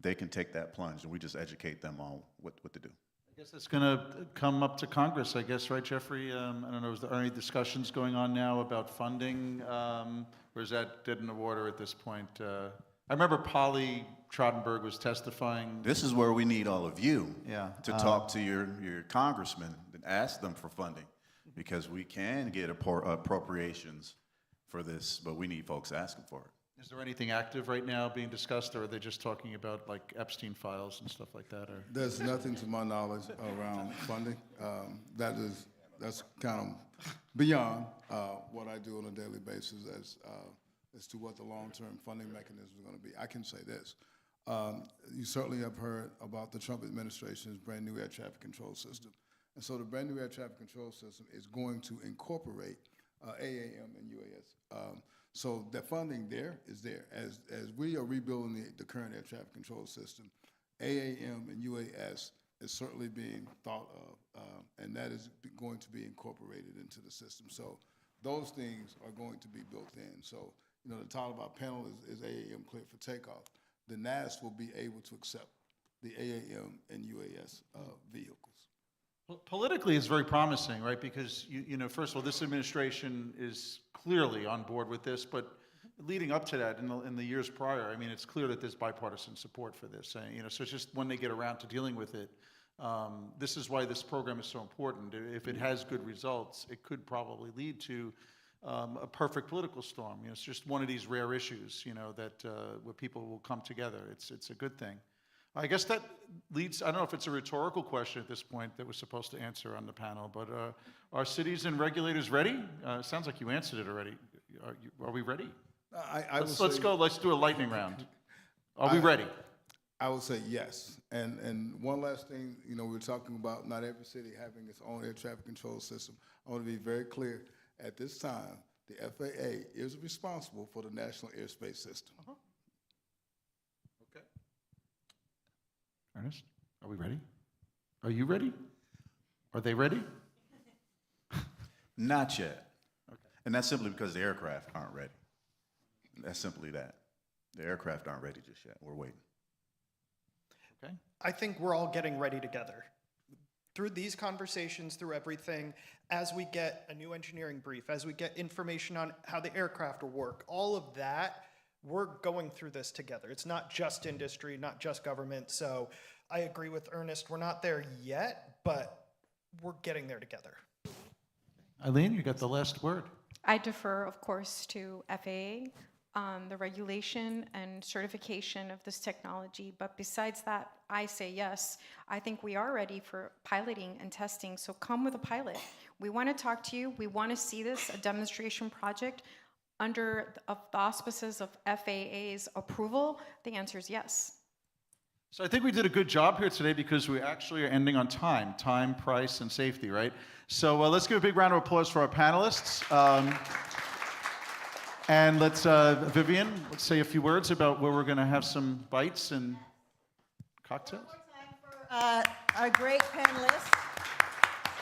they can take that plunge, and we just educate them on what to do. I guess it's going to come up to Congress, I guess, right, Jeffrey? I don't know, is there any discussions going on now about funding, or is that dead in the water at this point? I remember Polly Trottenberg was testifying. This is where we need all of you to Yeah, talk to your congressmen and ask them for funding, because we can get appropriations for this, but we need folks asking for it. Is there anything active right now being discussed, or are they just talking about like Epstein files and stuff like that? Or? There's nothing to my knowledge around funding. That's kind of beyond what I do on a daily basis as to what the long-term funding mechanism is going to be. I can say this. You certainly have heard about the Trump administration's brand new air traffic control system. And so the brand new air traffic control system is going to incorporate AAM and UAS. So the funding is there. As we are rebuilding the current air traffic control system, AAM and UAS is certainly being thought of, and that is going to be incorporated into the system. So those things are going to be built in. So, the Taliban panel is AAM cleared for takeoff. The NAS will be able to accept the AAM and UAS vehicles. Well, politically, it's very promising, right? Because, first of all, this administration is clearly on board with this, but leading up to that, in the years prior, it's clear that there's bipartisan support for this. So it's just when they get around to dealing with it, this is why this program is so important. If it has good results, it could probably lead to a perfect political storm. It's just one of these rare issues, that where people will come together. It's a good thing. I guess that leads, I don't know if it's a rhetorical question at this point that we're supposed to answer on the panel, but are cities and regulators ready? Sounds like you answered it already. Are we ready? Let's go. Let's do a lightning round. Are we ready? I would say yes. And one last thing, we're talking about not every city having its own air traffic control system. I want to be very clear. At this time, the FAA is responsible for the national airspace system. Okay. Ernest, are we ready? Are you ready? Are they ready? Not yet. Okay. And that's simply because the aircraft aren't ready. That's simply that. The aircraft aren't ready just yet. We're waiting. Okay. I think we're all getting ready together. Through these conversations, through everything, as we get a new engineering brief, as we get information on how the aircraft will work, all of that, we're going through this together. It's not just industry, not just government. So I agree with Ernest. We're not there yet, but we're getting there together. Eileen, you got the last word. I defer, of course, to FAA on the regulation and certification of this technology. But besides that, I say yes. I think we are ready for piloting and testing. So come with a pilot. We want to talk to you. We want to see this, a demonstration project, under the auspices of FAA's approval. The answer is yes. So I think we did a good job here today because we actually are ending on time, price, and safety, right? So let's give a big round of applause for our panelists. And let's, Vivian, let's say a few words about where we're going to have some bites and cocktails. Our great panelists.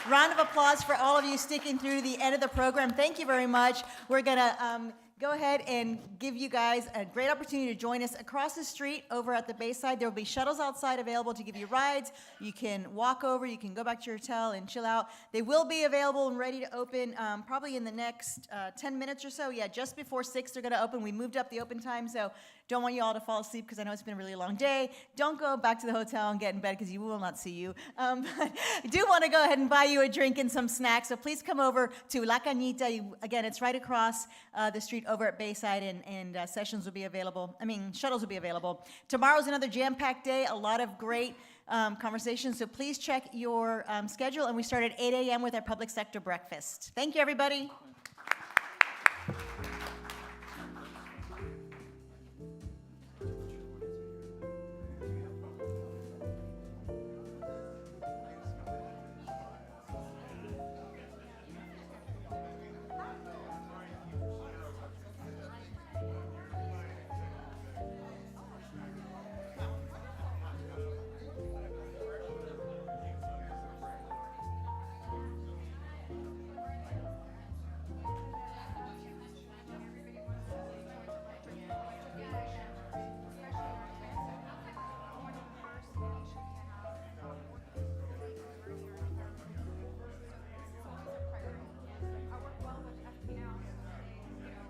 Round of applause for all of you sticking through to the end of the program. Thank you very much. We're going to go ahead and give you guys a great opportunity to join us across the street over at the Bayside. There will be shuttles outside available to give you rides. You can walk over, you can go back to your hotel and chill out. They will be available and ready to open probably in the next 10 minutes or so. Yeah, just before 6 they're going to open. We moved up the open time, so don't want you all to fall asleep because I know it's been a really long day. Don't go back to the hotel and get in bed because you will not see you. But I do want to go ahead and buy you a drink and some snacks, so please come over to La Cañita. Again, it's right across the street over at Bayside, and sessions will be available. Shuttles will be available. Tomorrow's another jam-packed day, a lot of great conversations, so please check your schedule, and we start at 8 a.m. with our public sector breakfast. Thank you, everybody.